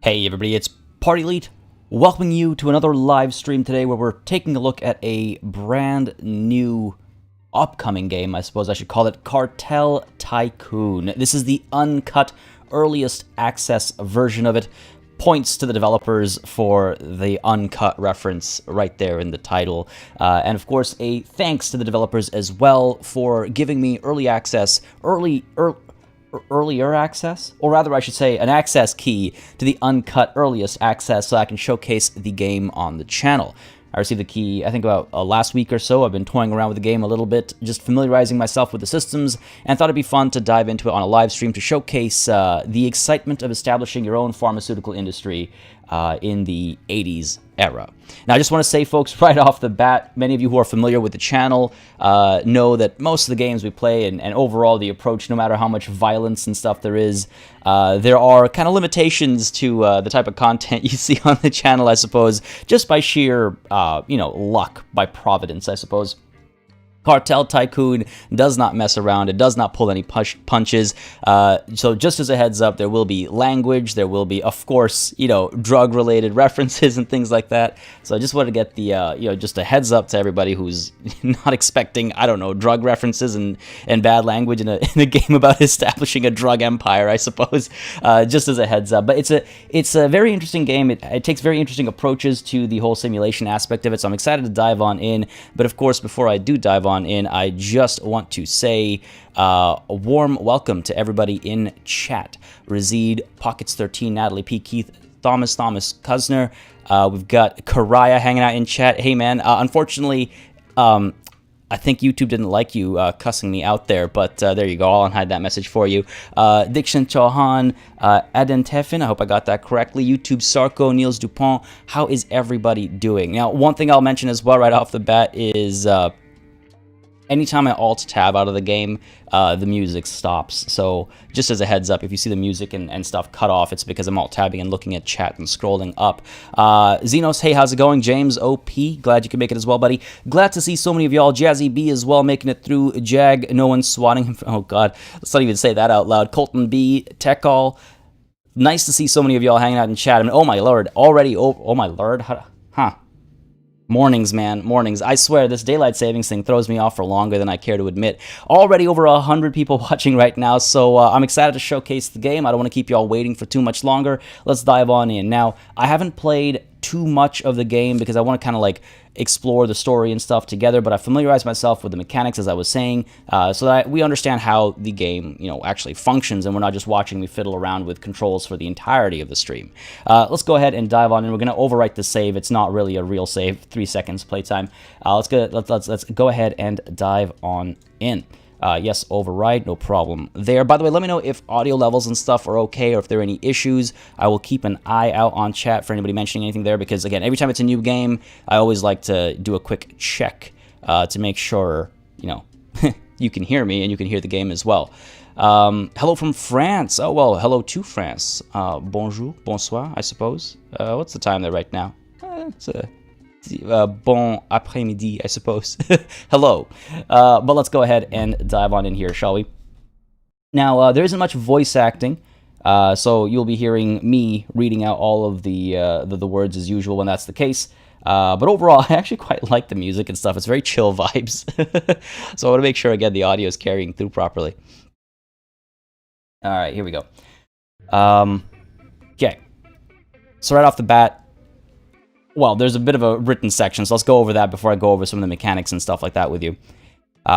Hey everybody, it's Party Elite, welcoming you to another live stream today where we're taking a look at a brand new upcoming game, I suppose I should call it, Cartel Tycoon. This is the uncut, earliest access version of it. Points to the developers for the uncut reference right there in the title. And of course, a thanks to the developers as well for giving me early access, earlier access, or rather I should say an access key to the uncut earliest access so I can showcase the game on the channel. I received the key, I think about last week or so. I've been toying around with the game a little bit, just familiarizing myself with the systems, and thought it'd be fun to dive into it on a live stream to showcase the excitement of establishing your own pharmaceutical industry in the 80s era. Now, I just want to say, folks, right off the bat, many of you who are familiar with the channel know that most of the games we play and overall the approach, no matter how much violence and stuff there is, there are kind of limitations to the type of content you see on the channel, I suppose, just by sheer, luck, by providence, I suppose. Cartel Tycoon does not mess around. It does not pull any punches. So just as a heads up, there will be language. There will be, of course, drug-related references and things like that. So I just wanted to get the, just a heads up to everybody who's not expecting, I don't know, drug references and bad language in a game about establishing a drug empire, I suppose. Just as a heads up. But it's a very interesting game. It takes very interesting approaches to the whole simulation aspect of it. So I'm excited to dive on in. But of course, before I do dive on in, I just want to say a warm welcome to everybody in chat. Resede, Pockets 13, Natalie P, Keith, Thomas Kuzner. We've got Karaya hanging out in chat. Hey man, unfortunately, I think YouTube didn't like you cussing me out there, but there you go. I'll hide that message for you. Dikshan Chauhan, Aden Tefin, I hope I got that correctly. YouTube Sarko, Niels Dupont. How is everybody doing? Now, one thing I'll mention as well right off the bat is anytime I alt-tab out of the game, the music stops. So just as a heads up, if you see the music and stuff cut off, it's because I'm alt-tabbing and looking at chat and scrolling up. Xenos, hey, how's it going? James OP, glad you could make it as well, buddy. Glad to see so many of y'all. Jazzy B as well, making it through. Jag, no one swatting him. Oh, God, let's not even say that out loud. Colton B, Tech All. Nice to see so many of y'all hanging out in chat. I mean, oh, my Lord, already, oh my Lord, huh. Mornings, man, mornings. I swear, this daylight savings thing throws me off for longer than I care to admit. Already over 100 people watching right now, so I'm excited to showcase the game. I don't want to keep y'all waiting for too much longer. Let's dive on in. Now, I haven't played too much of the game because I want to kind of like explore the story and stuff together, but I familiarized myself with the mechanics, as I was saying, so that we understand how the game, actually functions, and we're not just watching me fiddle around with controls for the entirety of the stream. Let's go ahead and dive on in. We're going to overwrite the save. It's not really a real save. 3 seconds playtime. Let's go ahead and dive on in. Yes, override, no problem there. By the way, let me know if audio levels and stuff are okay or if there are any issues. I will keep an eye out on chat for anybody mentioning anything there because, again, every time it's a new game, I always like to do a quick check to make sure, you can hear me and you can hear the game as well. Hello from France. Oh, well, hello to France. Bonjour, bonsoir, I suppose. What's the time there right now? It's bon après-midi, I suppose. Hello. But let's go ahead and dive on in here, shall we? Now, there isn't much voice acting, so you'll be hearing me reading out all of the words as usual when that's the case. But overall, I actually quite like the music and stuff. It's very chill vibes. So I want to make sure, again, the audio is carrying through properly. All right, here we go. Okay. So right off the bat, well, there's a bit of a written section, so let's go over that before I go over some of the mechanics and stuff like that with you.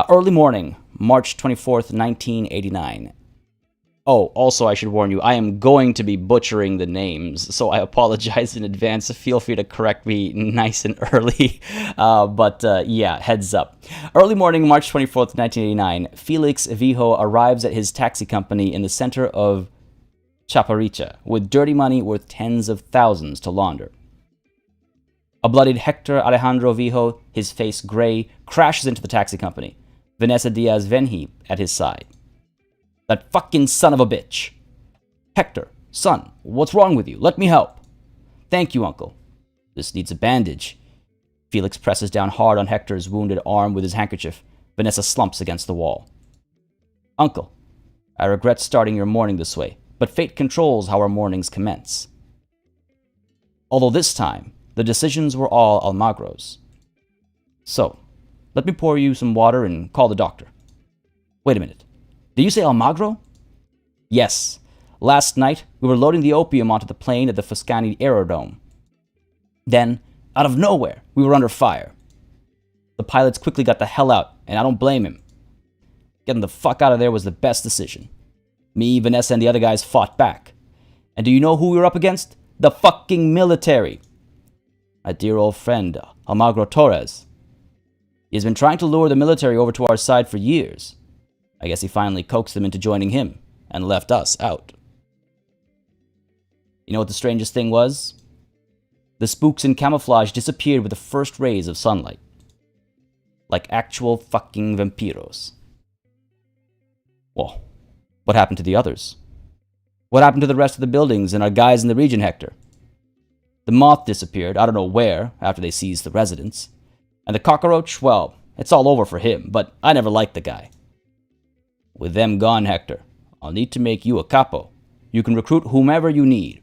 Early morning, March 24th, 1989. Oh, also, I should warn you, I am going to be butchering the names, so I apologize in advance. Feel free to correct me nice and early. Yeah, heads up. Early morning, March 24th, 1989, Felix Vijo arrives at his taxi company in the center of Chaparricha with dirty money worth tens of thousands to launder. A bloodied Hector Alejandro Vijo, his face gray, crashes into the taxi company. Vanessa Diaz Venhi at his side. That fucking son of a bitch. Hector, son, what's wrong with you? Let me help. Thank you, uncle. This needs a bandage. Felix presses down hard on Hector's wounded arm with his handkerchief. Vanessa slumps against the wall. Uncle, I regret starting your morning this way, but fate controls how our mornings commence. Although this time, the decisions were all Almagro's. So, let me pour you some water and call the doctor. Wait a minute. Did you say Almagro? Yes. Last night, we were loading the opium onto the plane at the Foscani Aerodrome. Then, out of nowhere, we were under fire. The pilots quickly got the hell out, and I don't blame him. Getting the fuck out of there was the best decision. Me, Vanessa, and the other guys fought back. And do you know who we were up against? The fucking military. My dear old friend, Almagro Torres. He has been trying to lure the military over to our side for years. I guess he finally coaxed them into joining him, and left us out. You know what the strangest thing was? The spooks in camouflage disappeared with the first rays of sunlight. Like actual fucking vampiros. Well, what happened to the others? What happened to the rest of the buildings and our guys in the region, Hector? The moth disappeared, I don't know where, after they seized the residence. And the cockroach, well, it's all over for him, but I never liked the guy. With them gone, Hector, I'll need to make you a capo. You can recruit whomever you need.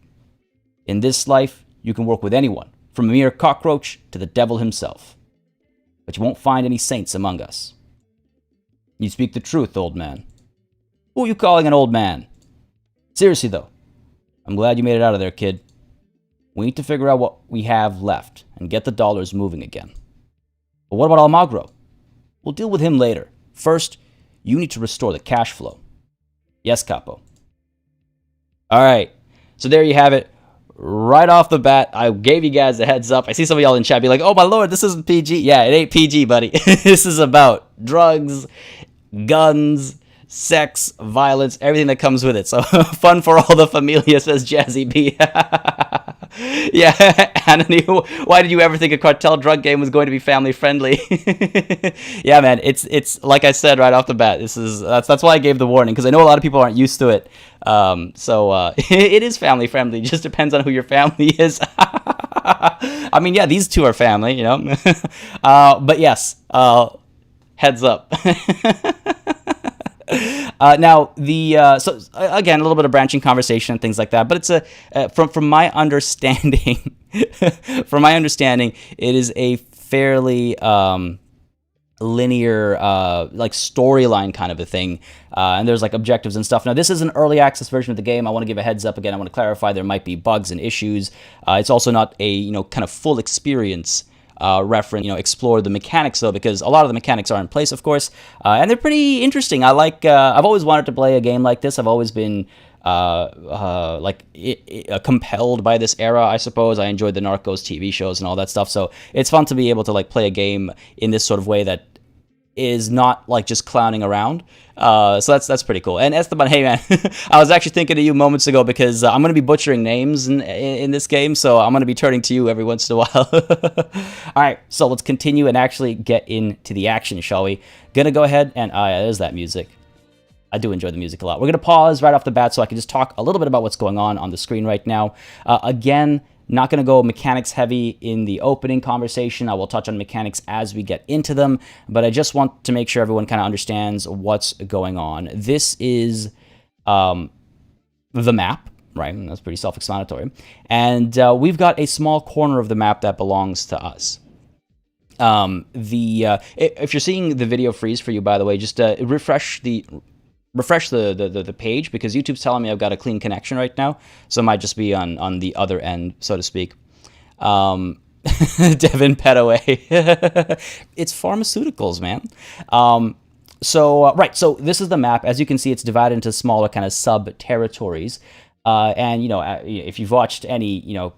In this life, you can work with anyone, from a mere cockroach to the devil himself. But you won't find any saints among us. You speak the truth, old man. Who are you calling an old man? Seriously, though, I'm glad you made it out of there, kid. We need to figure out what we have left and get the dollars moving again. But what about Almagro? We'll deal with him later. First, you need to restore the cash flow. Yes, Capo. All right, so there you have it. Right off the bat, I gave you guys a heads up. I see some of y'all in chat be like, oh my lord, this isn't PG. Yeah, it ain't PG, buddy. This is about drugs, guns, sex, violence, everything that comes with it. So fun for all the familia, says Jazzy B. Yeah, Anthony, why did you ever think a cartel drug game was going to be family friendly? Yeah, man, it's like I said right off the bat. That's why I gave the warning, because I know a lot of people aren't used to it. It is family friendly. It just depends on who your family is. I mean, yeah, these two are family, you know. But yes, heads up. Now, so again, a little bit of branching conversation and things like that, but it's from my understanding, it is a fairly linear like storyline kind of a thing, and there's like objectives and stuff. Now, this is an early access version of the game. I want to give a heads up again. I want to clarify there might be bugs and issues. It's also not a kind of full experience. Reference, explore the mechanics though, because a lot of the mechanics are in place, of course, and they're pretty interesting. I like. I've always wanted to play a game like this. I've always been compelled by this era, I suppose. I enjoyed the Narcos TV shows and all that stuff, so it's fun to be able to like play a game in this sort of way that is not like just clowning around. So that's pretty cool. And Esteban, hey man, I was actually thinking of you moments ago, because I'm going to be butchering names in this game, so I'm going to be turning to you every once in a while. All right, so let's continue and actually get into the action, shall we? Gonna go ahead and yeah, there's that music. I do enjoy the music a lot. We're going to pause right off the bat so I can just talk a little bit about what's going on the screen right now. Again, not going to go mechanics heavy in the opening conversation. I will touch on mechanics as we get into them, but I just want to make sure everyone kind of understands what's going on. This is the map, right? And that's pretty self-explanatory. And we've got a small corner of the map that belongs to us. If you're seeing the video freeze for you, by the way, just refresh the page, because YouTube's telling me I've got a clean connection right now, so it might just be on the other end, so to speak. Devin Petaway. It's pharmaceuticals, man. Right, so this is the map. As you can see, it's divided into smaller kind of sub-territories. And, if you've watched any,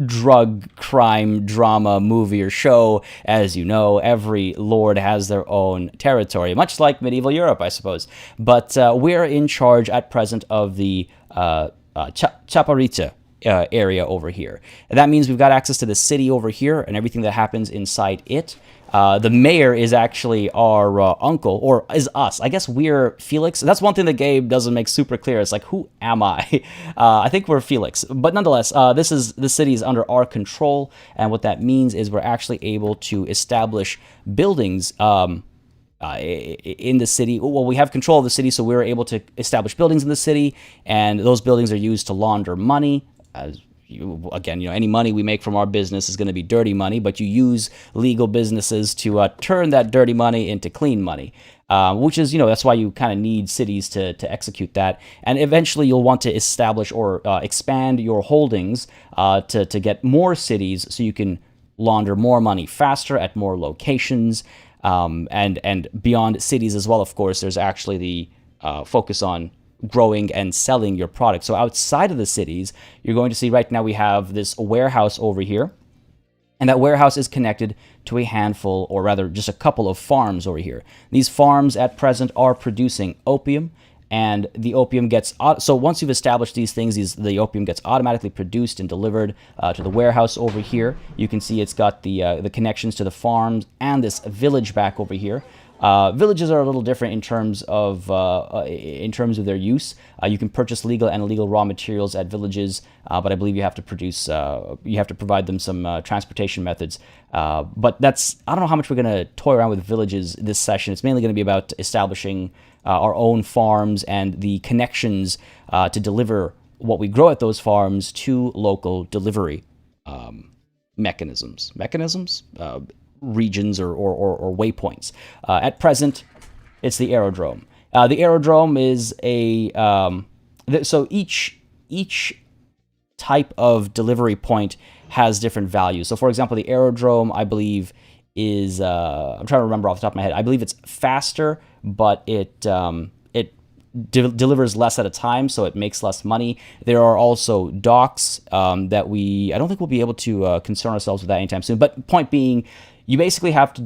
drug, crime, drama, movie, or show, as you know, every lord has their own territory, much like medieval Europe, I suppose. But we're in charge at present of the Chaparita area over here. And that means we've got access to the city over here and everything that happens inside it. The mayor is actually our uncle, or is us. I guess we're Felix. That's one thing the game doesn't make super clear. It's like, who am I? I think we're Felix. But nonetheless, the city is under our control, and what that means is we're actually able to establish buildings in the city. Well, we have control of the city, so we're able to establish buildings in the city, and those buildings are used to launder money, as again, any money we make from our business is going to be dirty money, but you use legal businesses to turn that dirty money into clean money. Which is, that's why you kind of need cities to execute that. And eventually you'll want to establish or expand your holdings to get more cities so you can launder more money faster at more locations. And beyond cities as well, of course, there's actually the focus on growing and selling your product. So outside of the cities, you're going to see right now we have this warehouse over here. And that warehouse is connected to a handful, or rather just a couple of farms over here. These farms at present are producing opium, and the opium gets... So once you've established these things, the opium gets automatically produced and delivered to the warehouse over here. You can see it's got the connections to the farms and this village back over here. Villages are a little different in terms of their use. You can purchase legal and illegal raw materials at villages, but I believe you have to provide them some transportation methods. But I don't know how much we're going to toy around with villages this session. It's mainly going to be about establishing our own farms and the connections to deliver what we grow at those farms to local delivery mechanisms. Regions or waypoints. At present, it's the aerodrome. The aerodrome is so each type of delivery point has different values. So, for example, the aerodrome, I believe, is I'm trying to remember off the top of my head. I believe it's faster, but it delivers less at a time, so it makes less money. There are also docks that I don't think we'll be able to concern ourselves with that anytime soon. But point being, you basically have to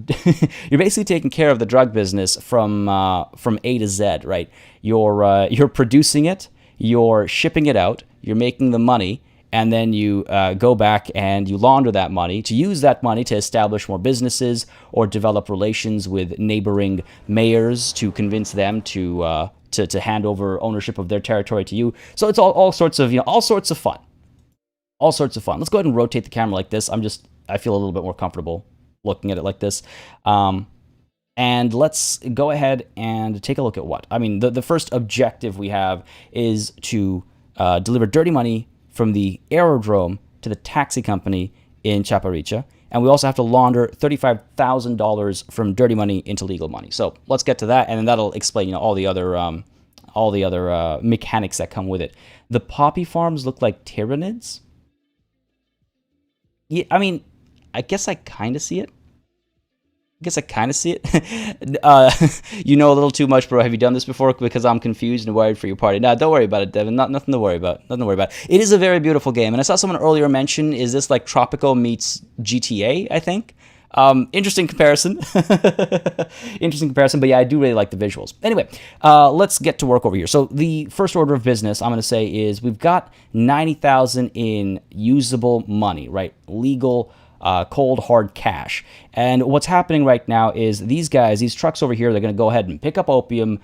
you're basically taking care of the drug business from A to Z, right? You're producing it, you're shipping it out, you're making the money, and then you go back and you launder that money to use that money to establish more businesses or develop relations with neighboring mayors to convince them to hand over ownership of their territory to you. So it's all sorts of fun. All sorts of fun. Let's go ahead and rotate the camera like this. I feel a little bit more comfortable looking at it like this. And let's go ahead and take a look at what. I mean, the first objective we have is to deliver dirty money from the aerodrome to the taxi company in Chaparita. And we also have to launder $35,000 from dirty money into legal money. So let's get to that, and then that'll explain, all the other mechanics that come with it. The poppy farms look like tyrannids. Yeah, I mean, I guess I kind of see it. You know a little too much, bro. Have you done this before? Because I'm confused and worried for your party. Nah, don't worry about it, Devin. Nothing to worry about. It is a very beautiful game. And I saw someone earlier mention, is this like Tropico meets GTA, I think? Interesting comparison. But yeah, I do really like the visuals. Anyway, let's get to work over here. So the first order of business I'm going to say is we've got 90,000 in usable money, right? Legal cold hard cash. And what's happening right now is these trucks over here, they're going to go ahead and pick up opium.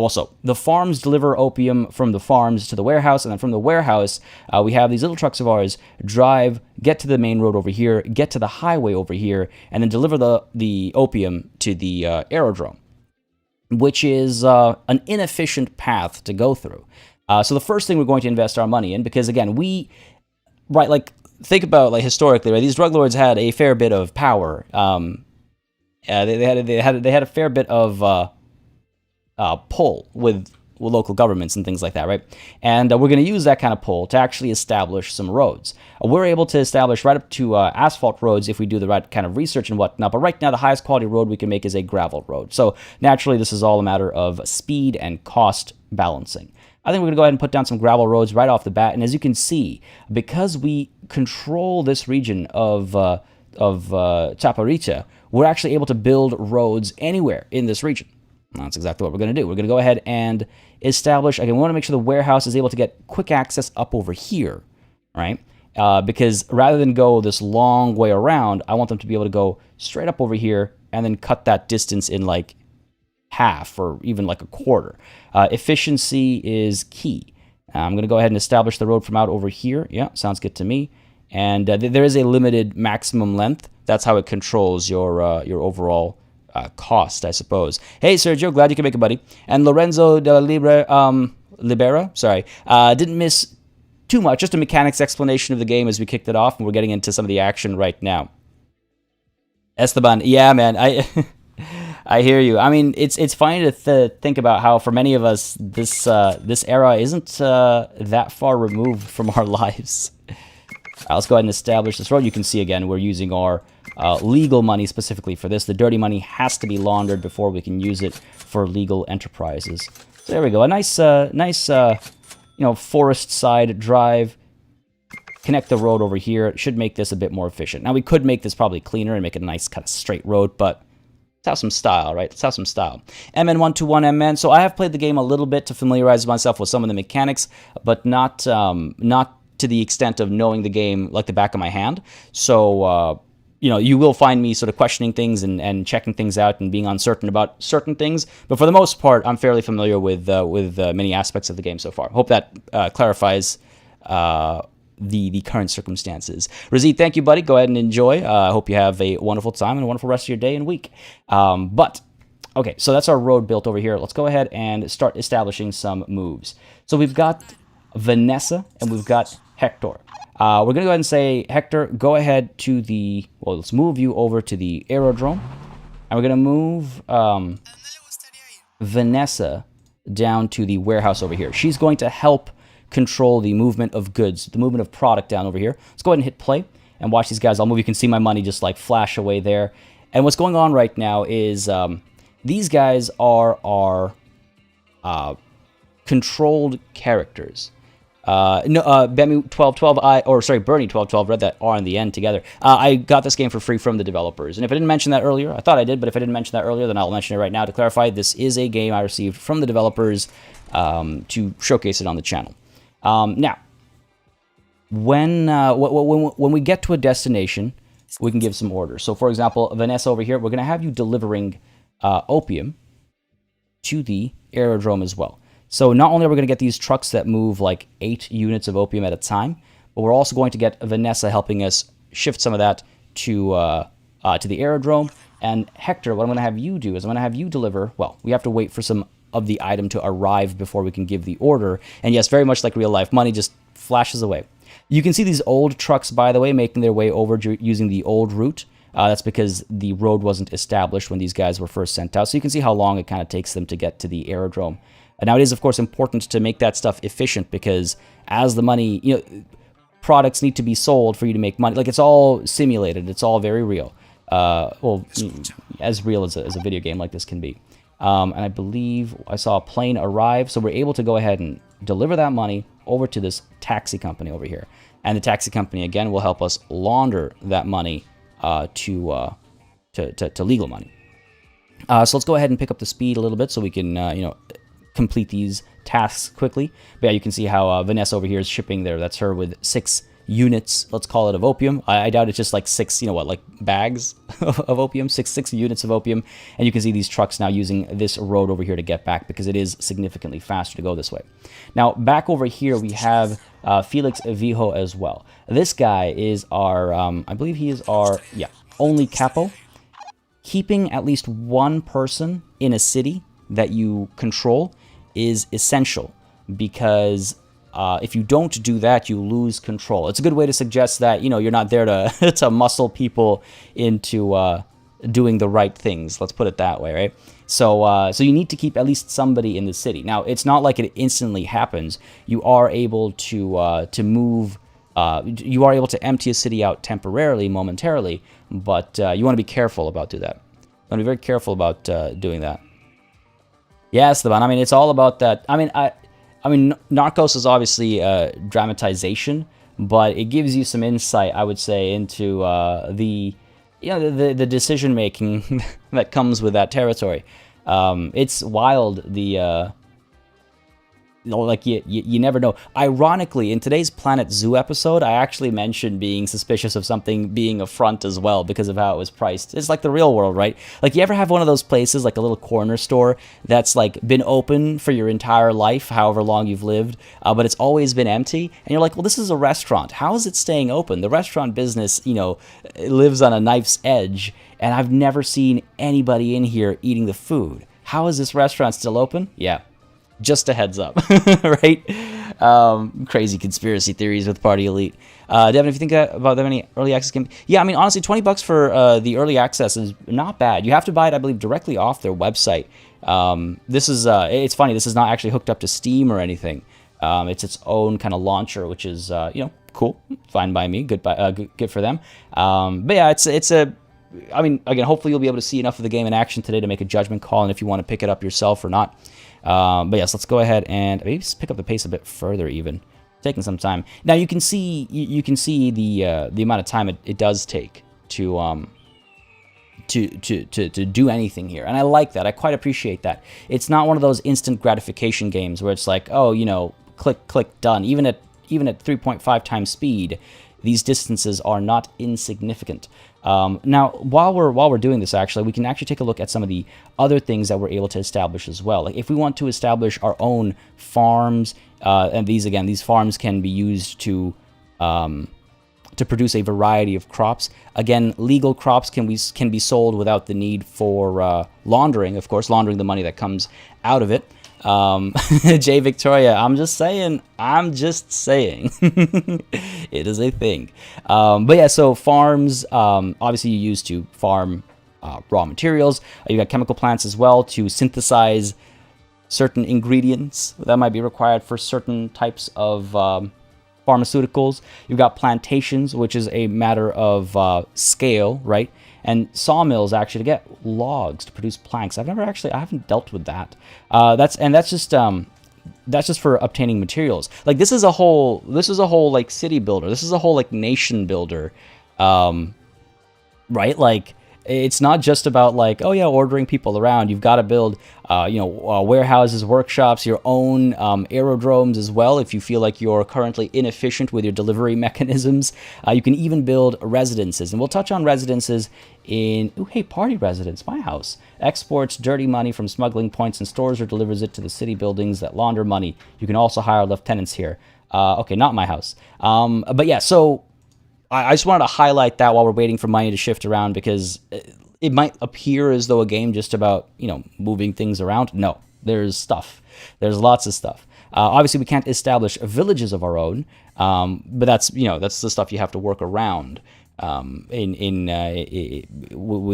So the farms deliver opium from the farms to the warehouse, and then from the warehouse, we have these little trucks of ours get to the main road over here, get to the highway over here, and then deliver the opium to the aerodrome, which is an inefficient path to go through. So the first thing we're going to invest our money in, because again, think about historically, right? These drug lords had a fair bit of power. They had a fair bit of pull with local governments and things like that, right? And we're going to use that kind of pull to actually establish some roads. We're able to establish right up to asphalt roads if we do the right kind of research and whatnot. But right now, the highest quality road we can make is a gravel road. So naturally, this is all a matter of speed and cost balancing. I think we're going to go ahead and put down some gravel roads right off the bat. And as you can see, because we control this region of Chaparita, we're actually able to build roads anywhere in this region. That's exactly what we're going to do. We're going to go ahead and establish, again, we want to make sure the warehouse is able to get quick access up over here, right? Because rather than go this long way around, I want them to be able to go straight up over here and then cut that distance in like half or even like a quarter. Efficiency is key. I'm going to go ahead and establish the road from out over here. Yeah, sounds good to me. And there is a limited maximum length. That's how it controls your overall cost, I suppose. Hey, Sergio, glad you can make it, buddy. And Lorenzo de la Libera, didn't miss too much. Just a mechanics explanation of the game as we kicked it off, and we're getting into some of the action right now. Esteban, yeah, man, I hear you. I mean, it's funny to think about how for many of us this era isn't that far removed from our lives. Let's go ahead and establish this road. You can see again we're using our legal money specifically for this. The dirty money has to be laundered before we can use it for legal enterprises. So there we go. A nice forest side drive. Connect the road over here. It should make this a bit more efficient. Now we could make this probably cleaner and make it a nice kind of straight road, but let's have some style, right? Let's have some style. MN121MN. So I have played the game a little bit to familiarize myself with some of the mechanics, but not to the extent of knowing the game like the back of my hand. So, you will find me sort of questioning things and checking things out and being uncertain about certain things. But for the most part, I'm fairly familiar with many aspects of the game so far. Hope that clarifies the current circumstances. Razid, thank you, buddy. Go ahead and enjoy. I hope you have a wonderful time and a wonderful rest of your day and week. Okay, so that's our road built over here. Let's go ahead and start establishing some moves. So we've got Vanessa and we've got Hector. We're going to go ahead and say, Hector, go ahead to let's move you over to the aerodrome. And we're going to move Vanessa down to the warehouse over here. She's going to help control the movement of goods, the movement of product down over here. Let's go ahead and hit play and watch these guys all move. You can see my money just like flash away there. And what's going on right now is these guys are our controlled characters. Bernie 1212 read that R in the end together. I got this game for free from the developers. And if I didn't mention that earlier, I thought I did, but if I didn't mention that earlier, then I'll mention it right now to clarify. This is a game I received from the developers to showcase it on the channel. Now, when we get to a destination, we can give some orders. So, for example, Vanessa over here, we're going to have you delivering opium to the aerodrome as well. So not only are we going to get these trucks that move like 8 units of opium at a time, but we're also going to get Vanessa helping us shift some of that to the aerodrome. And Hector, what I'm going to have you do is I'm going to have you deliver, well, we have to wait for some of the item to arrive before we can give the order. And yes, very much like real life, money just flashes away. You can see these old trucks, by the way, making their way over using the old route. That's because the road wasn't established when these guys were first sent out. So you can see how long it kind of takes them to get to the aerodrome. Now, it is, of course, important to make that stuff efficient because as the money, products need to be sold for you to make money. Like, it's all simulated. It's all very real. As real as a video game like this can be. And I believe I saw a plane arrive, so we're able to go ahead and deliver that money over to this taxi company over here. And the taxi company, again, will help us launder that money to legal money. So let's go ahead and pick up the speed a little bit so we can, complete these tasks quickly. But yeah, you can see how Vanessa over here is shipping there. That's her with 6 units, let's call it, of opium. I doubt it's just like 6, like bags of opium, six units of opium. And you can see these trucks now using this road over here to get back because it is significantly faster to go this way. Now, back over here, we have Felix Vijo as well. This guy is our, I believe he is our, only capo. Keeping at least one person in a city that you control is essential because if you don't do that, you lose control. It's a good way to suggest that, you're not there to, to muscle people into doing the right things. Let's put it that way, right? So you need to keep at least somebody in the city. Now, it's not like it instantly happens. You are able to move. You are able to empty a city out temporarily, momentarily, but you want to be careful about doing that. You want to be very careful about doing that. Yes, the I mean, it's all about that. I mean, Narcos is obviously dramatization, but it gives you some insight, I would say, into the decision making that comes with that territory. It's wild. You never know. Ironically, in today's Planet Zoo episode, I actually mentioned being suspicious of something being a front as well because of how it was priced. It's like the real world, right? Like, you ever have one of those places, like a little corner store, that's like been open for your entire life, however long you've lived, but it's always been empty, and you're like, well, this is a restaurant. How is it staying open? The restaurant business, lives on a knife's edge, and I've never seen anybody in here eating the food. How is this restaurant still open? Yeah. Just a heads up, right? Crazy conspiracy theories with Party Elite. Devin, if you think about that many early access games, yeah, I mean, honestly, $20 for the early access is not bad. You have to buy it, I believe, directly off their website. This is, it's funny, this is not actually hooked up to Steam or anything. It's its own kind of launcher, which is, cool, fine by me, good for them. But yeah, it's a, I mean, again, hopefully you'll be able to see enough of the game in action today to make a judgment call, and if you want to pick it up yourself or not. But yes, let's go ahead and maybe just pick up the pace a bit further even. Taking some time. Now you can see the amount of time it does take to do anything here, and I like that. I quite appreciate that. It's not one of those instant gratification games where it's like, oh, click, done. Even at 3.5 times speed, these distances are not insignificant. Now, while we're doing this, actually, we can actually take a look at some of the other things that we're able to establish as well. Like if we want to establish our own farms, and these farms can be used to produce a variety of crops. Again, legal crops can be sold without the need for laundering, of course, laundering the money that comes out of it. Jay Victoria, I'm just saying, it is a thing. But yeah, so farms, obviously you use to farm raw materials. You got chemical plants as well to synthesize certain ingredients that might be required for certain types of pharmaceuticals. You've got plantations, which is a matter of scale, right? And sawmills actually to get logs to produce planks. I haven't dealt with that. That's just for obtaining materials. Like this is a whole like city builder. This is a whole like nation builder, right? Like it's not just about like, oh yeah, ordering people around. You've got to build, warehouses, workshops, your own aerodromes as well. If you feel like you're currently inefficient with your delivery mechanisms, you can even build residences. And we'll touch on residences in, party residence, my house. Exports dirty money from smuggling points and stores or delivers it to the city buildings that launder money. You can also hire lieutenants here. Okay, not my house. But yeah, so I just wanted to highlight that while we're waiting for money to shift around, because it might appear as though a game just about, moving things around. No, there's stuff. There's lots of stuff. Obviously, we can't establish villages of our own, but that's the stuff you have to work around with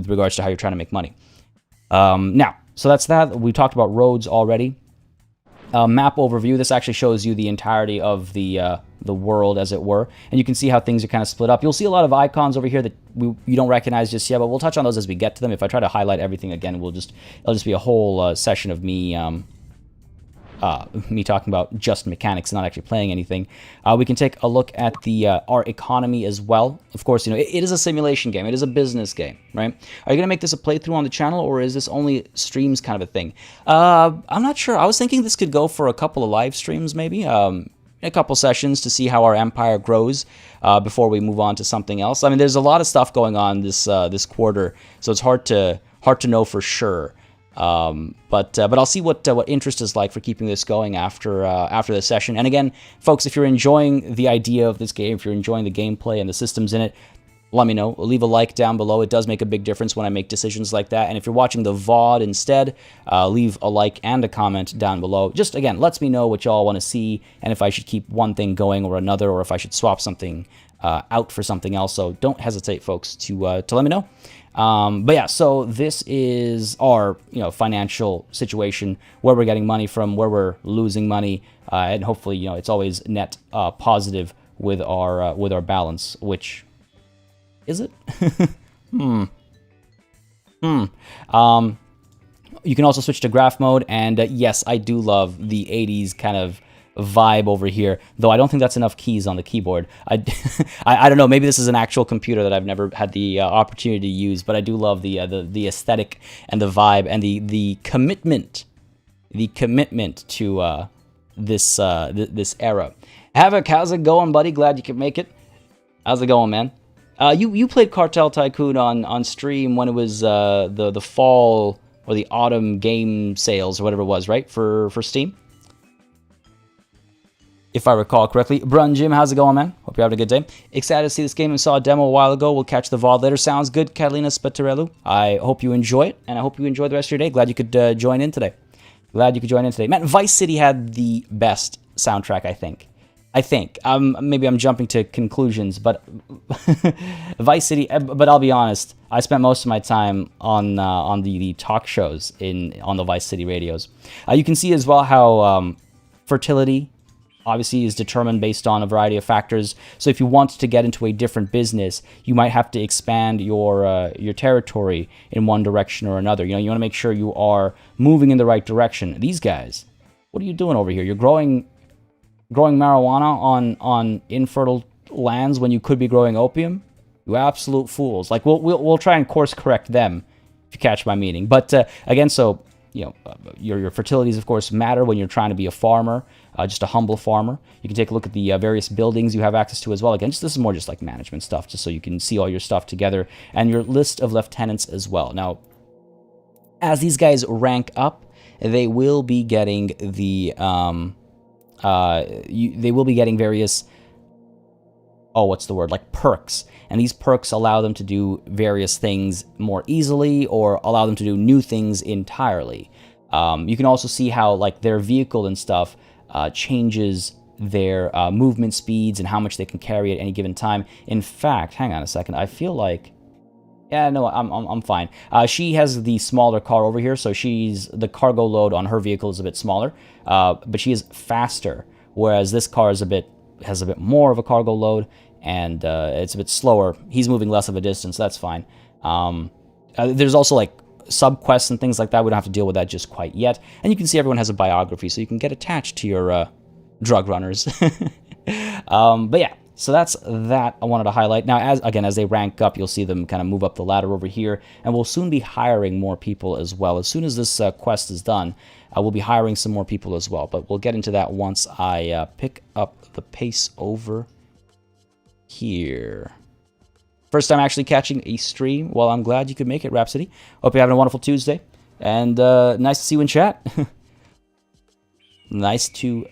regards to how you're trying to make money. Now, so that's that. We talked about roads already. Map overview. This actually shows you the entirety of the world, as it were, and you can see how things are kind of split up. You'll see a lot of icons over here that you don't recognize just yet, but we'll touch on those as we get to them. If I try to highlight everything again, it'll just be a whole session of me talking about just mechanics and not actually playing anything. We can take a look at our economy as well. Of course, it is a simulation game. It is a business game, right? Are you going to make this a playthrough on the channel, or is this only streams kind of a thing? I'm not sure. I was thinking this could go for a couple of live streams, maybe. A couple sessions to see how our empire grows before we move on to something else. I mean, there's a lot of stuff going on this quarter, so it's hard to know for sure. But I'll see what interest is like for keeping this going after the session. And again, folks, if you're enjoying the idea of this game, if you're enjoying the gameplay and the systems in it, let me know. Leave a like down below. It does make a big difference when I make decisions like that. And if you're watching the VOD instead, leave a like and a comment down below. Just, again, lets me know what y'all want to see and if I should keep one thing going or another, or if I should swap something out for something else. So don't hesitate, folks, to let me know. But yeah, so this is our financial situation, where we're getting money from, where we're losing money, and hopefully it's always net positive with our balance, which is it? You can also switch to graph mode, and yes, I do love the 80s kind of vibe over here, though I don't think that's enough keys on the keyboard. I don't know, maybe this is an actual computer that I've never had the opportunity to use, but I do love the aesthetic and the vibe and the commitment to this era. Havoc, how's it going, buddy? Glad you could make it. How's it going, man? You played Cartel Tycoon on stream when it was the fall or the autumn game sales or whatever it was, right? For Steam, if I recall correctly. Brun Jim, how's it going, man? Hope you're having a good day. Excited to see this game and saw a demo a while ago. We'll catch the VOD later. Sounds good, Catalina Spatarellu. I hope you enjoy it, and I hope you enjoy the rest of your day. Glad you could join in today. Man, Vice City had the best soundtrack, I think. Maybe I'm jumping to conclusions, but Vice City. But I'll be honest, I spent most of my time on the talk shows on the Vice City radios. You can see as well how fertility obviously is determined based on a variety of factors. So if you want to get into a different business, you might have to expand your territory in one direction or another. You know, you want to make sure you are moving in the right direction. These guys, what are you doing over here? You're growing marijuana on infertile lands when you could be growing opium? You absolute fools. Like, we'll try and course correct them, if you catch my meaning. But again, so you know, your fertilities, of course, matter when you're trying to be a farmer, just a humble farmer. You can take a look at the various buildings you have access to as well. Again, this is more just like management stuff, just so you can see all your stuff together, and your list of lieutenants as well. Now, as these guys rank up, they will be getting the they will be getting various, like perks. And these perks allow them to do various things more easily or allow them to do new things entirely. You can also see how like their vehicle and stuff changes their movement speeds and how much they can carry at any given time. In fact, hang on a second, I feel like, yeah, no, I'm fine. She has the smaller car over here, so the cargo load on her vehicle is a bit smaller, but she is faster, whereas this car has a bit more of a cargo load, and it's a bit slower. He's moving less of a distance, that's fine. There's also like sub-quests and things like that. We don't have to deal with that just quite yet. And you can see everyone has a biography, so you can get attached to your drug runners. But yeah, so that's that I wanted to highlight. Now, as they rank up, you'll see them kind of move up the ladder over here, and we'll soon be hiring more people as well. As soon as this quest is done, we'll be hiring some more people as well, but we'll get into that once I pick up the pace over here. First time actually catching a stream. Well, I'm glad you could make it, Rhapsody. Hope you're having a wonderful Tuesday, and nice to see you in chat. Nice to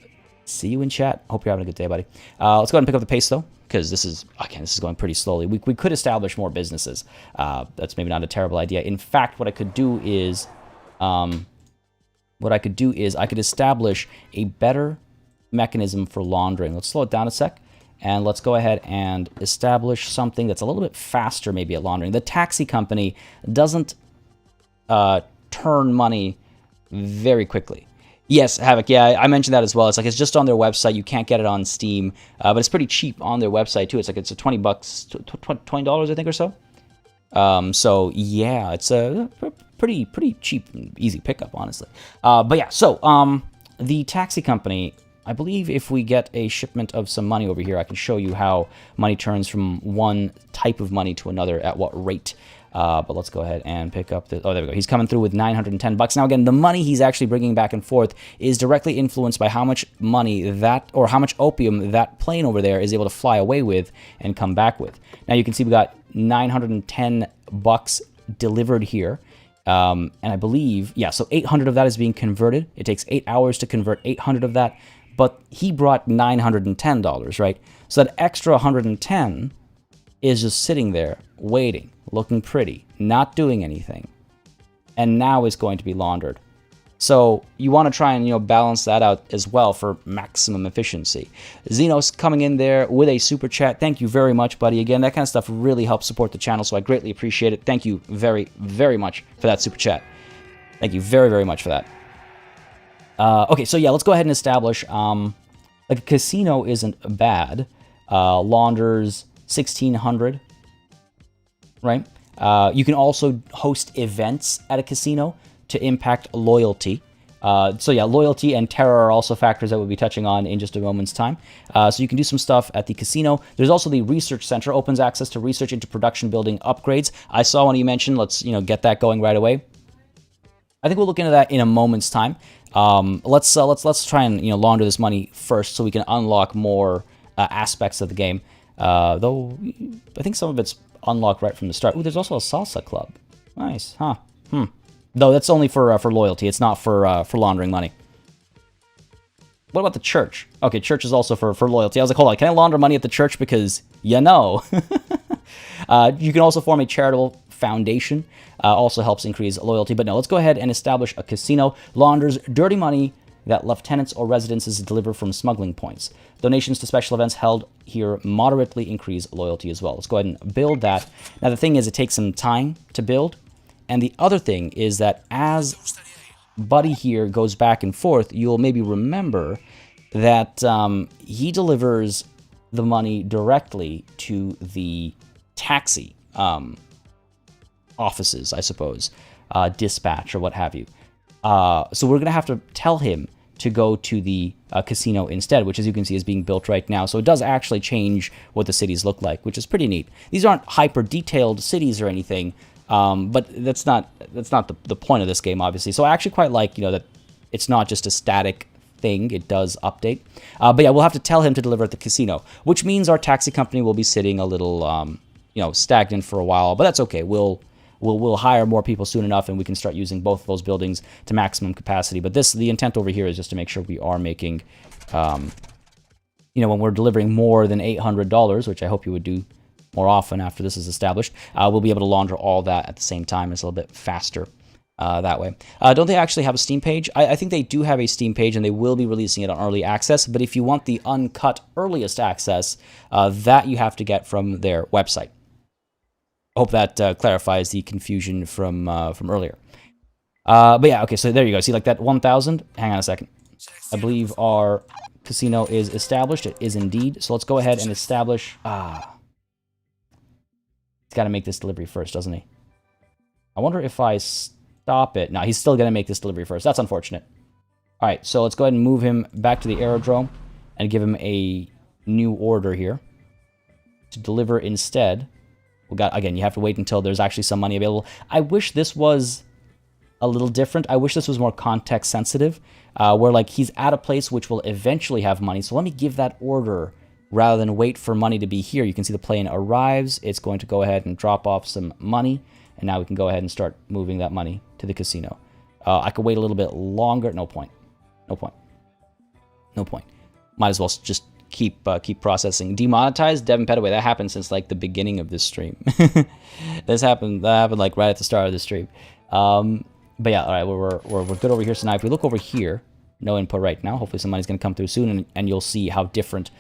see you in chat. Hope you're having a good day, buddy. Let's go ahead and pick up the pace, though, because this is going pretty slowly. We could establish more businesses. That's maybe not a terrible idea. In fact, what I could do is I could establish a better mechanism for laundering. Let's slow it down a sec, and let's go ahead and establish something that's a little bit faster maybe at laundering. The taxi company doesn't turn money very quickly. Yes, Havoc, yeah, I mentioned that as well. It's just on their website. You can't get it on Steam, but it's pretty cheap on their website, too. It's a $20, $20, I think, or so. So, yeah, it's a pretty cheap, easy pickup, honestly. But yeah, so, the taxi company, I believe if we get a shipment of some money over here, I can show you how money turns from one type of money to another at what rate. But let's go ahead and pick up the... Oh, there we go. He's coming through with $910. Now, again, the money he's actually bringing back and forth is directly influenced by how much money or how much opium that plane over there is able to fly away with and come back with. Now, you can see we got $910 delivered here. And I believe, yeah, so 800 of that is being converted. It takes 8 hours to convert 800 of that, but he brought $910, right? So that extra 110 is just sitting there waiting, looking pretty, not doing anything, and now it's going to be laundered. So you want to try and balance that out as well for maximum efficiency. Xenos coming in there with a super chat. Thank you very much, buddy. Again, that kind of stuff really helps support the channel, so I greatly appreciate it. Thank you very, very much for that super chat. Thank you very, very much for that. Okay, so yeah, let's go ahead and establish like a casino isn't bad. Launders 1,600. Right? You can also host events at a casino to impact loyalty. So yeah, loyalty and terror are also factors that we'll be touching on in just a moment's time. So you can do some stuff at the casino. There's also the research center, opens access to research into production building upgrades. I saw one you mentioned. Let's get that going right away. I think we'll look into that in a moment's time. Let's try and launder this money first so we can unlock more aspects of the game. Though I think some of it's unlocked right from the start. Ooh, there's also a salsa club. Nice, huh? Though that's only for loyalty. It's not for laundering money. What about the church? Okay, church is also for loyalty. I was like, hold on, can I launder money at the church? Because you can also form a charitable foundation. Also helps increase loyalty. But no, let's go ahead and establish a casino. Launders dirty money that lieutenants or residences deliver from smuggling points. Donations to special events held here moderately increase loyalty as well. Let's go ahead and build that. Now, the thing is, it takes some time to build. And the other thing is that as Buddy here goes back and forth, you'll maybe remember that he delivers the money directly to the taxi offices, I suppose, dispatch or what have you. So we're going to have to tell him to go to the casino instead, which, as you can see, is being built right now. So it does actually change what the cities look like, which is pretty neat. These aren't hyper-detailed cities or anything, but that's not the point of this game, obviously. So I actually quite like, that it's not just a static thing. It does update. But yeah, we'll have to tell him to deliver at the casino, which means our taxi company will be sitting a little, stagnant for a while. But that's okay. We'll hire more people soon enough, and we can start using both of those buildings to maximum capacity. But the intent over here is just to make sure we are making, when we're delivering more than $800, which I hope you would do more often after this is established, we'll be able to launder all that at the same time. It's a little bit faster that way. Don't they actually have a Steam page? I think they do have a Steam page, and they will be releasing it on early access. But if you want the uncut earliest access, that you have to get from their website. I hope that clarifies the confusion from earlier. But yeah, okay, so there you go. See, like that 1,000? Hang on a second. I believe our casino is established. It is indeed. So let's go ahead and establish... He's got to make this delivery first, doesn't he? I wonder if I stop it. No, he's still going to make this delivery first. That's unfortunate. All right, so let's go ahead and move him back to the aerodrome and give him a new order here to deliver instead. Again, you have to wait until there's actually some money available. I wish this was a little different. I wish this was more context sensitive, where like he's at a place which will eventually have money. So let me give that order rather than wait for money to be here. You can see the plane arrives. It's going to go ahead and drop off some money. And now we can go ahead and start moving that money to the casino. I could wait a little bit longer. No point. No point. No point. Might as well just keep processing. Demonetized Devin Petaway. That happened since like the beginning of this stream. That happened like right at the start of the stream. But yeah, all right, we're good over here. So now if we look over here, no input right now. Hopefully some money's going to come through soon, and you'll see how different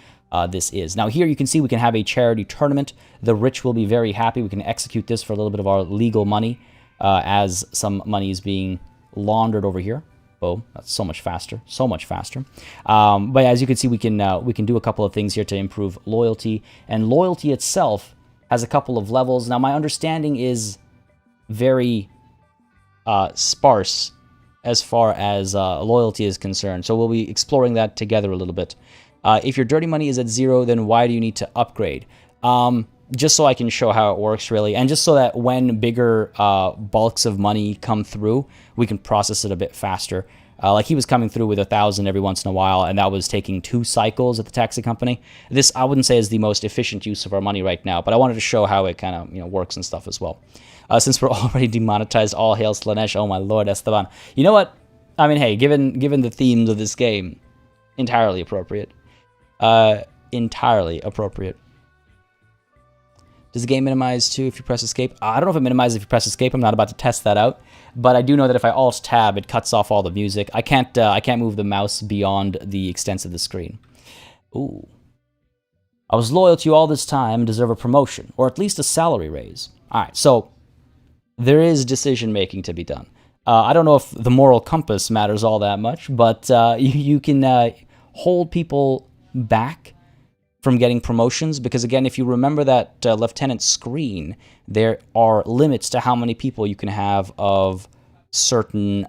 this is. Now here you can see we can have a charity tournament. The rich will be very happy. We can execute this for a little bit of our legal money as some money is being laundered over here. Boom, that's so much faster, so much faster. But as you can see, we can do a couple of things here to improve loyalty, and loyalty itself has a couple of levels. Now my understanding is very sparse as far as loyalty is concerned, so we'll be exploring that together a little bit. If your dirty money is at 0, then why do you need to upgrade? Just so I can show how it works, really, and just so that when bigger bulks of money come through, we can process it a bit faster. Like he was coming through with 1,000 every once in a while, and that was taking 2 cycles at the taxi company. This, I wouldn't say, is the most efficient use of our money right now, but I wanted to show how it kind of works and stuff as well. Since we're already demonetized, all hail Slanesh. Oh my lord, Esteban. You know what? I mean, hey, given the themes of this game, entirely appropriate. Entirely appropriate. Does the game minimize too if you press escape? I don't know if it minimizes if you press escape. I'm not about to test that out, but I do know that if I alt tab, it cuts off all the music. I can't move the mouse beyond the extent of the screen. Ooh. I was loyal to you all this time and deserve a promotion, or at least a salary raise. All right, so there is decision making to be done. I don't know if the moral compass matters all that much, but you can hold people back from getting promotions, because again, if you remember that lieutenant screen, there are limits to how many people you can have of certain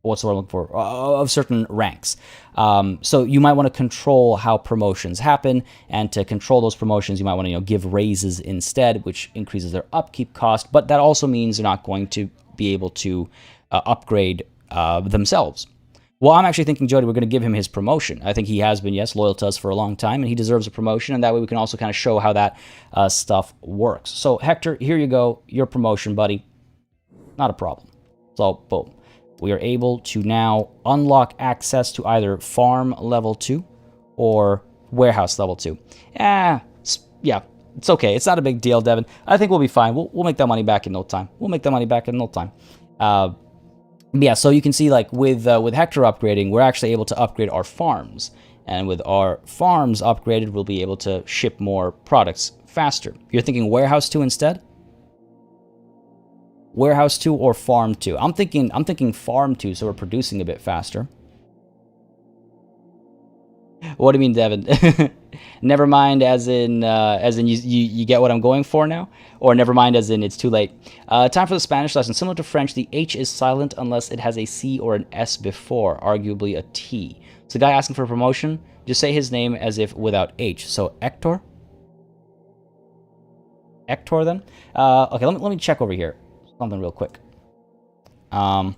what's the word I'm looking for? Of certain ranks. So you might want to control how promotions happen, and to control those promotions, you might want to give raises instead, which increases their upkeep cost. But that also means they're not going to be able to upgrade themselves. Well, I'm actually thinking, Jody, we're going to give him his promotion. I think he has been, yes, loyal to us for a long time, and he deserves a promotion, and that way we can also kind of show how that stuff works. So, Hector, here you go, your promotion, buddy. Not a problem. So, boom. We are able to now unlock access to either farm level 2 or warehouse level 2. Yeah, it's okay. It's not a big deal, Devin. I think we'll be fine. We'll make that money back in no time. Yeah, so you can see like with Hector upgrading, we're actually able to upgrade our farms. And with our farms upgraded, we'll be able to ship more products faster. You're thinking warehouse 2 instead? Warehouse 2 or farm 2? I'm thinking farm 2, so we're producing a bit faster. What do you mean, Devin? Never mind as in you get what I'm going for now? Or never mind as in it's too late. Time for the Spanish lesson. Similar to French, the H is silent unless it has a C or an S before, arguably a T. So the guy asking for a promotion, just say his name as if without H. So Hector? Hector then? Okay, let me check over here. Something real quick. I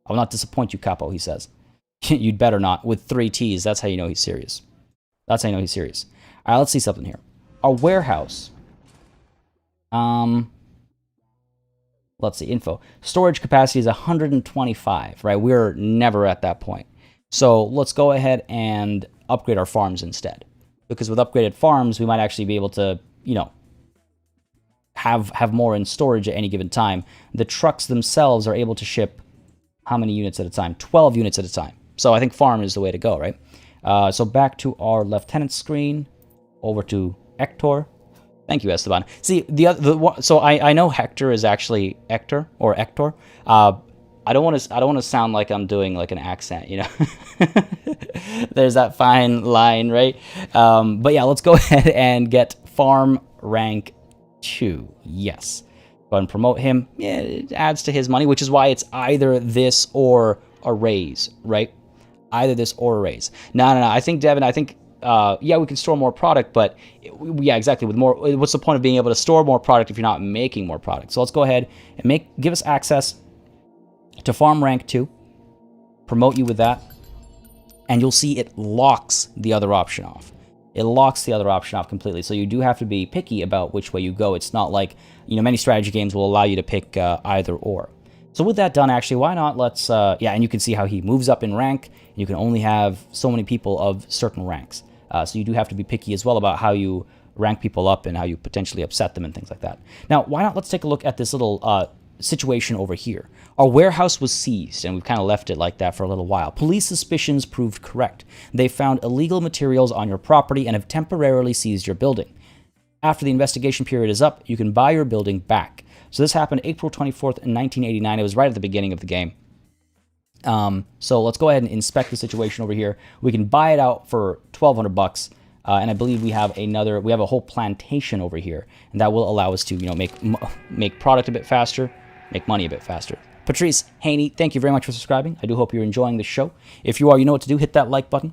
will not disappoint you, Capo, he says. You'd better not. With 3 T's, that's how you know he's serious. That's how you know he's serious. All right, let's see something here. Our warehouse. Let's see, info. Storage capacity is 125, right? We're never at that point. So let's go ahead and upgrade our farms instead. Because with upgraded farms, we might actually be able to, you know, have more in storage at any given time. The trucks themselves are able to ship how many units at a time? 12 units at a time. So I think farm is the way to go, right? So back to our lieutenant screen, over to Hector. Thank you, Esteban. See, so I know Hector is actually Hector or Hector. I don't want to sound like I'm doing like an accent, you know. There's that fine line, right? But yeah, let's go ahead and get farm rank 2. Yes. Go ahead and promote him. Yeah, it adds to his money, which is why it's either this or a raise, right? Either this or a raise. No. I think, Devin, yeah, we can store more product, but yeah, exactly. With more, what's the point of being able to store more product if you're not making more product? So let's go ahead and give us access to farm rank 2. Promote you with that. And you'll see it locks the other option off. It locks the other option off completely. So you do have to be picky about which way you go. It's not like, you know, many strategy games will allow you to pick either or. So with that done, actually, why not let's, yeah, and you can see how he moves up in rank. You can only have so many people of certain ranks. So you do have to be picky as well about how you rank people up and how you potentially upset them and things like that. Now, why not let's take a look at this little situation over here. Our warehouse was seized, and we've kind of left it like that for a little while. Police suspicions proved correct. They found illegal materials on your property and have temporarily seized your building. After the investigation period is up, you can buy your building back. So this happened April 24th, 1989. It was right at the beginning of the game. So let's go ahead and inspect the situation over here. We can buy it out for 1,200 bucks. And I believe we have a whole plantation over here, and that will allow us to, you know, make product a bit faster, make money a bit faster. Patrice Haney, thank you very much for subscribing. I do hope you're enjoying the show. If you are, you know what to do. Hit that like button,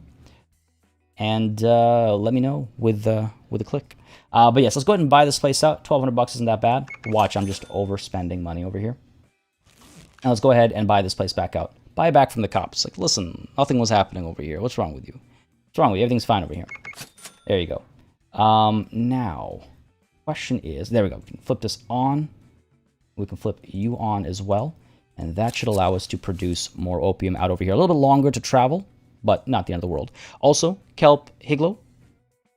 and let me know with a click. But yes, let's go ahead and buy this place out. 1,200 bucks isn't that bad. Watch, I'm just overspending money over here. Now let's go ahead and buy this place back out. Buy it back from the cops. Like, listen, nothing was happening over here. What's wrong with you? What's wrong with you? Everything's fine over here. There you go. Now, question is, there we go. We can flip this on. We can flip you on as well. And that should allow us to produce more opium out over here. A little bit longer to travel, but not the end of the world. Also, Kelp Higlo,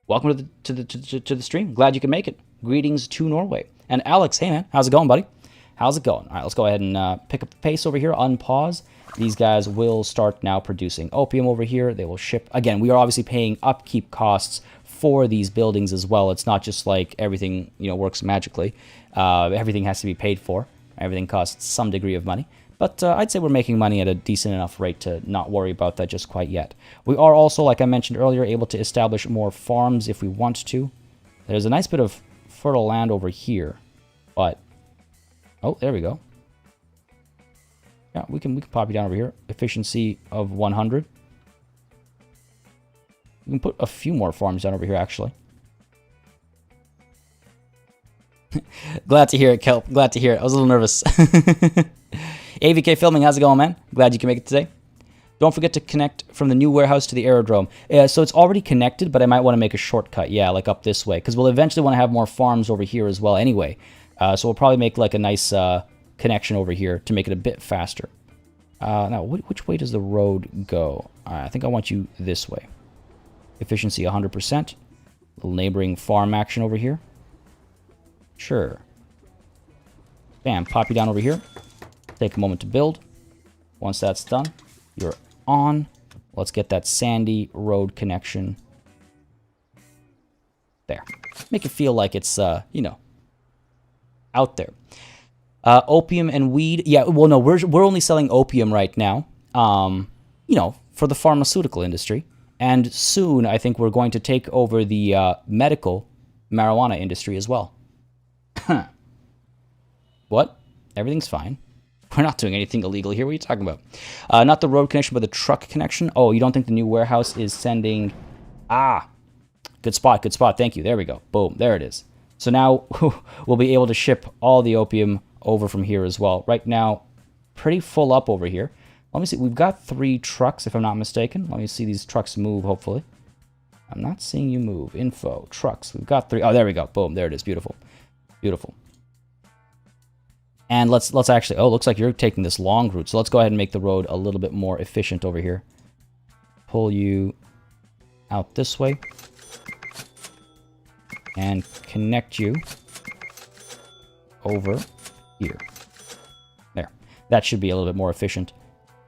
welcome to the stream. Glad you can make it. Greetings to Norway. And Alex, hey man, how's it going, buddy? How's it going? All right, let's go ahead and pick up the pace over here. Unpause. These guys will start now producing opium over here. They will ship. Again, we are obviously paying upkeep costs for these buildings as well. It's not just like everything, you know, works magically. Everything has to be paid for. Everything costs some degree of money. But I'd say we're making money at a decent enough rate to not worry about that just quite yet. We are also, like I mentioned earlier, able to establish more farms if we want to. There's a nice bit of fertile land over here. But, oh, there we go. Yeah, we can pop you down over here. Efficiency of 100. We can put a few more farms down over here, actually. Glad to hear it, Kelp. Glad to hear it. I was a little nervous. AVK Filming, how's it going, man? Glad you can make it today. Don't forget to connect from the new warehouse to the aerodrome. So it's already connected, but I might want to make a shortcut. Yeah, like up this way. Because we'll eventually want to have more farms over here as well anyway. So we'll probably make like a nice connection over here to make it a bit faster. Now, which way does the road go? I think I want you this way. Efficiency 100%. Little neighboring farm action over here. Sure. Bam, pop you down over here. Take a moment to build. Once that's done, you're on. Let's get that sandy road connection. There. Make it feel like it's, you know, out there. Opium and weed. Yeah, well, no, we're only selling opium right now, you know, for the pharmaceutical industry. And soon, I think we're going to take over the medical marijuana industry as well. What? Everything's fine. We're not doing anything illegal here. What are you talking about? Not the road connection, but the truck connection. Oh, you don't think the new warehouse is sending... Ah, good spot, good spot. Thank you. There we go. Boom, there it is. So now we'll be able to ship all the opium over from here as well. Right now, pretty full up over here. Let me see. We've got 3 trucks, if I'm not mistaken. Let me see these trucks move, hopefully. I'm not seeing you move. Info, trucks. We've got 3. Oh, there we go. Boom, there it is. Beautiful. Beautiful. And let's actually... Oh, looks like you're taking this long route. So let's go ahead and make the road a little bit more efficient over here. Pull you out this way. And connect you over here. There. That should be a little bit more efficient.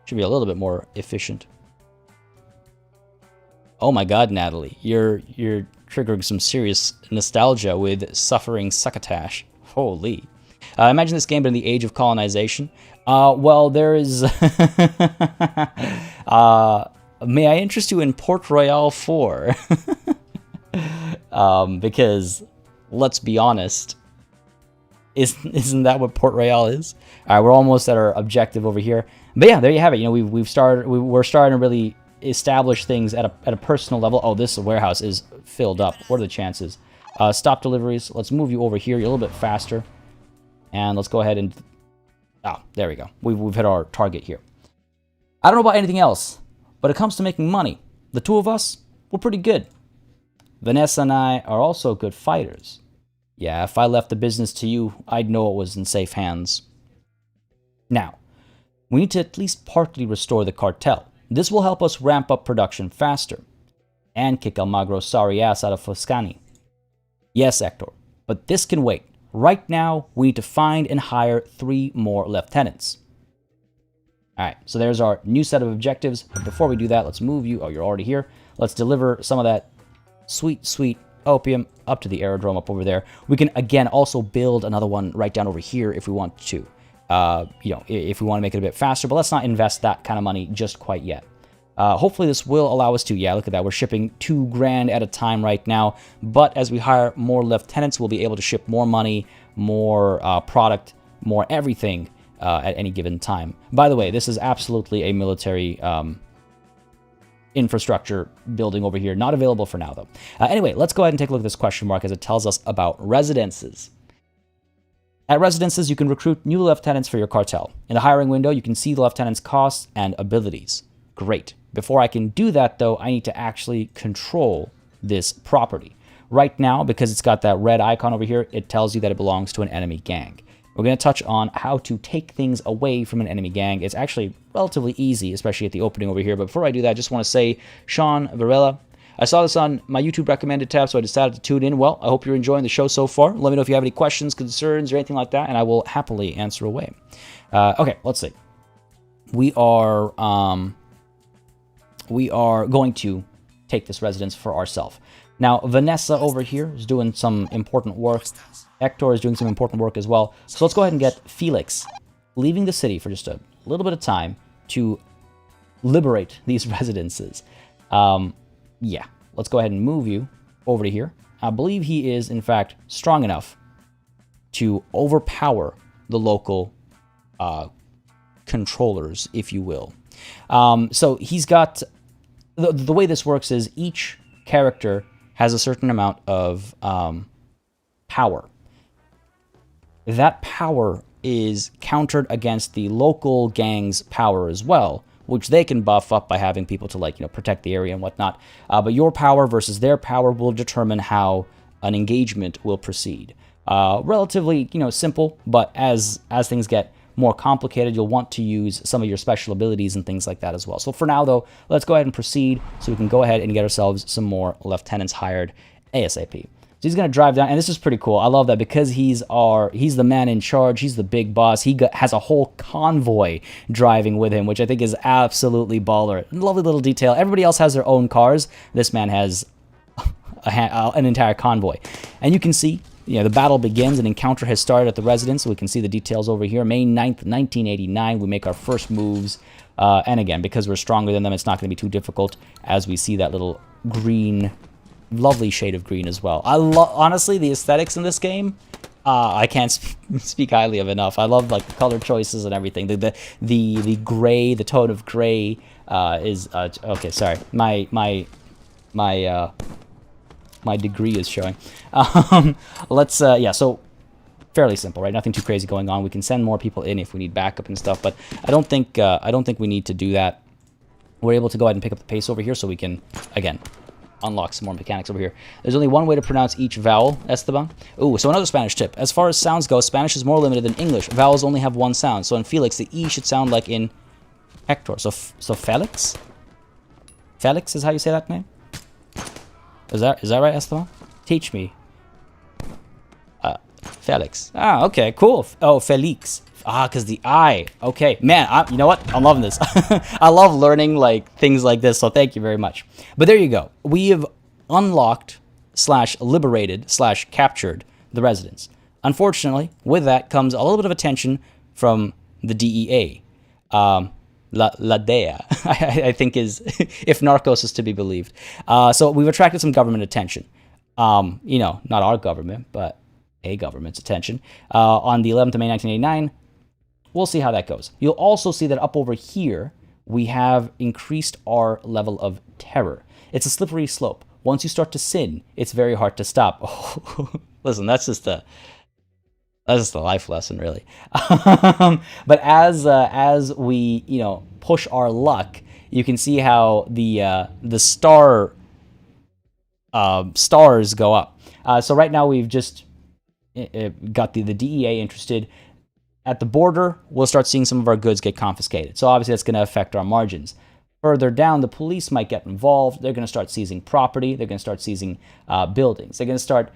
Should be a little bit more efficient. Oh my god, Natalie. You're triggering some serious nostalgia with Suffering Succotash. Holy. Imagine this game but in the age of colonization. Well, there is... may I interest you in Port Royale 4? Because, let's be honest, isn't that what Port Royale is? All right, we're almost at our objective over here. But yeah, there you have it. You know, we're starting to really establish things at a personal level. Oh, this warehouse is filled up. What are the chances? Stop deliveries. Let's move you over here. You're a little bit faster. And let's go ahead and... Oh, there we go. We've hit our target here. I don't know about anything else, but it comes to making money. The two of us, we're pretty good. Vanessa and I are also good fighters. Yeah, if I left the business to you, I'd know it was in safe hands. Now, we need to at least partly restore the cartel. This will help us ramp up production faster. And kick Almagro's sorry ass out of Foscani. Yes, Hector, but this can wait. Right now, we need to find and hire 3 more lieutenants. Alright, so there's our new set of objectives. But before we do that, let's move you. Oh, you're already here. Let's deliver some of that sweet, sweet opium up to the aerodrome up over there. We can, again, also build another one right down over here if we want to. You know, if we want to make it a bit faster. But let's not invest that kind of money just quite yet. Hopefully this will allow us to, yeah, look at that. We're shipping $2,000 at a time right now. But as we hire more lieutenants, we'll be able to ship more money, more product, more everything at any given time. By the way, this is absolutely a military infrastructure building over here. Not available for now, though. Anyway, let's go ahead and take a look at this question mark as it tells us about residences. At residences, you can recruit new lieutenants for your cartel. In the hiring window, you can see the lieutenant's costs and abilities. Great. Before I can do that, though, I need to actually control this property. Right now, because it's got that red icon over here, it tells you that it belongs to an enemy gang. We're going to touch on how to take things away from an enemy gang. It's actually relatively easy, especially at the opening over here. But before I do that, I just want to say, Sean Varela, I saw this on my YouTube recommended tab, so I decided to tune in. Well, I hope you're enjoying the show so far. Let me know if you have any questions, concerns, or anything like that, and I will happily answer away. Okay, let's see. We are going to take this residence for ourselves. Now, Vanessa over here is doing some important work. Hector is doing some important work as well. So let's go ahead and get Felix leaving the city for just a little bit of time to liberate these residences. Yeah, let's go ahead and move you over to here. I believe he is, in fact, strong enough to overpower the local controllers, if you will. So he's got... The way this works is each character has a certain amount of power. That power is countered against the local gang's power as well, which they can buff up by having people to, like, you know, protect the area and whatnot. But your power versus their power will determine how an engagement will proceed. Relatively, you know, simple, but as things get more complicated, you'll want to use some of your special abilities and things like that as well. So for now, though, let's go ahead and proceed so we can go ahead and get ourselves some more lieutenants hired ASAP. So he's going to drive down, and this is pretty cool. I love that because he's the man in charge. He's the big boss. Has a whole convoy driving with him, which I think is absolutely baller. Lovely little detail. Everybody else has their own cars. This man has an entire convoy. And you can see, the battle begins. An encounter has started at the residence. We can see the details over here. May 9th, 1989, we make our first moves. And again, because we're stronger than them, it's not going to be too difficult as we see that little green... Lovely shade of green as well. Honestly, the aesthetics in this game, I can't speak highly of enough. I love like the color choices and everything. The gray, the tone of gray is okay. Sorry, my degree is showing. Let's yeah. So fairly simple, right? Nothing too crazy going on. We can send more people in if we need backup and stuff, but I don't think we need to do that. We're able to go ahead and pick up the pace over here, so we can again unlock some more mechanics over here. There's only one way to pronounce each vowel, Esteban. Ooh, so another Spanish tip. As far as sounds go, Spanish is more limited than English. Vowels only have one sound. So in Felix, the E should sound like in Hector. So Felix? Felix is how you say that name? Is that right, Esteban? Teach me. Felix. Ah, okay, cool. Oh, Felix. Ah, because the I. Okay, man, you know what? I'm loving this. I love learning like things like this, so thank you very much. But there you go. We have unlocked / liberated / captured the residence. Unfortunately, with that comes a little bit of attention from the DEA. La DEA, I think is, if Narcos is to be believed. So we've attracted some government attention. Not our government, but a government's attention. On the 11th of May, 1989, we'll see how that goes. You'll also see that up over here, we have increased our level of terror. It's a slippery slope. Once you start to sin, it's very hard to stop. Oh, listen, that's just a life lesson, really. But as we push our luck, you can see how the stars go up. So right now we've just got the DEA interested. At the border, we'll start seeing some of our goods get confiscated. So obviously that's going to affect our margins. Further down, the police might get involved. They're going to start seizing property. They're going to start seizing buildings. They're going to start,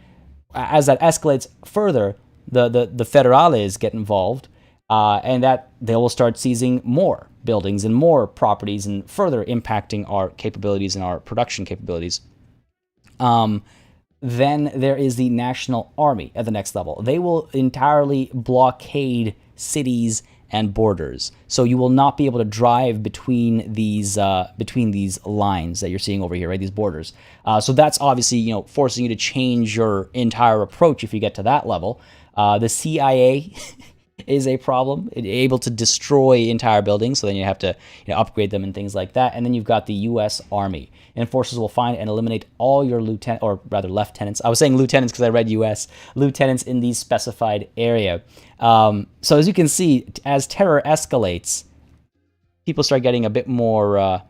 as that escalates further, the federales get involved, and that they will start seizing more buildings and more properties and further impacting our capabilities and our production capabilities. Then there is the National Army at the next level. They will entirely blockade cities and borders. So you will not be able to drive between these lines that you're seeing over here, right? These borders. So that's obviously, forcing you to change your entire approach if you get to that level. The CIA is a problem, able to destroy entire buildings. So then you have to upgrade them and things like that. And then you've got the U.S. Army. And forces will find and eliminate all your lieutenants. I was saying lieutenants because I read U.S. lieutenants in the specified area. So as you can see, as terror escalates, people start getting a bit more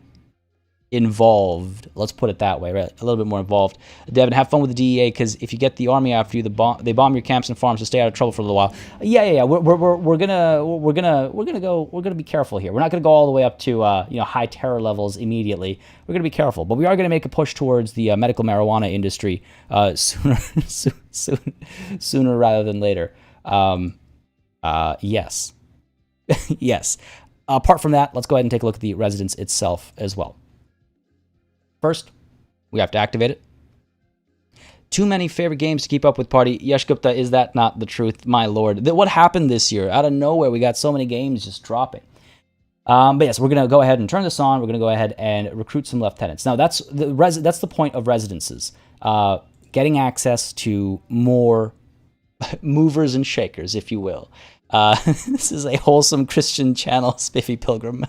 involved. Let's put it that way, right? A little bit more involved. Devin, have fun with the DEA, because if you get the army after you, they bomb your camps and farms to stay out of trouble for a little while. Yeah. We're gonna be careful here. We're not gonna go all the way up to high terror levels immediately. We're gonna be careful, but we are gonna make a push towards the medical marijuana industry sooner rather than later. Yes. Yes. Apart from that, let's go ahead and take a look at the residence itself as well. First, we have to activate it. Too many favorite games to keep up with, party. Yash Gupta, is that not the truth? My lord. What happened this year? Out of nowhere, we got so many games just dropping. But yes, we're going to go ahead and turn this on. We're going to go ahead and recruit some lieutenants. Now, that's the point of residences. Getting access to more movers and shakers, if you will. This is a wholesome Christian channel, Spiffy Pilgrim.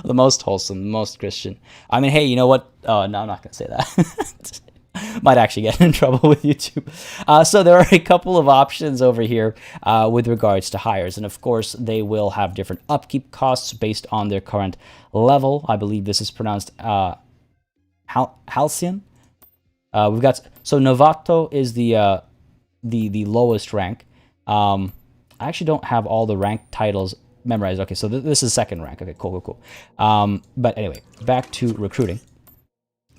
The most wholesome, the most Christian. I mean, hey, you know what? Oh, no, I'm not going to say that. Might actually get in trouble with YouTube. So there are a couple of options over here with regards to hires. And of course, they will have different upkeep costs based on their current level. I believe this is pronounced Halcyon. We've got, so Novato is the lowest rank. I actually don't have all the rank titles memorized. Okay, so this is second rank. Okay, cool. But anyway, back to recruiting.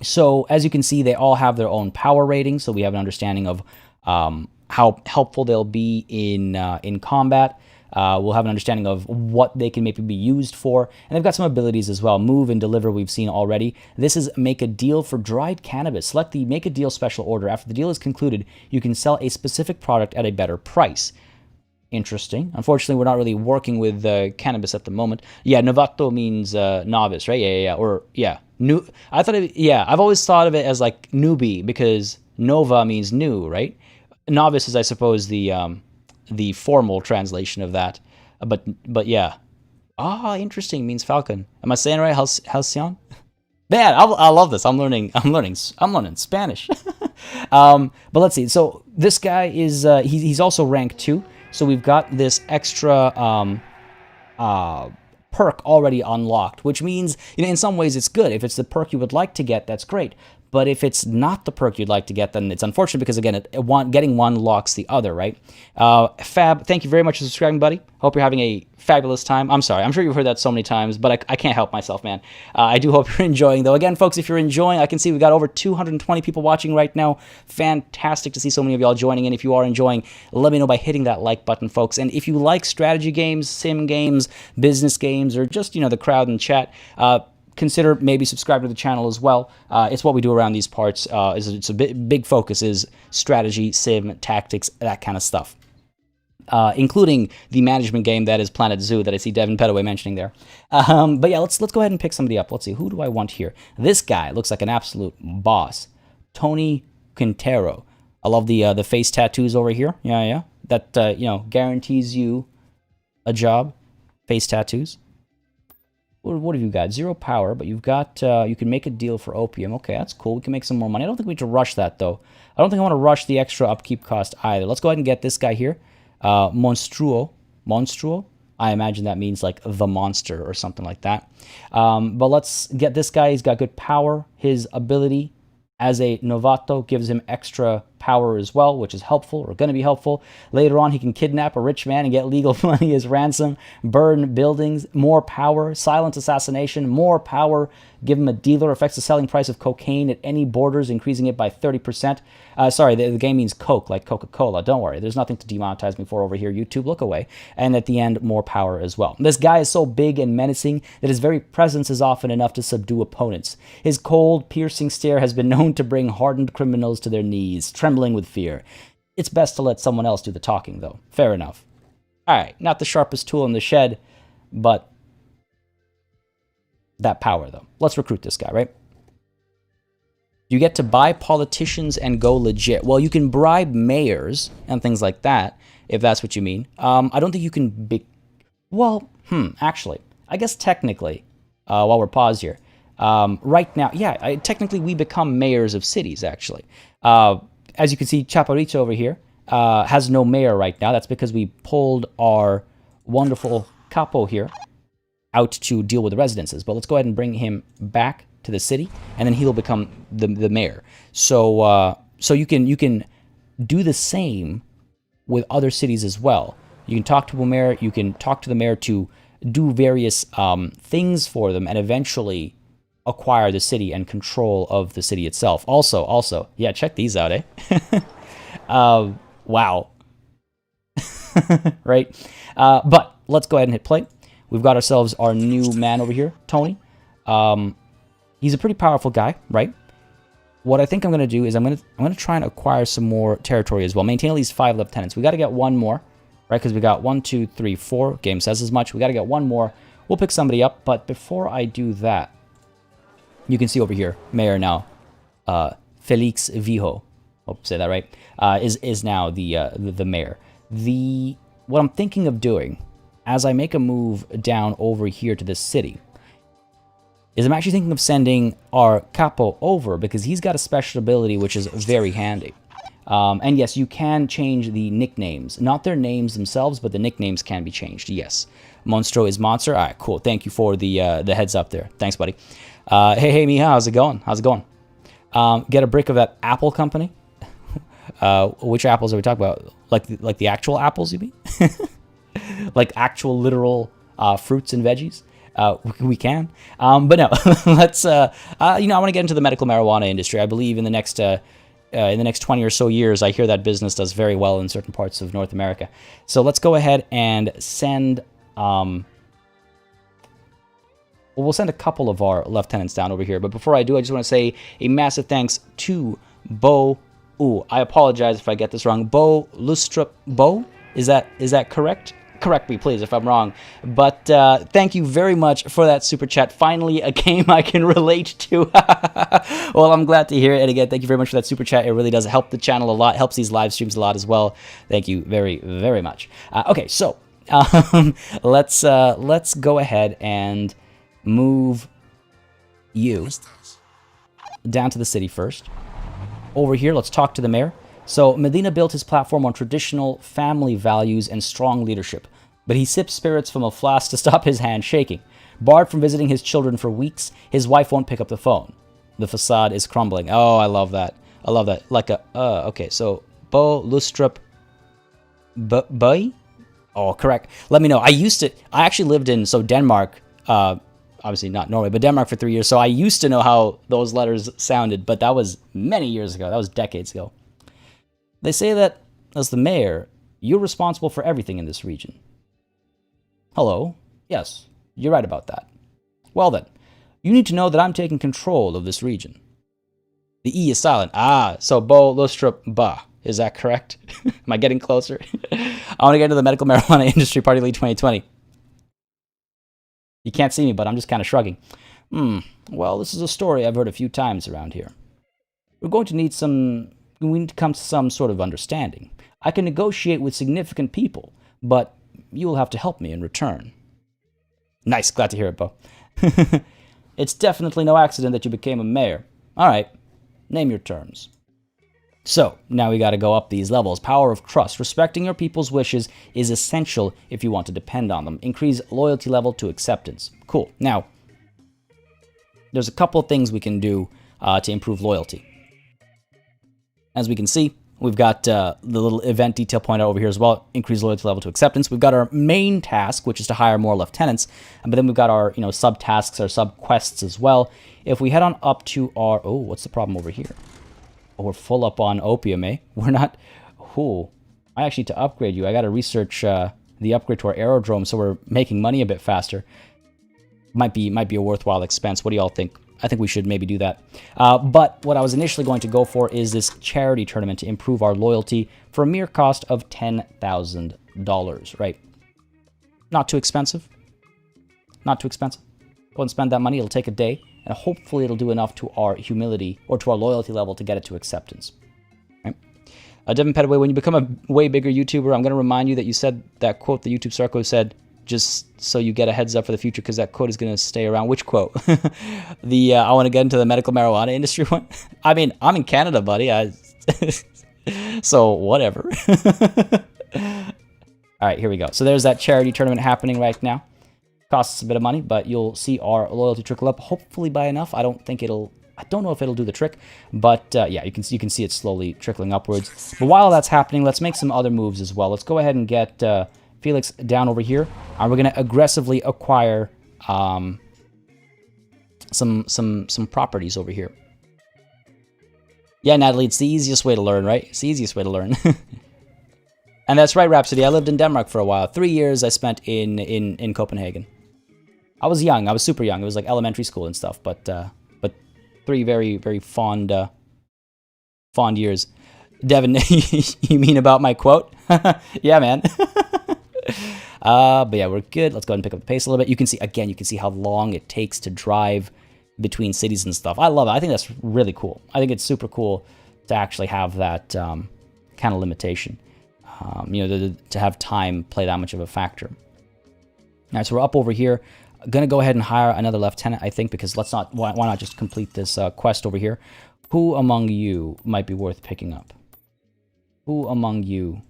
So as you can see, they all have their own power rating, so we have an understanding of how helpful they'll be in combat. We'll have an understanding of what they can maybe be used for, and they've got some abilities as well. Move and deliver we've seen already. This is make a deal for dried cannabis. Select the make a deal special order. After the deal is concluded, you can sell a specific product at a better price. Interesting. Unfortunately, we're not really working with cannabis at the moment. Yeah, novato means novice, right? Yeah. Or yeah, new. I thought I've always thought of it as like newbie because nova means new, right? Novice is, I suppose, the formal translation of that. But yeah. Interesting means falcon. Am I saying it right? Halcyon? Man, I love this. I'm learning Spanish. But let's see. So this guy is he's also rank 2. So we've got this extra perk already unlocked, which means, in some ways it's good. If it's the perk you would like to get, that's great. But if it's not the perk you'd like to get, then it's unfortunate because, again, getting one locks the other, right? Fab, thank you very much for subscribing, buddy. Hope you're having a fabulous time. I'm sorry. I'm sure you've heard that so many times, but I can't help myself, man. I do hope you're enjoying, though. Again, folks, if you're enjoying, I can see we've got over 220 people watching right now. Fantastic to see so many of y'all joining in. If you are enjoying, let me know by hitting that like button, folks. And if you like strategy games, sim games, business games, or just, the crowd and chat, consider maybe subscribing to the channel as well. It's what we do around these parts. It's a big focus is strategy, sim, tactics, that kind of stuff. Including the management game that is Planet Zoo that I see Devin Petaway mentioning there. But yeah, let's go ahead and pick somebody up. Let's see, who do I want here? This guy looks like an absolute boss. Tony Quintero. I love the face tattoos over here. Yeah. That guarantees you a job. Face tattoos. What have you got? 0 power, but you've got, you can make a deal for opium. Okay, that's cool. We can make some more money. I don't think we need to rush that, though. I don't think I want to rush the extra upkeep cost either. Let's go ahead and get this guy here. Monstruo. I imagine that means like the monster or something like that. But let's get this guy. He's got good power. His ability as a novato gives him extra power as well, which is helpful, or going to be helpful. Later on, he can kidnap a rich man and get legal money as ransom, burn buildings, more power, silent assassination, more power, give him a dealer, affects the selling price of cocaine at any borders, increasing it by 30%. Sorry, the game means Coke, like Coca-Cola. Don't worry, there's nothing to demonetize me for over here. YouTube, look away. And at the end, more power as well. This guy is so big and menacing that his very presence is often enough to subdue opponents. His cold, piercing stare has been known to bring hardened criminals to their knees, trembling with fear. It's best to let someone else do the talking, though. Fair enough. All right, not the sharpest tool in the shed, but that power, though. Let's recruit this guy, right? You get to buy politicians and go legit. Well, you can bribe mayors and things like that, if that's what you mean. I don't think you can be... Well, actually, I guess technically, while we're paused here, right now, yeah, technically we become mayors of cities, actually. As you can see, Chaparrito over here has no mayor right now. That's because we pulled our wonderful capo here out to deal with the residences. But let's go ahead and bring him back to the city, and then he'll become the mayor. So you can do the same with other cities as well. You can talk to a mayor. You can talk to the mayor to do various things for them, and eventually acquire the city and control of the city itself. Also, yeah, check these out, eh? Wow. Right? But let's go ahead and hit play. We've got ourselves our new man over here, Tony. He's a pretty powerful guy, right? What I think I'm going to do is I'm going to try and acquire some more territory as well. Maintain at least 5 lieutenants. We got to get one more, right? Because we got 1, 2, 3, 4. Game says as much. We got to get one more. We'll pick somebody up, but before I do that, you can see over here, Mayor now, Felix Vijo, hope I say that right, is now the mayor. What I'm thinking of doing, as I make a move down over here to this city, is I'm actually thinking of sending our capo over because he's got a special ability which is very handy. And yes, you can change the nicknames, not their names themselves, but the nicknames can be changed. Yes, Monstro is monster. All right, cool. Thank you for the heads up there. Thanks, buddy. Hey, Mija, how's it going? Get a brick of that apple company. Which apples are we talking about? Like the actual apples, you mean? Like actual literal fruits and veggies? We can. But no, let's, I want to get into the medical marijuana industry. I believe in the next 20 or so years, I hear that business does very well in certain parts of North America. So let's go ahead and send, we'll send a couple of our lieutenants down over here. But before I do, I just want to say a massive thanks to Bo. Ooh, I apologize if I get this wrong. Bo Lustrup. Bo? Is that correct? Correct me, please, if I'm wrong. But thank you very much for that super chat. Finally, a game I can relate to. Well, I'm glad to hear it. And again, thank you very much for that super chat. It really does help the channel a lot. Helps these live streams a lot as well. Thank you very, very much. Okay, so let's go ahead and move you down to the city first. Over here, let's talk to the mayor. So Medina built his platform on traditional family values and strong leadership, but he sips spirits from a flask to stop his hand shaking. Barred from visiting his children for weeks, his wife won't pick up the phone. The facade is crumbling. Oh, I love that. I love that. Like a, okay, so Bo Lustrup Boy? Oh, correct. Let me know. I actually lived in, Denmark, obviously not Norway, but Denmark for 3 years. So I used to know how those letters sounded, but that was many years ago. That was decades ago. They say that, as the mayor, you're responsible for everything in this region. Hello? Yes, you're right about that. Well then, you need to know that I'm taking control of this region. The E is silent. Ah, so Bo Lustrup Ba. Is that correct? Am I getting closer? I want to get into the medical marijuana industry party league 2020. You can't see me, but I'm just kind of shrugging. Well, this is a story I've heard a few times around here. We need to come to some sort of understanding. I can negotiate with significant people, but you will have to help me in return. Nice, glad to hear it, Bo. It's definitely no accident that you became a mayor. All right, name your terms. So, now we got to go up these levels. Power of trust. Respecting your people's wishes is essential if you want to depend on them. Increase loyalty level to acceptance. Cool. Now, there's a couple of things we can do to improve loyalty. As we can see, we've got the little event detail pointer over here as well. Increase loyalty level to acceptance. We've got our main task, which is to hire more lieutenants. But then we've got our sub-tasks, our sub-quests as well. If we head on up to our... Oh, what's the problem over here? Oh, we're full up on opium, eh? We're not... Oh, I actually need to upgrade you. I got to research the upgrade to our aerodrome so we're making money a bit faster. Might be a worthwhile expense. What do y'all think? I think we should maybe do that. But what I was initially going to go for is this charity tournament to improve our loyalty for a mere cost of $10,000, right? Not too expensive. Not too expensive. Go and spend that money. It'll take a day, and hopefully it'll do enough to our humility or to our loyalty level to get it to acceptance. Right? Devin Petaway, when you become a way bigger YouTuber, I'm going to remind you that you said that quote the YouTube Circle said, just so you get a heads up for the future, because that quote is going to stay around. Which quote? I want to get into the medical marijuana industry one. I mean, I'm in Canada, buddy. So whatever. All right, here we go. So there's that charity tournament happening right now. Costs us a bit of money, but you'll see our loyalty trickle up, hopefully by enough. I don't know if it'll do the trick, but yeah, you can see it slowly trickling upwards. But while that's happening, let's make some other moves as well. Let's go ahead and get Felix down over here, and we're going to aggressively acquire some properties over here. Yeah, Natalie, it's the easiest way to learn, right? It's the easiest way to learn. And that's right, Rhapsody. I lived in Denmark for a while. 3 years I spent in Copenhagen. I was young. I was super young. It was like elementary school and stuff, but 3 very, very fond years. Devin, you mean about my quote? Yeah, man. But yeah, we're good. Let's go ahead and pick up the pace a little bit. You can see how long it takes to drive between cities and stuff. I love it. I think that's really cool. I think it's super cool to actually have that kind of limitation. To have time play that much of a factor. All right, so we're up over here. Gonna go ahead and hire another lieutenant, I think, because why not just complete this quest over here? Who among you might be worth picking up? Who among you?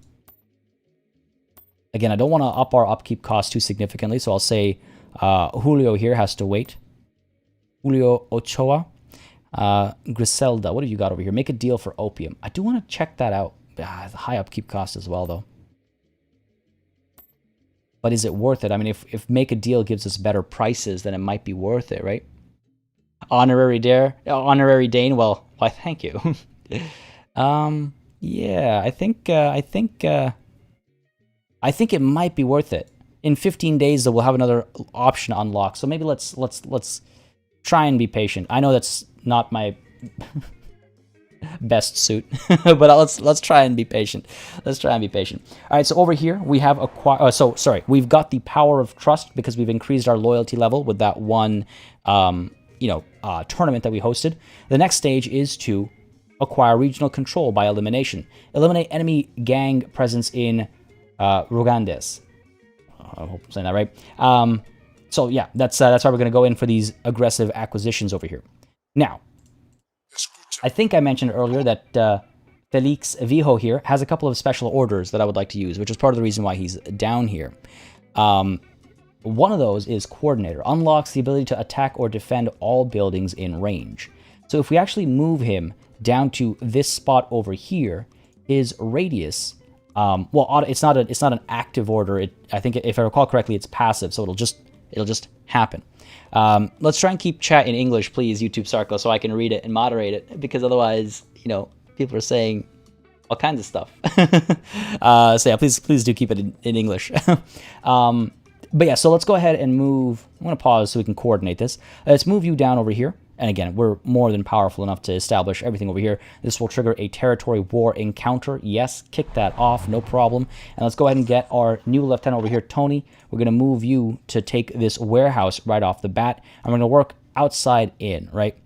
Again, I don't want to up our upkeep cost too significantly, so I'll say Julio here has to wait. Julio Ochoa. Griselda, what have you got over here? Make a deal for opium. I do want to check that out. The high upkeep cost as well, though. But is it worth it? I mean, if make a deal gives us better prices, then it might be worth it, right? Honorary Dane. Well, why? Thank you. Yeah, I think it might be worth it. In 15 days, though, we'll have another option unlocked. So maybe let's try and be patient. I know that's not my best suit, but let's try and be patient. Let's try and be patient. All right, so over here we have we've got the power of trust because we've increased our loyalty level with that one tournament that we hosted. The next stage is to acquire regional control by elimination. Eliminate enemy gang presence in Rugandes. I hope I'm saying that right. So yeah, that's why we're going to go in for these aggressive acquisitions over here. Now, I think I mentioned earlier that Felix Vijo here has a couple of special orders that I would like to use, which is part of the reason why he's down here. One of those is Coordinator. Unlocks the ability to attack or defend all buildings in range. So if we actually move him down to this spot over here, his radius, it's not an active order. I think if I recall correctly, it's passive, so it'll just happen. Let's try and keep chat in English, please, YouTube Sarko, so I can read it and moderate it, because otherwise, people are saying all kinds of stuff. So yeah, please do keep it in English. But yeah, so let's go ahead and move. I'm going to pause so we can coordinate this. Let's move you down over here. And again, we're more than powerful enough to establish everything over here. This will trigger a territory war encounter. Yes, kick that off, no problem. And let's go ahead and get our new lieutenant over here, Tony. We're going to move you to take this warehouse right off the bat. I'm going to work outside in, right?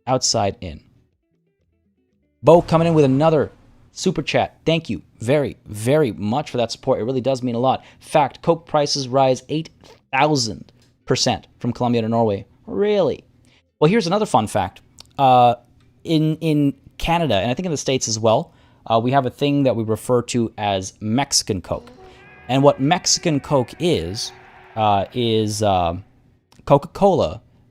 Outside in. Bo coming in with another super chat. Thank you very, very much for that support. It really does mean a lot. Fact, Coke prices rise 8,000% from Colombia to Norway. Really? Well, here's another fun fact. In Canada, and I think in the States as well, we have a thing that we refer to as Mexican Coke. And what Mexican Coke is Coca-Cola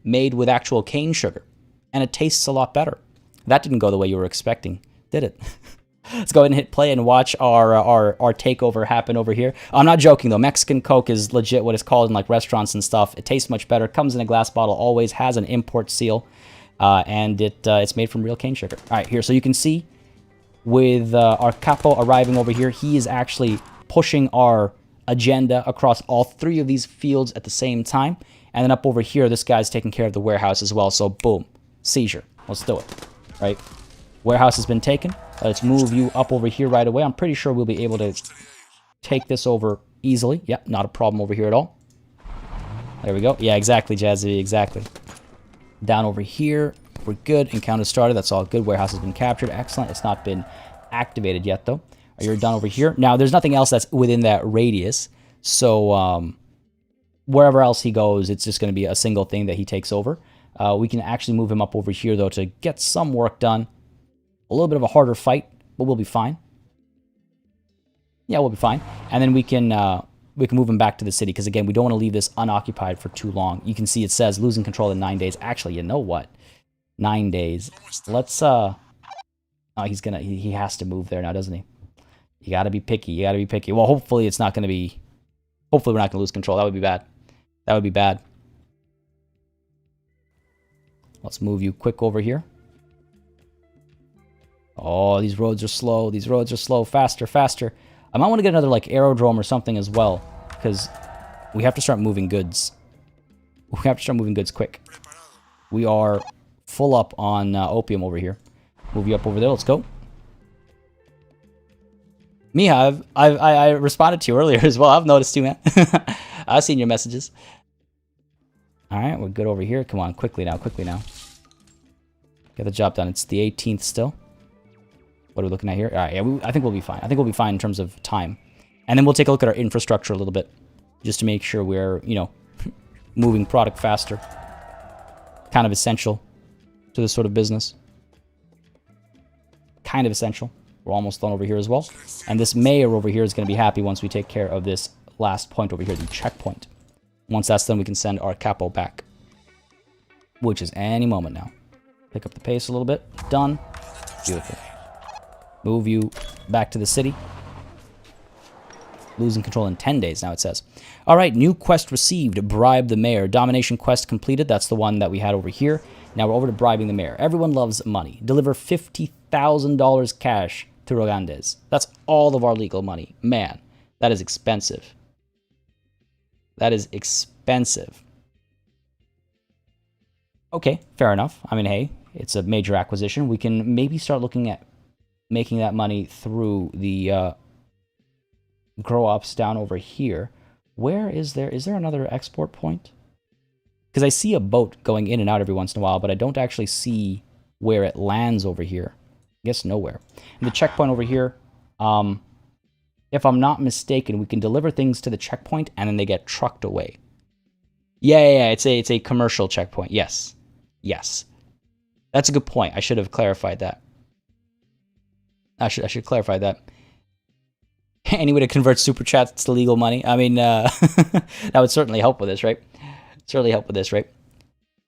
made with actual cane sugar. And it tastes a lot better. That didn't go the way you were expecting, did it? Let's go ahead and hit play and watch our takeover happen over here. I'm not joking, though. Mexican Coke is legit what it's called in like restaurants and stuff. It tastes much better. Comes in a glass bottle. Always has an import seal. And it's made from real cane sugar. All right, here. So you can see with our capo arriving over here, he is actually pushing our agenda across all three of these fields at the same time. And then up over here, this guy's taking care of the warehouse as well. So boom, seizure. Let's do it. Right? Warehouse has been taken. Let's move you up over here right away. I'm pretty sure we'll be able to take this over easily. Yep, not a problem over here at all. There we go. Yeah, exactly, Jazzy, exactly. Down over here, we're good. Encounter started. That's all good. Warehouse has been captured. Excellent. It's not been activated yet, though. You're done over here. Now, there's nothing else that's within that radius. So, wherever else he goes, it's just going to be a single thing that he takes over. We can actually move him up over here, though, to get some work done. A little bit of a harder fight, but we'll be fine. Yeah, we'll be fine. And then we can move him back to the city, because, again, we don't want to leave this unoccupied for too long. You can see it says losing control in 9 days. Actually, you know what? 9 days. Let's, oh, he has to move there now, doesn't he? You got to be picky. You got to be picky. Well, hopefully it's not going to be, hopefully we're not going to lose control. That would be bad. That would be bad. Let's move you quick over here. Oh, these roads are slow. These roads are slow. Faster, faster. I might want to get another, like, aerodrome or something as well, because we have to start moving goods. We have to start moving goods quick. We are full up on opium over here. Move you up over there. Let's go. Miha, I responded to you earlier as well. I've noticed you, man. I've seen your messages. All right, we're good over here. Come on, quickly now, quickly now. Get the job done. It's the 18th still. What are we looking at here? All right, yeah, I think we'll be fine. I think we'll be fine in terms of time. And then we'll take a look at our infrastructure a little bit, just to make sure we're, moving product faster. Kind of essential to this sort of business. Kind of essential. We're almost done over here as well. And this mayor over here is going to be happy once we take care of this last point over here, the checkpoint. Once that's done, we can send our capo back, which is any moment now. Pick up the pace a little bit. Done. Beautiful. Move you back to the city. Losing control in 10 days, now it says. All right, new quest received. Bribe the mayor. Domination quest completed. That's the one that we had over here. Now we're over to bribing the mayor. Everyone loves money. Deliver $50,000 cash to Rogandes. That's all of our legal money. Man, that is expensive. That is expensive. Okay, fair enough. I mean, hey, it's a major acquisition. We can maybe start looking at making that money through the grow ops down over here. Where is there another export point? Because I see a boat going in and out every once in a while, but I don't actually see where it lands over here. I guess nowhere. And the checkpoint over here, if I'm not mistaken, we can deliver things to the checkpoint and then they get trucked away. Yeah, it's a commercial checkpoint. Yes. That's a good point. I should have clarified that. I should clarify that. Any way to convert super chats to legal money? I mean, that would certainly help with this, right?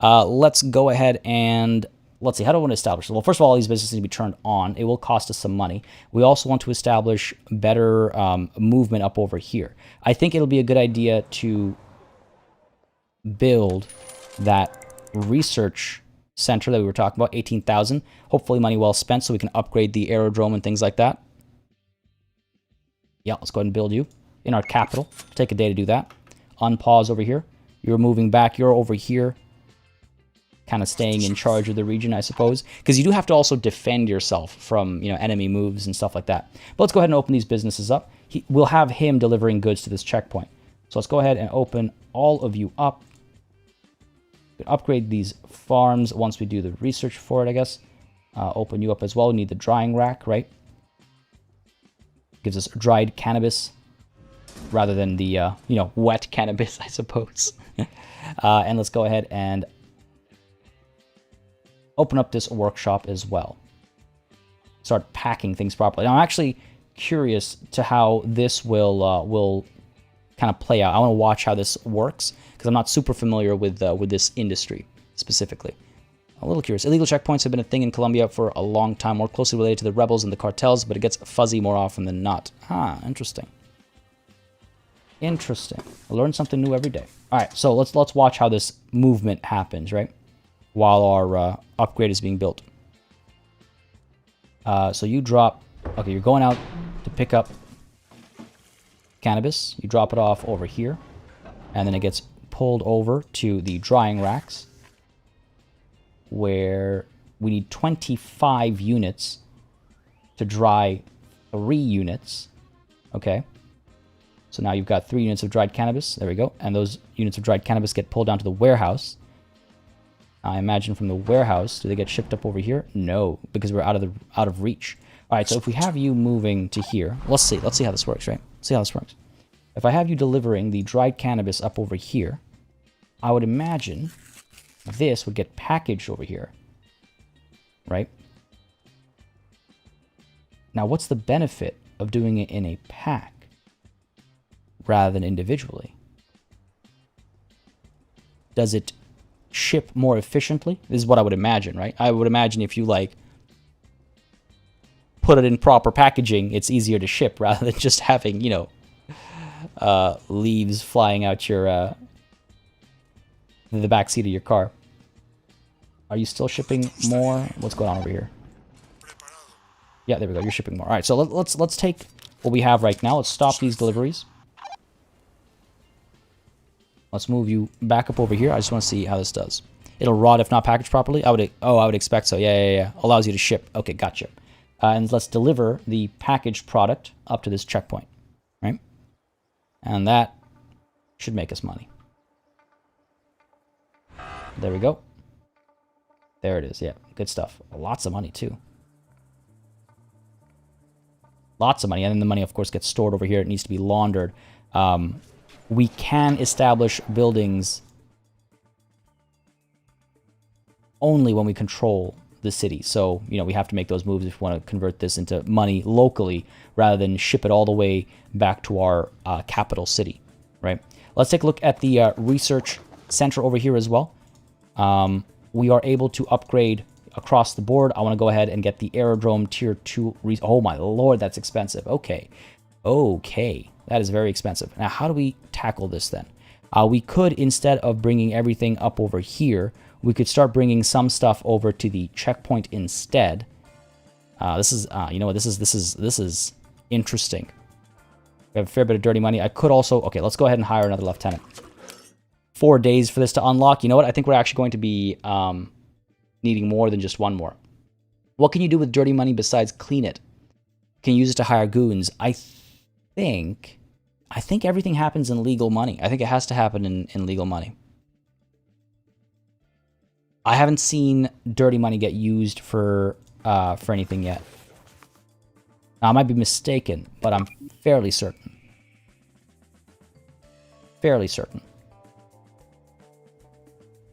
Let's go ahead and let's see. How do I want to establish? Well, first of all, these businesses need to be turned on. It will cost us some money. We also want to establish better movement up over here. I think it'll be a good idea to build that research center that we were talking about, 18,000. Hopefully money well spent so we can upgrade the aerodrome and things like that. Yeah, let's go ahead and build you in our capital. Take a day to do that. Unpause over here. You're moving back. You're over here. Kind of staying in charge of the region, I suppose. Because you do have to also defend yourself from, enemy moves and stuff like that. But let's go ahead and open these businesses up. We'll have him delivering goods to this checkpoint. So let's go ahead and open all of you up. We can upgrade these farms once we do the research for it, I guess. Open you up as well. We need the drying rack, right? Gives us dried cannabis rather than the, wet cannabis, I suppose. And let's go ahead and open up this workshop as well. Start packing things properly. Now, I'm actually curious to how this will kind of play out. I want to watch how this works because I'm not super familiar with this industry specifically. A little curious. Illegal checkpoints have been a thing in Colombia for a long time, more closely related to the rebels and the cartels, but it gets fuzzy more often than not. Ah, interesting. Interesting. I learn something new every day. All right, so let's watch how this movement happens, right? While our upgrade is being built. So you drop... Okay, you're going out to pick up cannabis. You drop it off over here. And then it gets pulled over to the drying racks, where we need 25 units to dry 3 units. Okay. So now you've got 3 units of dried cannabis. There we go. And those units of dried cannabis get pulled down to the warehouse. I imagine from the warehouse, do they get shipped up over here? No, because we're out of reach. All right, so if we have you moving to here, let's see how this works, right? See how this works. If I have you delivering the dried cannabis up over here, I would imagine this would get packaged over here, right? Now, what's the benefit of doing it in a pack rather than individually? Does it ship more efficiently? This is what I would imagine, right? I would imagine if you put it in proper packaging, it's easier to ship rather than just having, leaves flying out your the back seat of your car. Are you still shipping more? What's going on over here? Yeah, there we go. You're shipping more. All right, so let's take what we have right now. Let's stop these deliveries. Let's move you back up over here. I just want to see how this does. It'll rot if not packaged properly. I would expect so. Yeah. Allows you to ship. Okay, gotcha. And let's deliver the packaged product up to this checkpoint, right? And that should make us money. There we go. There it is. Yeah, good stuff. Lots of money too. Lots of money. And then the money, of course, gets stored over here. It needs to be laundered. We can establish buildings only when we control the city. So, we have to make those moves if we want to convert this into money locally rather than ship it all the way back to our capital city, right? Let's take a look at the research center over here as well. We are able to upgrade across the board. I want to go ahead and get the aerodrome tier 2. Oh my lord, that's expensive. Okay. That is very expensive. Now, how do we tackle this then? We could, instead of bringing everything up over here, we could start bringing some stuff over to the checkpoint instead. This is, you know what, this is interesting. We have a fair bit of dirty money. I could also, okay, let's go ahead and hire another lieutenant. 4 days for this to unlock. You know what, I think we're actually going to be needing more than just one more. What can you do with dirty money besides clean it? Can you use it to hire goons? I think everything happens in legal money. I think it has to happen in legal money. I haven't seen dirty money get used for anything yet. Now, I might be mistaken, but I'm fairly certain. Fairly certain.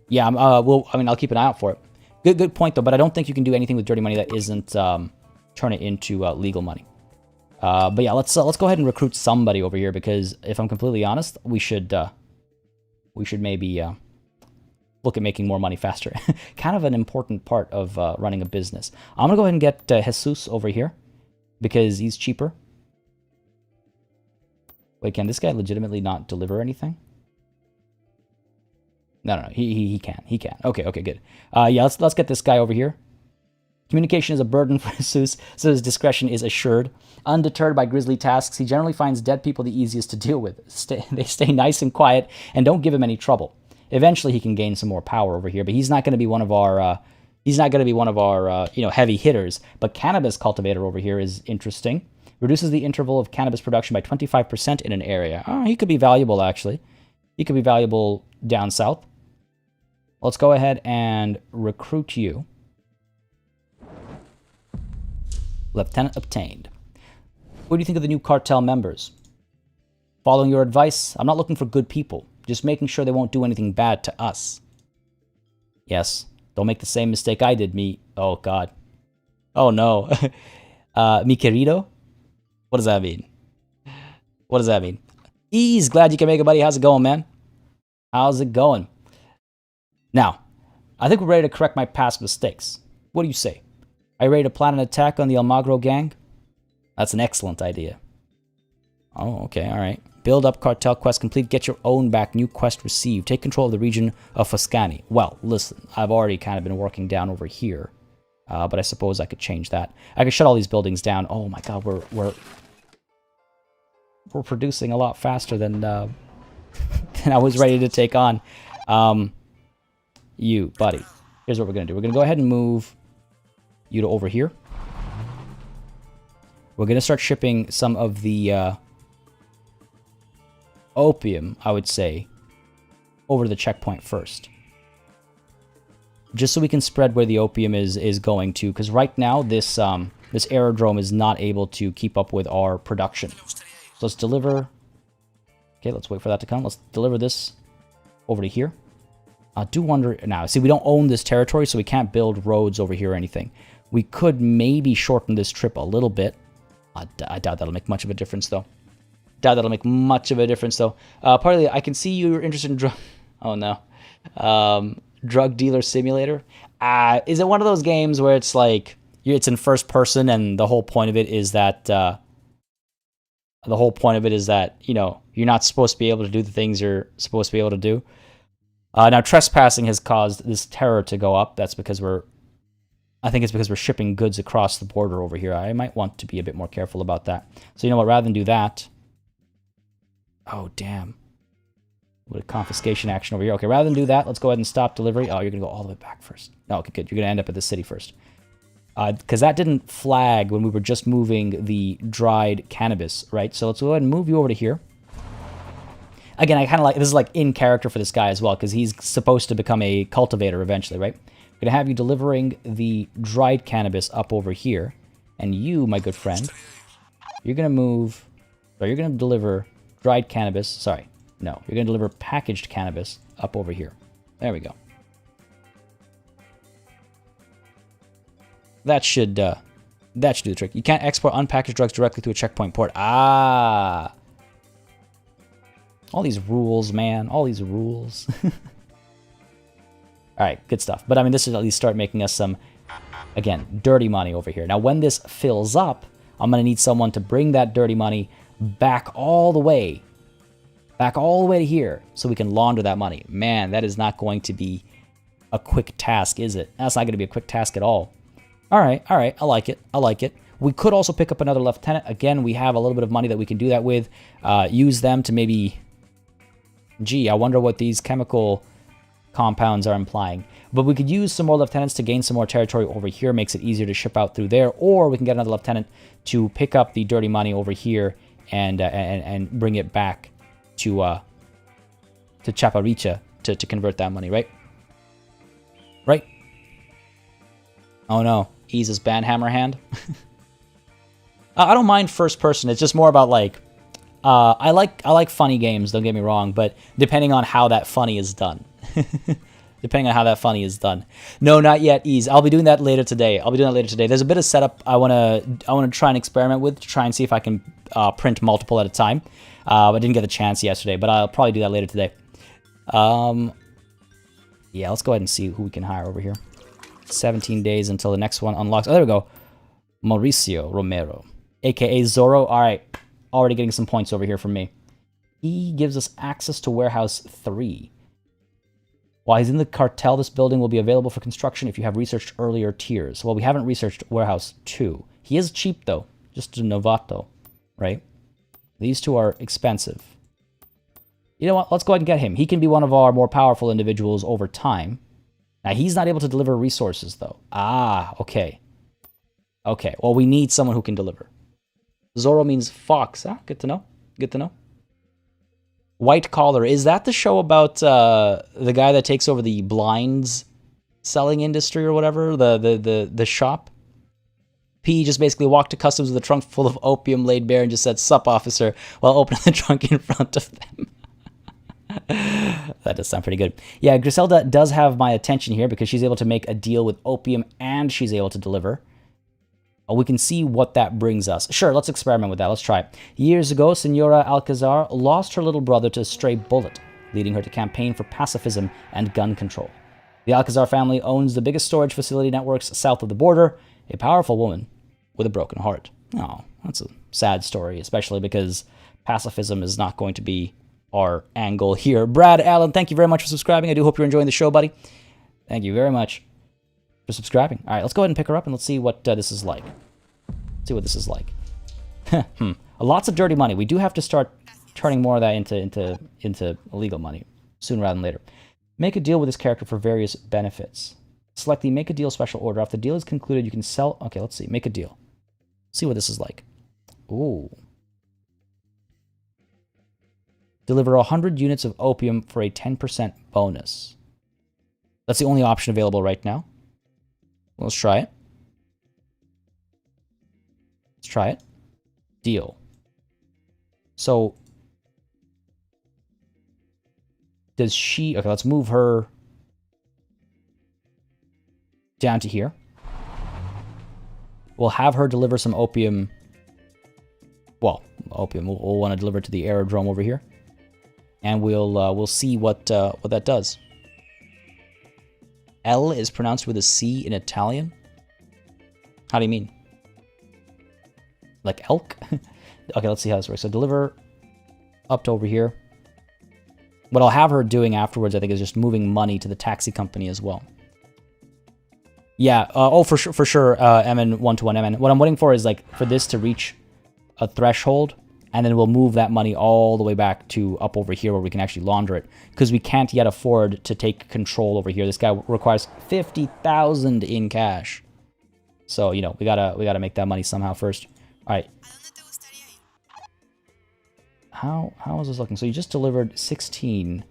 Yeah, I'll keep an eye out for it. Good point, though, but I don't think you can do anything with dirty money that isn't turn it into legal money. But yeah, let's go ahead and recruit somebody over here, because if I'm completely honest, we should maybe look at making more money faster. Kind of an important part of running a business. I'm gonna go ahead and get Jesus over here because he's cheaper. Wait, can this guy legitimately not deliver anything? No, he can. He can. Okay, good. Yeah, let's get this guy over here. Communication is a burden for Jesus, so his discretion is assured. Undeterred by grisly tasks, he generally finds dead people the easiest to deal with. They stay nice and quiet and don't give him any trouble. Eventually, he can gain some more power over here, but he's not going to be one of our heavy hitters. But cannabis cultivator over here is interesting. Reduces the interval of cannabis production by 25% in an area. Oh, he could be valuable, actually. He could be valuable down south. Let's go ahead and recruit you. Lieutenant obtained. What do you think of the new cartel members? Following your advice, I'm not looking for good people. Just making sure they won't do anything bad to us. Yes, don't make the same mistake I did, Oh, God. Oh, no. Mi querido? What does that mean? What does that mean? Ease, glad you can make it, buddy. How's it going, man? How's it going? Now, I think we're ready to correct my past mistakes. What do you say? Are you ready to plan an attack on the Almagro gang? That's an excellent idea. Oh, okay, all right. Build up cartel quest complete. Get your own back. New quest received. Take control of the region of Foscani. Well, listen, I've already kind of been working down over here, but I suppose I could change that. I could shut all these buildings down. Oh my God, we're producing a lot faster than than I was ready to take on. You, buddy. Here's what we're gonna do. We're gonna go ahead and move you to over here. We're gonna start shipping some of the opium, I would say, over to the checkpoint first. Just so we can spread where the opium is going to, because right now this aerodrome is not able to keep up with our production. So let's deliver. Okay, let's wait for that to come. Let's deliver this over to here. I do wonder now. See, we don't own this territory, so we can't build roads over here or anything. We could maybe shorten this trip a little bit. I doubt that'll make much of a difference, though. Partly, I can see you're interested in drug... Oh, no. Drug dealer simulator. Is it one of those games where it's like... It's in first person, and the whole point of it is that... you know, you're not supposed to be able to do the things you're supposed to be able to do. Now, trespassing has caused this terror to go up. That's because I think it's because we're shipping goods across the border over here. I might want to be a bit more careful about that. So, you know what? Rather than do that... Oh, damn. What a confiscation action over here. Okay, rather than do that, let's go ahead and stop delivery. Oh, you're going to go all the way back first. No, okay, good. You're going to end up at the city first. Because that didn't flag when we were just moving the dried cannabis, right? So let's go ahead and move you over to here. Again, I kind of like... This is like in character for this guy as well, because he's supposed to become a cultivator eventually, right? I'm going to have you delivering the dried cannabis up over here. And you, my good friend, you're going to move... Or you're going to deliver... dried cannabis, sorry, no, you're going to deliver packaged cannabis up over here. There we go. That should do the trick. You can't export unpackaged drugs directly to a checkpoint port. Ah! All these rules, man. All these rules. Alright, good stuff. But I mean, this should at least start making us some, again, dirty money over here. Now, when this fills up, I'm going to need someone to bring that dirty money back all the way to here so we can launder that money. Man, that is not going to be a quick task, is it? That's not going to be a quick task at all. All right, I like it. We could also pick up another lieutenant. Again, we have a little bit of money that we can do that with. Use them to maybe... Gee, I wonder what these chemical compounds are implying. But we could use some more lieutenants to gain some more territory over here. Makes it easier to ship out through there. Or we can get another lieutenant to pick up the dirty money over here and bring it back to Chaparicha to convert that money, right? Right? Oh no, Ease's banhammer hand. I don't mind first person. It's just more about like, I like funny games. Don't get me wrong, but depending on how that funny is done. Depending on how that funny is done. No, not yet, Ease. I'll be doing that later today. There's a bit of setup I wanna try and experiment with to try and see if I can print multiple at a time. I didn't get the chance yesterday, but I'll probably do that later today. Yeah, let's go ahead and see who we can hire over here. 17 days until the next one unlocks. Oh, there we go. Mauricio Romero, aka Zorro. All right, already getting some points over here from me. He gives us access to Warehouse 3. While he's in the cartel, this building will be available for construction if you have researched earlier tiers. Well, we haven't researched Warehouse 2. He is cheap, though. Just a novato, right? These two are expensive. You know what? Let's go ahead and get him. He can be one of our more powerful individuals over time. Now, he's not able to deliver resources, though. Ah, okay. Okay, well, we need someone who can deliver. Zorro means fox. Ah, good to know. Good to know. White Collar. Is that the show about the guy that takes over the blinds selling industry or whatever? The shop? P just basically walked to customs with a trunk full of opium, laid bare, and just said, "Sup, officer," while opening the trunk in front of them. That does sound pretty good. Yeah, Griselda does have my attention here because she's able to make a deal with opium and she's able to deliver. We can see what that brings us. Sure, let's experiment with that. Let's try it. Years ago, Senora Alcazar lost her little brother to a stray bullet, leading her to campaign for pacifism and gun control. The Alcazar family owns the biggest storage facility networks south of the border, a powerful woman with a broken heart. Oh, that's a sad story, especially because pacifism is not going to be our angle here. Brad Allen, thank you very much for subscribing. I do hope you're enjoying the show, buddy. Thank you very much for subscribing. All right, let's go ahead and pick her up and let's see what this is like. Let's see what this is like. Lots of dirty money. We do have to start turning more of that into illegal money sooner rather than later. Make a deal with this character for various benefits. Select the Make a Deal special order. After the deal is concluded, you can sell... Okay, let's see. Make a deal. See what this is like. Ooh. Deliver 100 units of opium for a 10% bonus. That's the only option available right now. Let's try it. Let's try it. Deal. So, does she... Okay, let's move her down to here. We'll have her deliver some opium. Well, opium. We'll want to deliver it to the aerodrome over here. And we'll see what that does. L is pronounced with a C in Italian? How do you mean? Like elk? Okay, let's see how this works. So deliver up to over here. What I'll have her doing afterwards, I think, is just moving money to the taxi company as well. Yeah, oh, for sure, MN 1-to-1 MN. What I'm waiting for is, like, for this to reach a threshold, and then we'll move that money all the way back to up over here where we can actually launder it. Because we can't yet afford to take control over here. This guy requires 50,000 in cash. So, you know, we gotta make that money somehow first. All right. How is this looking? So you just delivered 16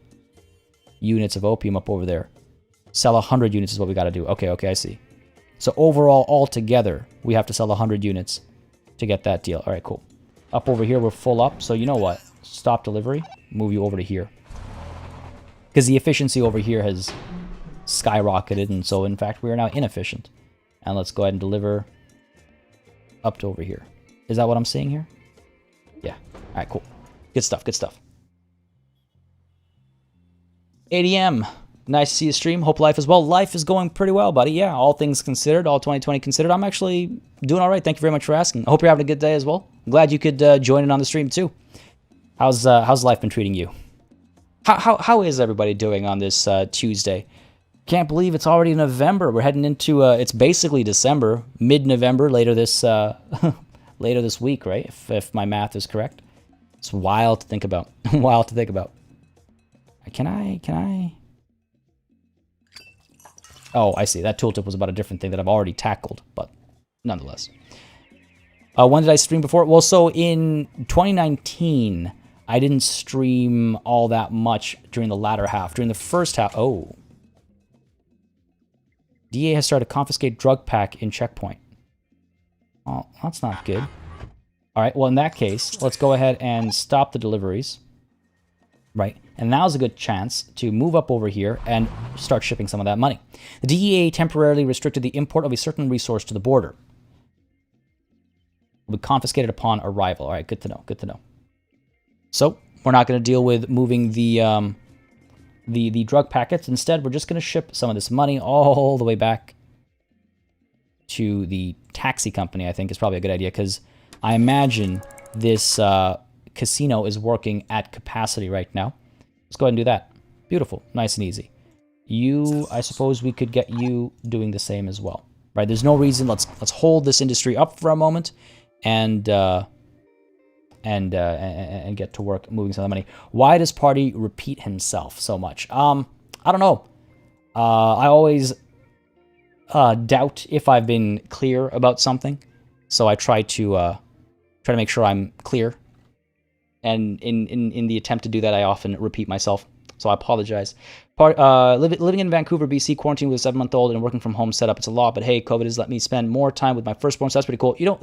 units of opium up over there. Sell 100 units is what we got to do. Okay, I see. So overall, altogether, we have to sell 100 units to get that deal. All right, cool. Up over here, we're full up. So you know what? Stop delivery. Move you over to here. Because the efficiency over here has skyrocketed. And so, in fact, we are now inefficient. And let's go ahead and deliver up to over here. Is that what I'm seeing here? Yeah. All right, cool. Good stuff, good stuff. ADM. Nice to see you stream. Hope life is well. Life is going pretty well, buddy. Yeah, all things considered, all 2020 considered. I'm actually doing all right. Thank you very much for asking. I hope you're having a good day as well. glad you could join in on the stream too. How's life been treating you? How is everybody doing on this Tuesday? Can't believe it's already November. We're heading into it's basically December, mid-November, later this later this week, right? If my math is correct. It's wild to think about. Wild to think about. Can I? Oh, I see. That tooltip was about a different thing that I've already tackled, but nonetheless. When did I stream before? Well, so in 2019, I didn't stream all that much during the latter half. During the first half, oh. DA has started to confiscate drug pack in checkpoint. Oh, that's not good. All right, well, in that case, let's go ahead and stop the deliveries. Right, and now's a good chance to move up over here and start shipping some of that money. The DEA temporarily restricted the import of a certain resource to the border. Will be confiscated upon arrival. All right, good to know, good to know. So, we're not going to deal with moving the drug packets. Instead, we're just going to ship some of this money all the way back to the taxi company, I think is probably a good idea, because I imagine this casino is working at capacity right now. Let's go ahead and do that. Beautiful. Nice and easy. You, I suppose we could get you doing the same as well. Right? There's no reason. Let's hold this industry up for a moment and get to work moving some of the money. Why does Party repeat himself so much? I don't know. I always doubt if I've been clear about something, so I try to make sure I'm clear. And in the attempt to do that, I often repeat myself. So I apologize. Living in Vancouver, BC, quarantined with a 7-month-old and working from home setup. It's a lot, but hey, COVID has let me spend more time with my firstborn, so that's pretty cool. You know,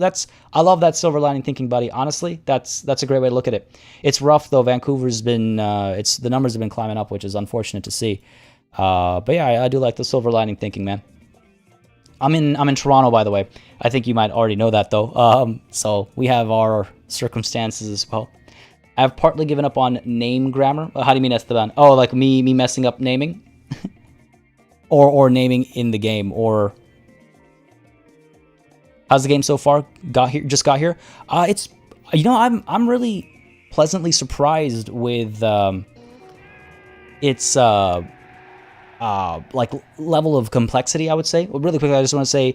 I love that silver lining thinking, buddy. Honestly, that's a great way to look at it. It's rough though. Vancouver's been the numbers have been climbing up, which is unfortunate to see. But yeah, I do like the silver lining thinking, man. I'm in Toronto, by the way. I think you might already know that though. So we have our circumstances as well. I've partly given up on name grammar. How do you mean, Esteban? Oh, like me messing up naming? or naming in the game, or... How's the game so far? Just got here? It's... You know, I'm really pleasantly surprised with its like level of complexity, I would say. Well, really quickly, I just want to say,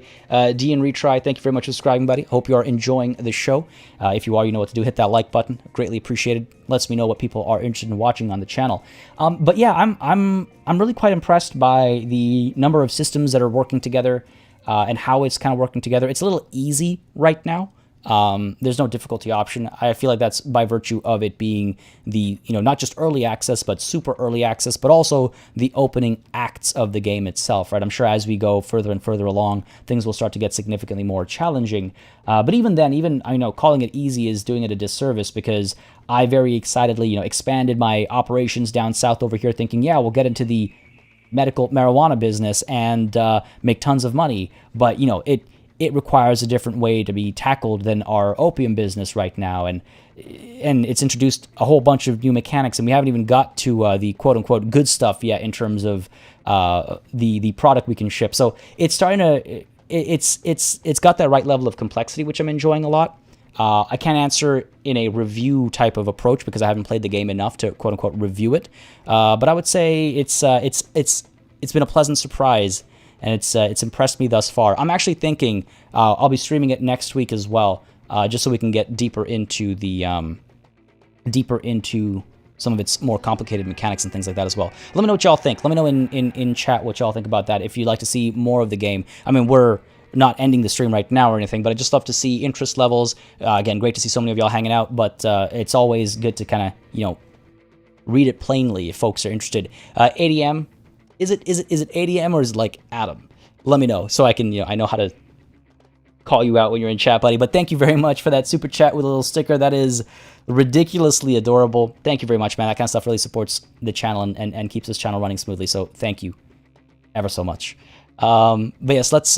D and Retry, thank you very much for subscribing, buddy. Hope you are enjoying the show. If you are, you know what to do. Hit that like button. Greatly appreciated. Lets me know what people are interested in watching on the channel. But yeah, I'm really quite impressed by the number of systems that are working together and how it's kind of working together. It's a little easy right now. There's no difficulty option. I feel like that's by virtue of it being the, not just early access, but super early access, but also the opening acts of the game itself, right? I'm sure as we go further and further along, things will start to get significantly more challenging. But even then, calling it easy is doing it a disservice, because I very excitedly, expanded my operations down south over here thinking, yeah, we'll get into the medical marijuana business and make tons of money. But, it requires a different way to be tackled than our opium business right now, and it's introduced a whole bunch of new mechanics, and we haven't even got to the quote-unquote good stuff yet in terms of the product we can ship. So it's starting to it's got that right level of complexity, which I'm enjoying a lot. I can't answer in a review type of approach because I haven't played the game enough to quote-unquote review it, but I would say it's been a pleasant surprise. And it's impressed me thus far. I'm actually thinking I'll be streaming it next week as well, just so we can get deeper into some of its more complicated mechanics and things like that as well. Let me know what y'all think. Let me know in chat what y'all think about that. If you'd like to see more of the game. I mean, we're not ending the stream right now or anything, but I just love to see interest levels. Again, great to see so many of y'all hanging out, but it's always good to kind of read it plainly if folks are interested. ADM. Is it ADM or is it like Adam? Let me know so I can, I know how to call you out when you're in chat, buddy. But thank you very much for that super chat with a little sticker. That is ridiculously adorable. Thank you very much, man. That kind of stuff really supports the channel and keeps this channel running smoothly. So thank you ever so much. But yes, let's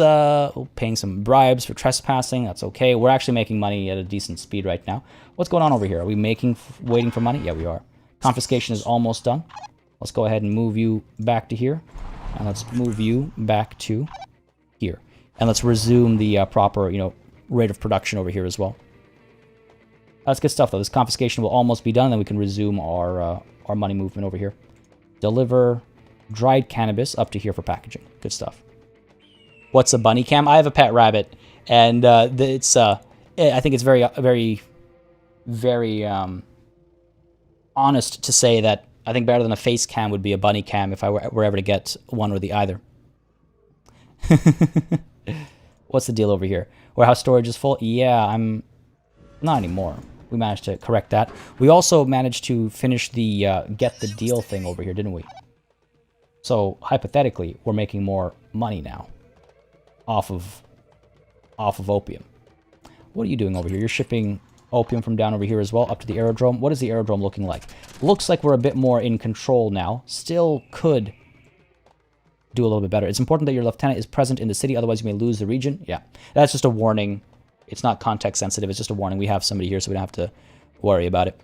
paying some bribes for trespassing. That's okay. We're actually making money at a decent speed right now. What's going on over here? Are we waiting for money? Yeah, we are. Confiscation is almost done. Let's go ahead and move you back to here. And let's move you back to here. And let's resume the proper, rate of production over here as well. That's good stuff, though. This confiscation will almost be done, then we can resume our money movement over here. Deliver dried cannabis up to here for packaging. Good stuff. What's a bunny cam? I have a pet rabbit, and I think it's very honest to say that I think better than a face cam would be a bunny cam if I were ever to get one or the either. What's the deal over here? Warehouse storage is full? Yeah, I'm... Not anymore. We managed to correct that. We also managed to finish the get the deal thing over here, didn't we? So, hypothetically, we're making more money now. Off of opium. What are you doing over here? You're shipping opium from down over here as well, up to the aerodrome. What is the aerodrome looking like? Looks like we're a bit more in control now. Still could do a little bit better. It's important that your lieutenant is present in the city, otherwise you may lose the region. Yeah, that's just a warning. It's not context sensitive. It's just a warning. We have somebody here, so we don't have to worry about it.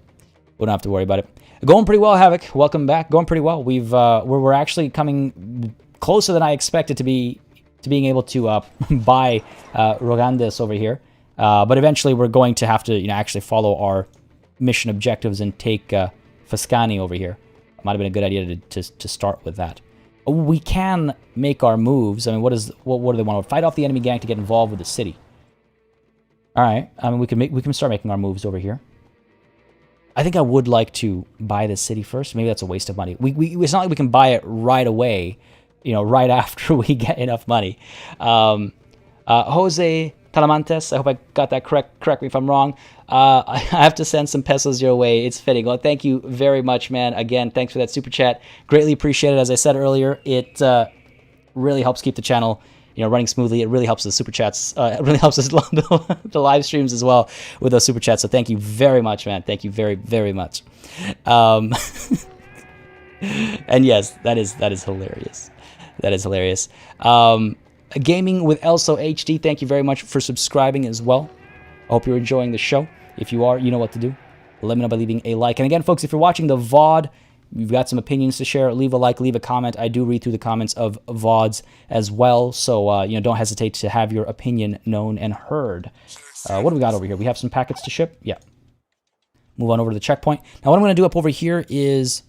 We don't have to worry about it. Going pretty well, Havoc. Welcome back. Going pretty well. We're actually coming closer than I expected to being able to buy Rogandes over here. But eventually, we're going to have to actually follow our mission objectives and take Foscani over here. Might have been a good idea to start with that. We can make our moves. I mean, what do they want? Fight off the enemy gang to get involved with the city. All right. I mean, we can start making our moves over here. I think I would like to buy this city first. Maybe that's a waste of money. It's not like we can buy it right away, right after we get enough money. Jose Talamantes, I hope I got that correct. Correct me if I'm wrong. I have to send some pesos your way. It's fitting. Well, thank you very much, man. Again, thanks for that super chat. Greatly appreciated. As I said earlier, it really helps keep the channel running smoothly. It really helps the super chats. It really helps us the live streams as well with those super chats. So thank you very much, man. Thank you very, very much. And yes, that is hilarious. That is hilarious. Gaming with Elso HD, thank you very much for subscribing as well. I hope you're enjoying the show. If you are, you know what to do. Let me know by leaving a like. And again, folks, if you're watching the VOD, you've got some opinions to share, leave a like, leave a comment. I do read through the comments of VODs as well, so don't hesitate to have your opinion known and heard. What do we got over here? We have some packets to ship? Yeah. Move on over to the checkpoint. Now, what I'm going to do up over here is...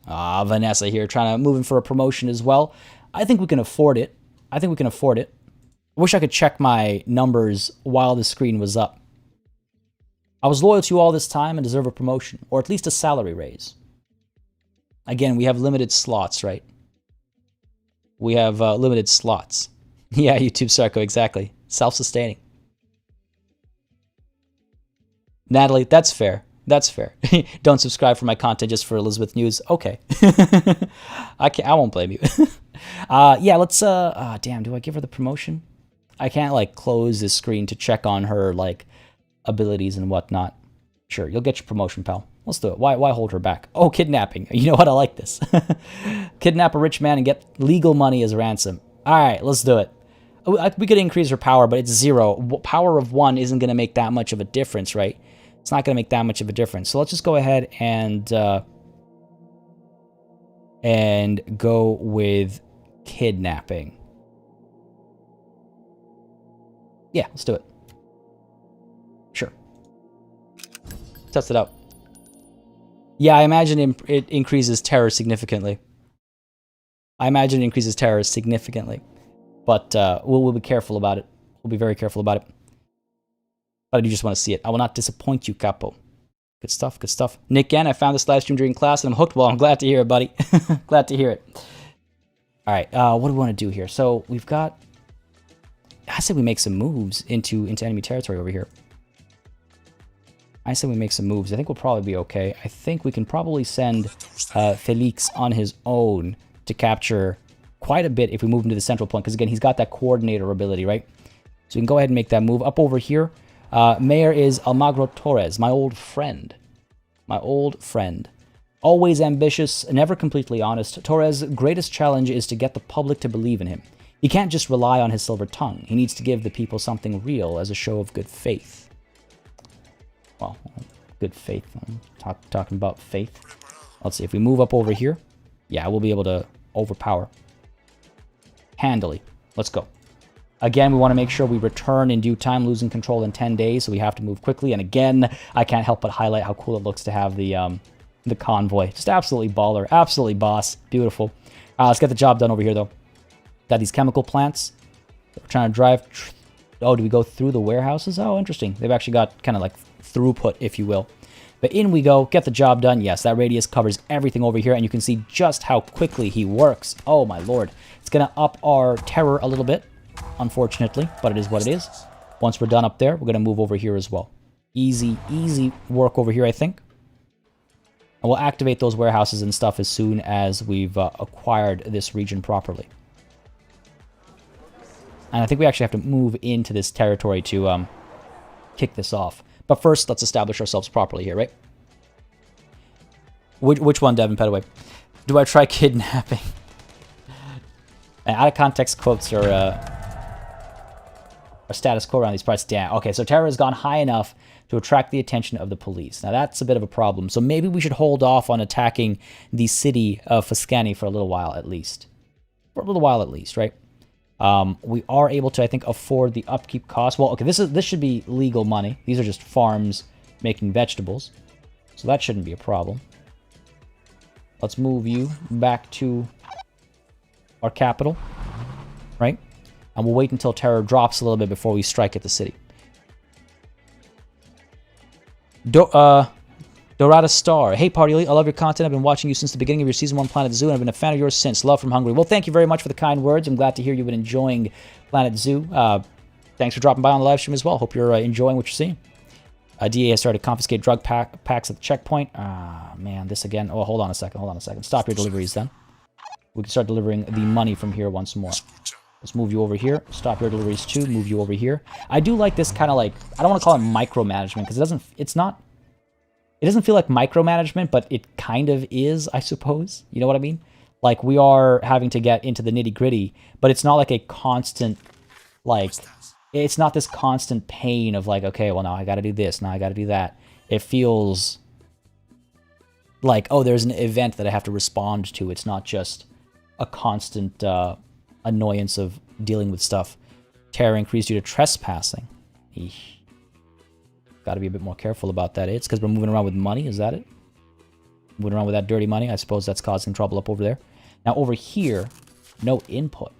Vanessa here, trying to move in for a promotion as well. I think we can afford it. I wish I could check my numbers while the screen was up. I was loyal to you all this time and deserve a promotion, or at least a salary raise. Again, we have limited slots, right? We have limited slots. Yeah, YouTube Sarko, exactly. Self-sustaining. Natalie, that's fair. That's fair. Don't subscribe for my content just for Elizabeth News. Okay. I won't blame you. Yeah, let's, damn, do I give her the promotion? I can't, close this screen to check on her, abilities and whatnot. Sure, you'll get your promotion, pal. Let's do it. Why hold her back? Oh, kidnapping. You know what? I like this. Kidnap a rich man and get legal money as ransom. All right, let's do it. We could increase her power, but it's 0. Power of 1 isn't going to make that much of a difference, right? It's not going to make that much of a difference. So let's just go ahead and go with kidnapping. Yeah, let's do it. Sure. Test it out. Yeah, I imagine it increases terror significantly. But we'll be careful about it. We'll be very careful about it. But I do just want to see it. I will not disappoint you, Capo. Good stuff, good stuff. Nick N, I found this live stream during class and I'm hooked. Well, I'm glad to hear it, buddy. Glad to hear it. All right, what do we want to do here? So we've got... I said we make some moves into enemy territory over here. I think we'll probably be okay. I think we can probably send Felix on his own to capture quite a bit if we move him to the central point. Because again, he's got that coordinator ability, right? So we can go ahead and make that move. Up over here, Mayor is Almagro Torres, my old friend. Always ambitious, never completely honest. Torres' greatest challenge is to get the public to believe in him. He can't just rely on his silver tongue. He needs to give the people something real as a show of good faith. Well, good faith. I'm talking about faith. Let's see, if we move up over here, yeah, we'll be able to overpower. Handily. Let's go. Again, we want to make sure we return in due time, losing control in 10 days, so we have to move quickly. And again, I can't help but highlight how cool it looks to have the convoy. Just absolutely baller. Absolutely boss. Beautiful. Let's get the job done over here, though. Got these chemical plants. We're trying to drive... Oh, do we go through the warehouses? Oh, interesting. They've actually got kind of like throughput, if you will. But in we go. Get the job done. Yes, that radius covers everything over here, and you can see just how quickly he works. Oh, my lord. It's going to up our terror a little bit, unfortunately, but it is what it is. Once we're done up there, we're going to move over here as well. Easy, easy work over here, I think. And we'll activate those warehouses and stuff as soon as we've acquired this region properly. And I think we actually have to move into this territory to kick this off. But first, let's establish ourselves properly here, right? Which one, Devin Petaway? Do I try kidnapping? And out of context quotes are status quo around these parts. Damn. Okay, so terror has gone high enough to attract the attention of the police. Now that's a bit of a problem. So maybe we should hold off on attacking the city of Foscani for a little while at least. For a little while at least, right? We are able to, I think, afford the upkeep costs. Well, okay, this should be legal money. These are just farms making vegetables. So that shouldn't be a problem. Let's move you back to our capital, right? And we'll wait until terror drops a little bit before we strike at the city. Dorada Star. Hey, Party Elite, I love your content. I've been watching you since the beginning of your Season 1 Planet Zoo, and I've been a fan of yours since. Love from Hungary. Well, thank you very much for the kind words. I'm glad to hear you've been enjoying Planet Zoo. Thanks for dropping by on the live stream as well. Hope you're enjoying what you're seeing. DA has started to confiscate drug packs at the checkpoint. Ah, man, this again. Oh, hold on a second. Stop your deliveries then. We can start delivering the money from here once more. Let's move you over here. Stop your deliveries too. Move you over here. I do like this kind of like, I don't want to call it micromanagement because it doesn't feel like micromanagement, but it kind of is, I suppose. You know what I mean? Like, we are having to get into the nitty-gritty, but it's not like a constant, like, it's not this constant pain of like, okay, well, now I got to do this, now I got to do that. It feels like, oh, there's an event that I have to respond to. It's not just a constant annoyance of dealing with stuff. Terror increased due to trespassing. Eesh. Got to be a bit more careful about that. It's because we're moving around with money. Is that it? Moving around with that dirty money. I suppose that's causing trouble up over there. Now over here, no input.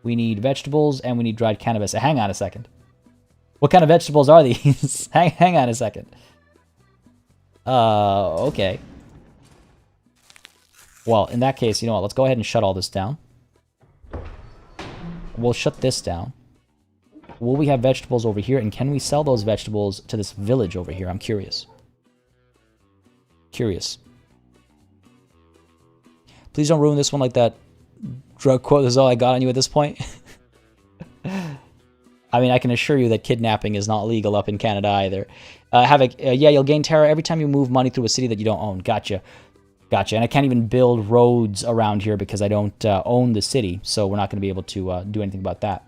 We need vegetables and we need dried cannabis. Hang on a second. What kind of vegetables are these? hang on a second. Okay. Well, in that case, you know what? Let's go ahead and shut all this down. We'll shut this down. Will we have vegetables over here? And can we sell those vegetables to this village over here? I'm curious. Please don't ruin this one like that drug quote is all I got on you at this point. I mean, I can assure you that kidnapping is not legal up in Canada either. Yeah, you'll gain terror every time you move money through a city that you don't own. Gotcha. And I can't even build roads around here because I don't own the city. So we're not going to be able to do anything about that.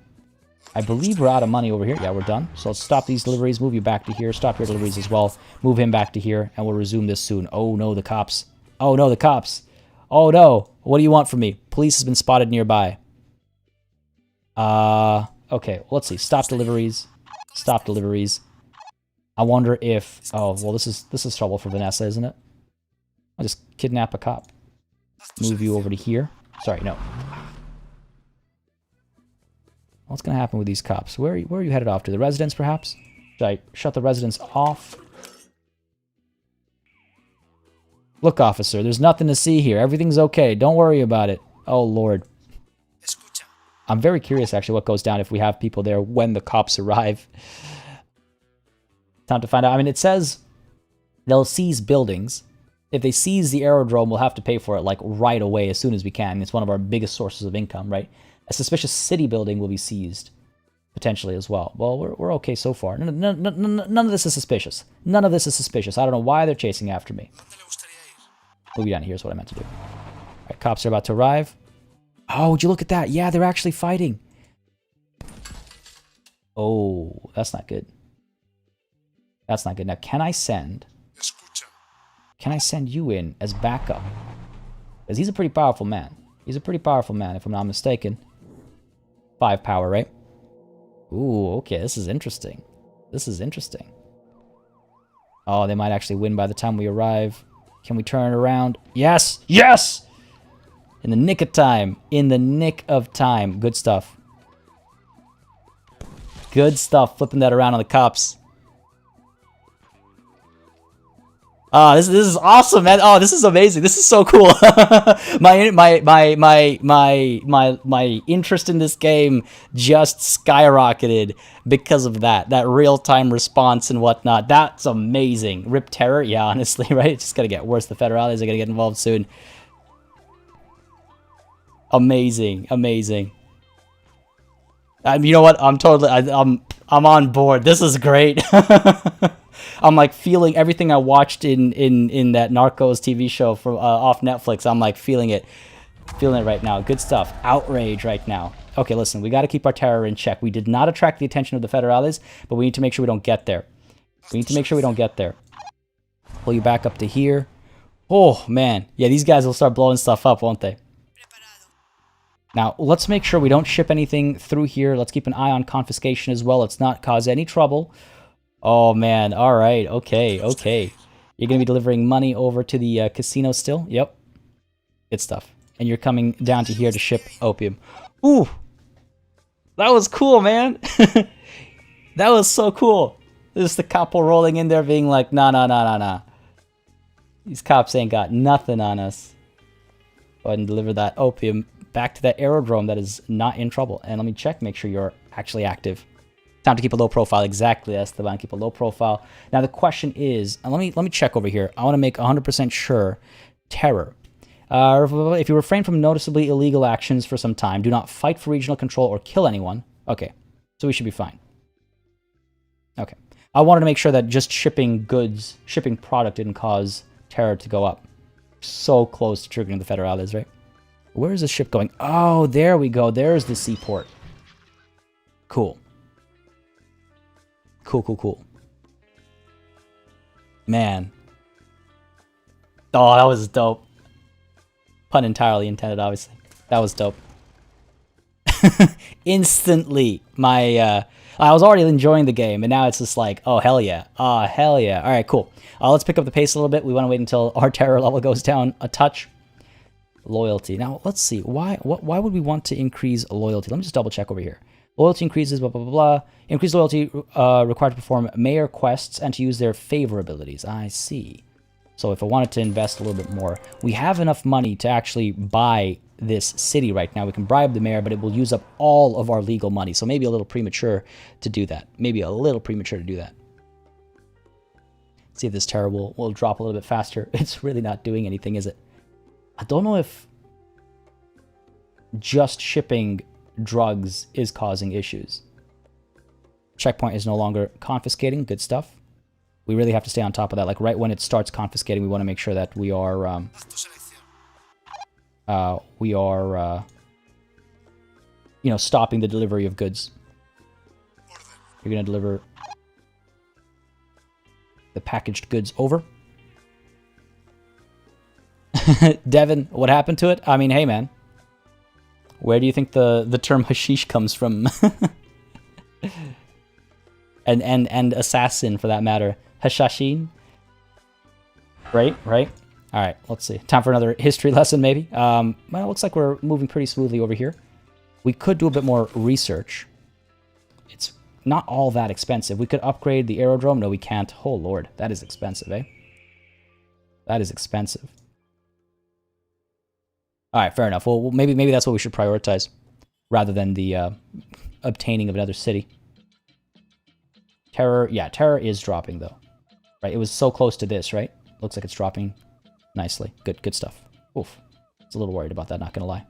I believe we're out of money over here. Yeah, we're done. So let's stop these deliveries, move you back to here, stop your deliveries as well, move him back to here, and we'll resume this soon. Oh no, the cops. Oh no, the cops. Oh no, what do you want from me? Police has been spotted nearby. Okay, well, let's see. Stop deliveries. I wonder if... Oh, well, this is trouble for Vanessa, isn't it? I'll just kidnap a cop. Move you over to here. Sorry, no. What's going to happen with these cops? Where are you headed off to? The residence, perhaps? Should I shut the residence off? Look, officer, there's nothing to see here. Everything's okay. Don't worry about it. Oh, Lord. I'm very curious, actually, what goes down if we have people there when the cops arrive. Time to find out. I mean, it says they'll seize buildings. If they seize the aerodrome, we'll have to pay for it, like, right away as soon as we can. It's one of our biggest sources of income, right? A suspicious city building will be seized, potentially as well. Well, we're okay so far. None of this is suspicious. None of this is suspicious. I don't know why they're chasing after me. Move you down. Here's what I meant to do. All right, cops are about to arrive. Oh, would you look at that? Yeah, they're actually fighting. Oh, that's not good. That's not good. Now, can I send you in as backup? Because he's a pretty powerful man. He's a pretty powerful man, if I'm not mistaken. 5 power, right? Ooh, okay, this is interesting. This is interesting. Oh, they might actually win by the time we arrive. Can we turn it around? Yes! Yes! In the nick of time. In the nick of time. Good stuff. Good stuff. Flipping that around on the cops. Oh, this is awesome, man. Oh, this is amazing. This is so cool. my interest in this game just skyrocketed because of that. That real-time response and whatnot. That's amazing. Rip Terror? Yeah, honestly, right? It's just gonna get worse. The Federales are gonna get involved soon. Amazing. Amazing. You know what? I'm totally... I'm on board. This is great. I'm like feeling everything I watched in that Narcos TV show from off Netflix. I'm like feeling it right now. Good stuff. Outrage right now. Okay, listen, we got to keep our terror in check. We did not attract the attention of the Federales, but we need to make sure we don't get there. We need to make sure we don't get there. Pull you back up to here. Oh man, yeah, these guys will start blowing stuff up, won't they? Now, let's make sure we don't ship anything through here. Let's keep an eye on confiscation as well. Let's not cause any trouble. Oh, man. All right. Okay. Okay. You're going to be delivering money over to the casino still? Yep. Good stuff. And you're coming down to here to ship opium. Ooh. That was cool, man. That was so cool. This is the couple rolling in there being like, nah, nah, nah, nah, nah. These cops ain't got nothing on us. Go ahead and deliver that opium back to that aerodrome that is not in trouble. And let me check, make sure you're actually active. Time to keep a low profile. Exactly, that's the one. Keep a low profile. Now the question is, let me check over here. I want to make 100% sure. Terror. If you refrain from noticeably illegal actions for some time, do not fight for regional control or kill anyone. Okay, so we should be fine. Okay. I wanted to make sure that just shipping goods, shipping product didn't cause terror to go up. So close to triggering the Federales, right? Where is the ship going? Oh, there we go. There's the seaport. Cool. Cool, cool, cool. Man. Oh, that was dope. Pun entirely intended, obviously. That was dope. Instantly, I was already enjoying the game, and now it's just like, oh, hell yeah. Oh, hell yeah. All right, cool. Let's pick up the pace a little bit. We want to wait until our terror level goes down a touch. Loyalty. Now, let's see. Why would we want to increase loyalty? Let me just double check over here. Loyalty increases, blah, blah, blah, blah. Increased loyalty required to perform mayor quests and to use their favor abilities. I see. So if I wanted to invest a little bit more, we have enough money to actually buy this city right now. We can bribe the mayor, but it will use up all of our legal money. So maybe a little premature to do that. Maybe a little premature to do that. See if this terror will drop a little bit faster. It's really not doing anything, is it? I don't know if just shipping drugs is causing issues. Checkpoint is no longer confiscating. Good stuff. We really have to stay on top of that. Like right when it starts confiscating, we want to make sure that we are you know, stopping the delivery of goods. You're going to deliver the packaged goods over. Devin, what happened to it? I mean, hey man. Where do you think the term hashish comes from? and assassin for that matter. Hashashin? Right? Alright, let's see. Time for another history lesson maybe. Well, it looks like we're moving pretty smoothly over here. We could do a bit more research. It's not all that expensive. We could upgrade the aerodrome. No, we can't. Oh lord, that is expensive, eh? That is expensive. Alright, fair enough. Well, maybe that's what we should prioritize, rather than the obtaining of another city. Terror, yeah, terror is dropping, though. Right, it was so close to this, right? Looks like it's dropping nicely. Good stuff. Oof. I was a little worried about that, not gonna lie.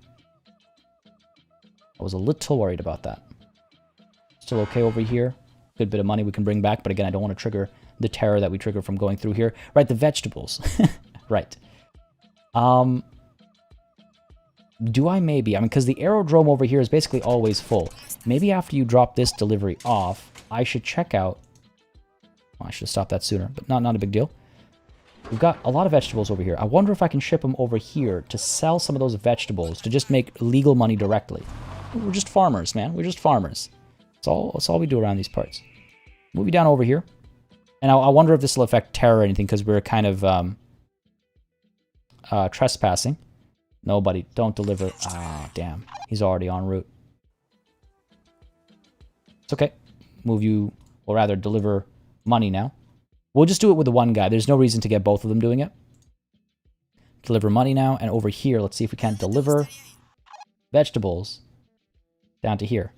I was a little worried about that. Still okay over here. Good bit of money we can bring back, but again, I don't want to trigger the terror that we trigger from going through here. Right, the vegetables. Right. Do I maybe? I mean, because the aerodrome over here is basically always full. Maybe after you drop this delivery off, I should check out... Well, I should have stopped that sooner, but not a big deal. We've got a lot of vegetables over here. I wonder if I can ship them over here to sell some of those vegetables to just make legal money directly. We're just farmers, man. We're just farmers. That's all we do around these parts. Move you down over here. And I wonder if this will affect terror or anything, because we're kind of trespassing. Nobody, don't deliver. Ah, damn. He's already en route. It's okay. Move you, or rather deliver money now. We'll just do it with the one guy. There's no reason to get both of them doing it. Deliver money now. And over here, let's see if we can't deliver vegetables down to here.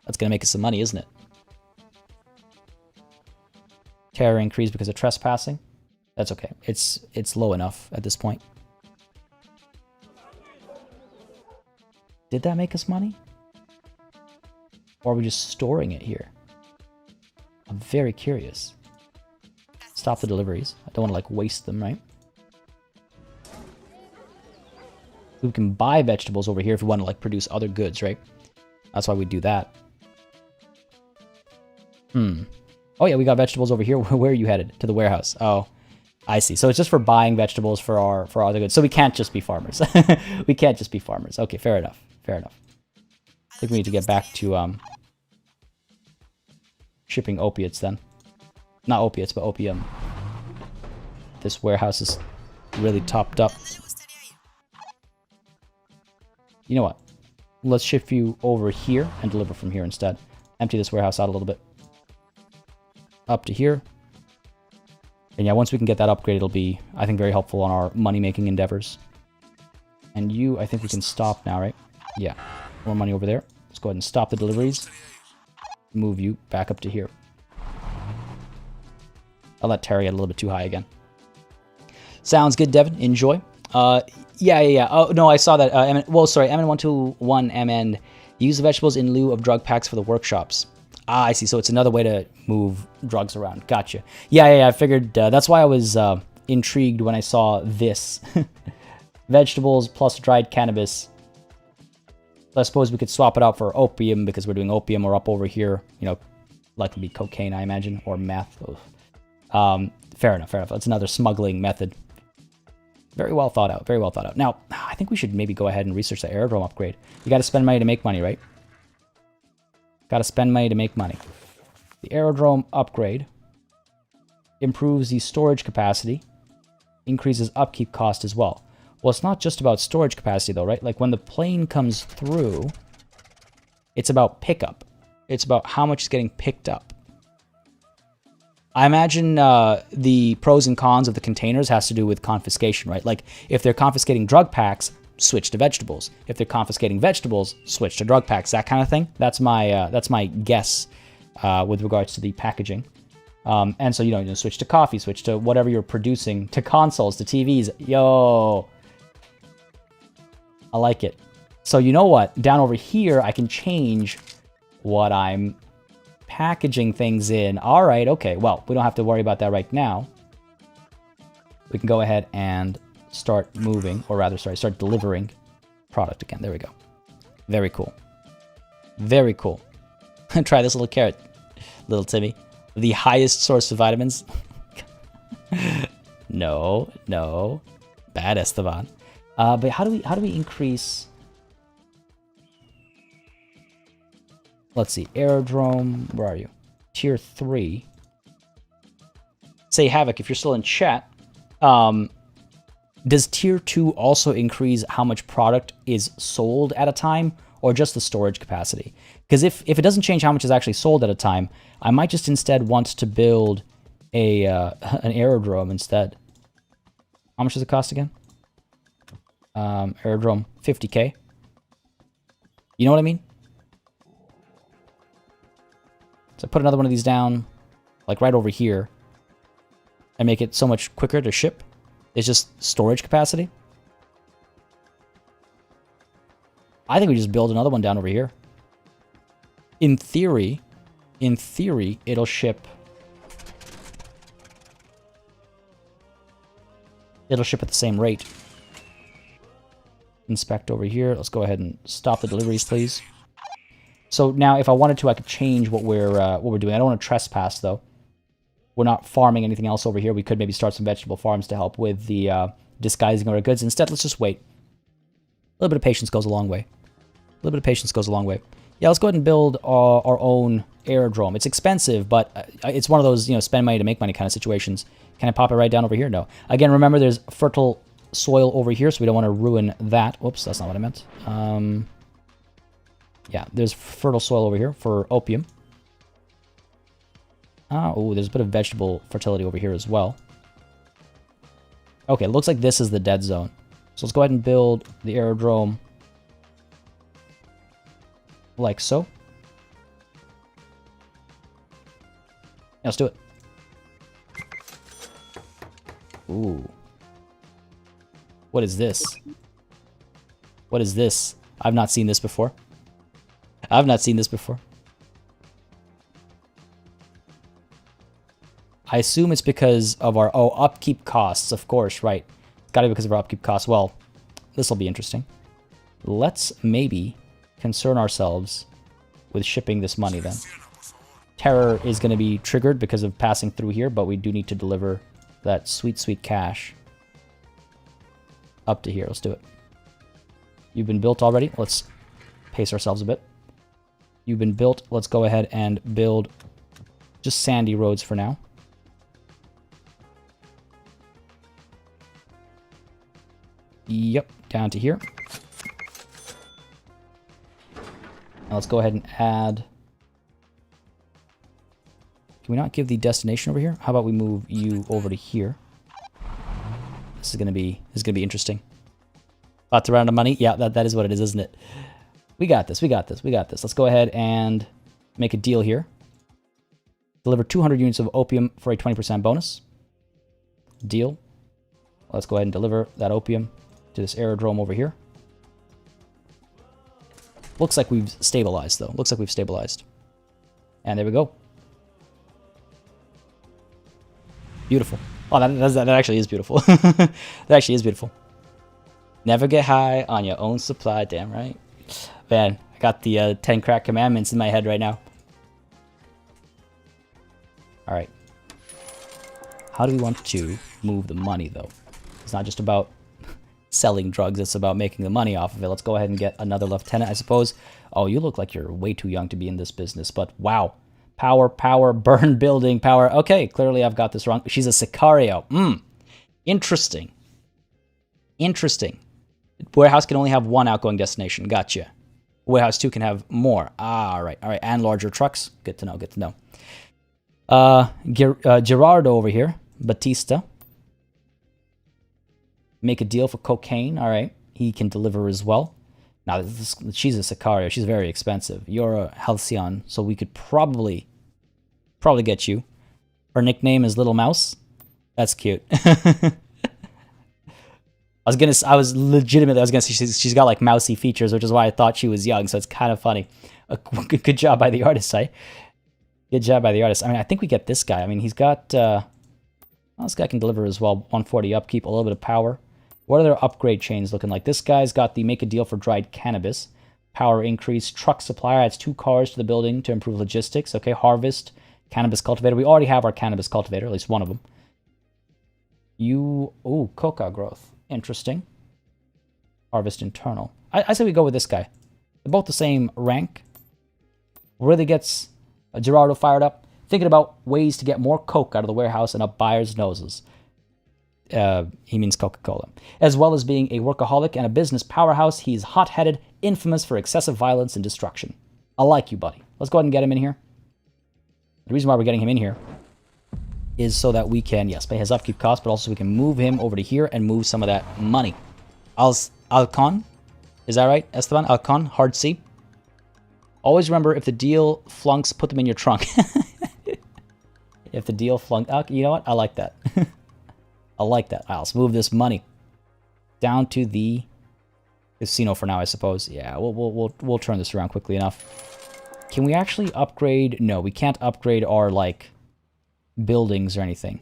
That's going to make us some money, isn't it? Terror increase because of trespassing. That's okay. It's low enough at this point. Did that make us money? Or are we just storing it here? I'm very curious. Stop the deliveries. I don't want to, like, waste them, right? We can buy vegetables over here if we want to, like, produce other goods, right? That's why we do that. Oh, yeah, we got vegetables over here. Where are you headed? To the warehouse. Oh, I see. So it's just for buying vegetables for our other goods. So we can't just be farmers. We can't just be farmers. Okay, fair enough. Fair enough. I think we need to get back to shipping opiates then. Not opiates, but opium. This warehouse is really topped up. You know what? Let's shift you over here and deliver from here instead. Empty this warehouse out a little bit. Up to here. And yeah, once we can get that upgrade, it'll be, I think, very helpful on our money-making endeavors. And you, I think we can stop now, right? Yeah. More money over there. Let's go ahead and stop the deliveries. Move you back up to here. I'll let Terry get a little bit too high again. Sounds good, Devin. Enjoy. Yeah. Oh, no, I saw that. MN121MN. Use the vegetables in lieu of drug packs for the workshops. Ah, I see. So it's another way to move drugs around. Gotcha. Yeah. I figured that's why I was intrigued when I saw this. Vegetables plus dried cannabis. So I suppose we could swap it out for opium because we're doing opium, or up over here, you know, likely be cocaine, I imagine, or meth. Fair enough. That's another smuggling method. Very well thought out. Very well thought out. Now, I think we should maybe go ahead and research the aerodrome upgrade. You got to spend money to make money, right? Got to spend money to make money. The aerodrome upgrade improves the storage capacity, increases upkeep cost as well. Well, it's not just about storage capacity, though, right? Like, when the plane comes through, it's about pickup. It's about how much is getting picked up. I imagine the pros and cons of the containers has to do with confiscation, right? Like, if they're confiscating drug packs, switch to vegetables. If they're confiscating vegetables, switch to drug packs. That kind of thing. That's my guess with regards to the packaging. And so, you know, switch to coffee, switch to whatever you're producing, to consoles, to TVs. Yo, I like it. So you know what? Down over here, I can change what I'm packaging things in. All right, okay. Well, we don't have to worry about that right now. We can go ahead and start moving, or rather, start delivering product again. There we go. Very cool. Very cool. Try this little carrot, little Timmy. The highest source of vitamins. No. Bad Esteban. But how do we increase? Let's see. Aerodrome. Where are you? Tier 3. Say Havoc, if you're still in chat. Does Tier 2 also increase how much product is sold at a time, or just the storage capacity? Because if it doesn't change how much is actually sold at a time, I might just instead want to build an aerodrome instead. How much does it cost again? Aerodrome, 50k. You know what I mean? So put another one of these down, like right over here, and make it so much quicker to ship. It's just storage capacity. I think we just build another one down over here. In theory, it'll ship. It'll ship at the same rate. Inspect over here. Let's go ahead and stop the deliveries, please. So now, if I wanted to, I could change what we're doing. I don't want to trespass, though. We're not farming anything else over here. We could maybe start some vegetable farms to help with the disguising of our goods. Instead, let's just wait. A little bit of patience goes a long way. A little bit of patience goes a long way. Yeah, let's go ahead and build our own aerodrome. It's expensive, but it's one of those, spend money to make money kind of situations. Can I pop it right down over here? No. Again, remember there's fertile soil over here, so we don't want to ruin that. Whoops, that's not what I meant. Yeah, there's fertile soil over here for opium. Oh, there's a bit of vegetable fertility over here as well. Okay, it looks like this is the dead zone. So let's go ahead and build the aerodrome like so. Yeah, let's do it. Ooh. What is this? What is this? I've not seen this before. I've not seen this before. I assume it's because of our... Oh, upkeep costs, of course, right. It's gotta be because of our upkeep costs. Well, this will be interesting. Let's maybe concern ourselves with shipping this money then. Terror is going to be triggered because of passing through here, but we do need to deliver that sweet, sweet cash up to here. Let's do it. You've been built already. Let's pace ourselves a bit. You've been built. Let's go ahead and build just sandy roads for now. Yep, down to here. Now let's go ahead and add... Can we not give the destination over here? How about we move you over to here? This is gonna be interesting. Lots of round of money. Yeah, that is what it is, isn't it? We got this. We got this. We got this. Let's go ahead and make a deal here. Deliver 200 units of opium for a 20% bonus. Deal. Let's go ahead and deliver that opium to this aerodrome over here. Looks like we've stabilized, though. Looks like we've stabilized. And there we go. Beautiful. Oh, that actually is beautiful. That actually is beautiful. Never get high on your own supply, damn right. Man, I got the 10 crack commandments in my head right now. Alright. How do we want to move the money, though? It's not just about selling drugs, it's about making the money off of it. Let's go ahead and get another lieutenant, I suppose. Oh, you look like you're way too young to be in this business, but wow. Power, power, burn building, power. Okay, clearly I've got this wrong. She's a Sicario. Interesting. Interesting. Warehouse can only have one outgoing destination. Gotcha. Warehouse 2 can have more. All right. All right. And larger trucks. Good to know. Good to know. Gerardo over here. Batista. Make a deal for cocaine. All right. He can deliver as well. Now, she's a Sicario. She's very expensive. You're a Halcyon, so we could probably get you. Her nickname is Little Mouse. That's cute. I was gonna say she's got like mousy features, which is why I thought she was young. So it's kind of funny. Good job by the artist, right? Good job by the artist. I mean, I think we get this guy. I mean, he's got this guy can deliver as well. 140 upkeep, a little bit of power. What are their upgrade chains looking like? This guy's got the make a deal for dried cannabis. Power increase. Truck supplier adds 2 cars to the building to improve logistics. Okay, harvest. Cannabis cultivator. We already have our cannabis cultivator, at least one of them. Coca growth. Interesting. Harvest internal. I say we go with this guy. They're both the same rank. Really gets Gerardo fired up. Thinking about ways to get more coke out of the warehouse and up buyers' noses. He means Coca-Cola. As well as being a workaholic and a business powerhouse, he's hot-headed, infamous for excessive violence and destruction. I like you, buddy. Let's go ahead and get him in here. The reason why we're getting him in here is so that we can, yes, pay his upkeep costs, but also we can move him over to here and move some of that money. Alcon? Is that right, Esteban? Alcon? Hard C? Always remember, if the deal flunks, put them in your trunk. If the deal flunk... you know what? I like that. I like that. Right, let's move this money down to the casino for now, I suppose. Yeah, we'll turn this around quickly enough. Can we actually upgrade? No, we can't upgrade our, like, buildings or anything.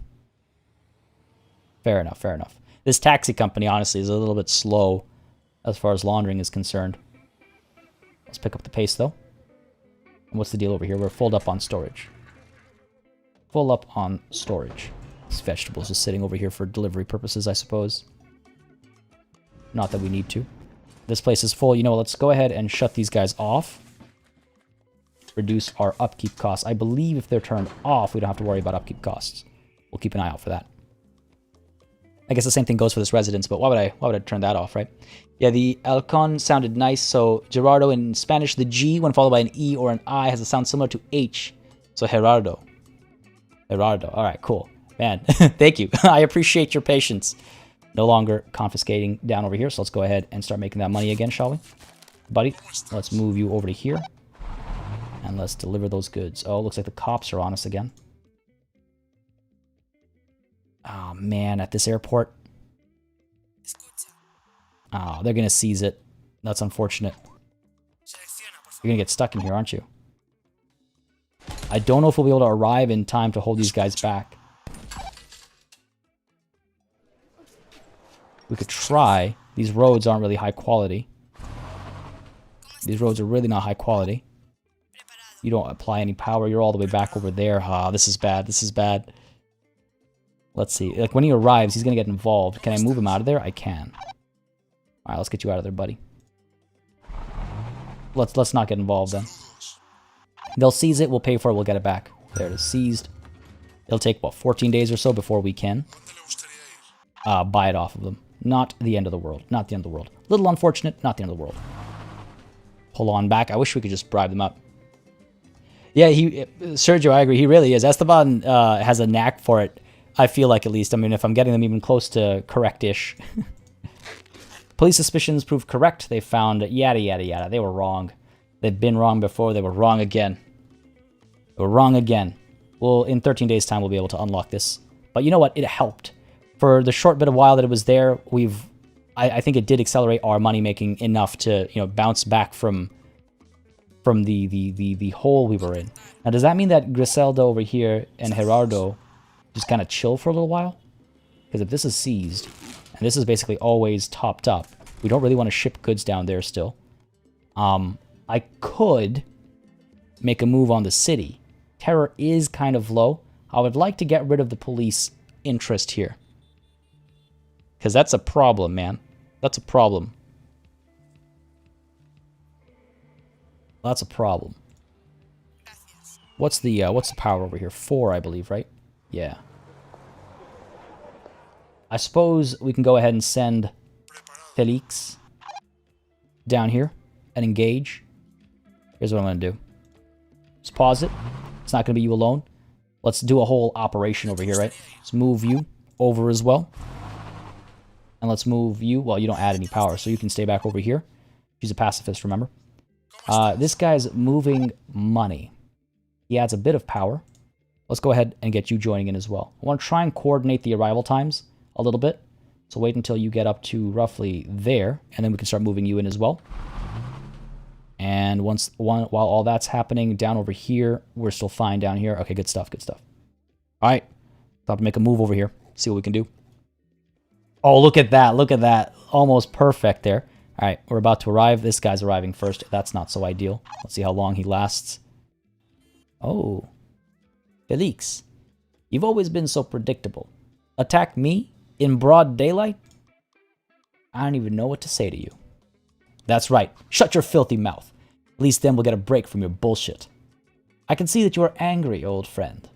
Fair enough, fair enough. This taxi company, honestly, is a little bit slow as far as laundering is concerned. Let's pick up the pace, though. And what's the deal over here? We're full up on storage. Full up on storage. These vegetables just sitting over here for delivery purposes, I suppose. Not that we need to. This place is full. You know, let's go ahead and shut these guys off. reduce our upkeep costs. I believe if they're turned off, we don't have to worry about upkeep costs. We'll keep an eye out for that. I guess the same thing goes for this residence, but why would I turn that off, right? Yeah, the Halcon sounded nice. So Gerardo in Spanish, the G when followed by an E or an I has a sound similar to H. So Gerardo. Gerardo. All right, cool. Man, thank you. I appreciate your patience. No longer confiscating down over here, so let's go ahead and start making that money again, shall we? Buddy, let's move you over to here. And let's deliver those goods. Oh, looks like the cops are on us again. Oh, man, at this airport. Oh, they're going to seize it. That's unfortunate. You're going to get stuck in here, aren't you? I don't know if we'll be able to arrive in time to hold these guys back. We could try. These roads aren't really high quality. These roads are really not high quality. You don't apply any power. You're all the way back over there. Ah, this is bad. This is bad. Let's see. Like, when he arrives, he's going to get involved. Can I move him out of there? I can. Alright, let's get you out of there, buddy. Let's not get involved, then. They'll seize it. We'll pay for it. We'll get it back. There it is. Seized. It'll take, what, 14 days or so before we can buy it off of them. Not the end of the world. Not the end of the world. Little unfortunate. Not the end of the world. Pull on back. I wish we could just bribe them up. Yeah, Sergio, I agree. He really is. Esteban has a knack for it. I feel like, at least. I mean, if I'm getting them even close to correct-ish. Police suspicions proved correct. They found yada, yada, yada. They were wrong. They've been wrong before. They were wrong again. They were wrong again. Well, in 13 days' time, we'll be able to unlock this. But you know what? It helped. For the short bit of while that it was there, I think it did accelerate our money-making enough to, you know, bounce back from the hole we were in. Now, does that mean that Griselda over here and Gerardo just kind of chill for a little while? Because if this is seized, and this is basically always topped up, we don't really want to ship goods down there still. I could make a move on the city. Terror is kind of low. I would like to get rid of the police interest here. Because that's a problem, man. That's a problem. That's a problem. What's the power over here? 4, I believe, right? Yeah. I suppose we can go ahead and send Felix down here and engage. Here's what I'm going to do. Let's pause it. It's not going to be you alone. Let's do a whole operation over here, right? Let's move you over as well. And let's move you. Well, you don't add any power, so you can stay back over here. She's a pacifist, remember? This guy's moving money. He adds a bit of power. Let's go ahead and get you joining in as well. I want to try and coordinate the arrival times a little bit. So wait until you get up to roughly there, and then we can start moving you in as well. And while all that's happening, down over here, we're still fine down here. Okay, good stuff, good stuff. All right, about to make a move over here. See what we can do. Oh, look at that, look at that. Almost perfect there. All right, we're about to arrive. This guy's arriving first. That's not so ideal. Let's see how long he lasts. Oh, Felix, you've always been so predictable. Attack me in broad daylight? I don't even know what to say to you. That's right. Shut your filthy mouth. At least then we'll get a break from your bullshit. I can see that you are angry, old friend.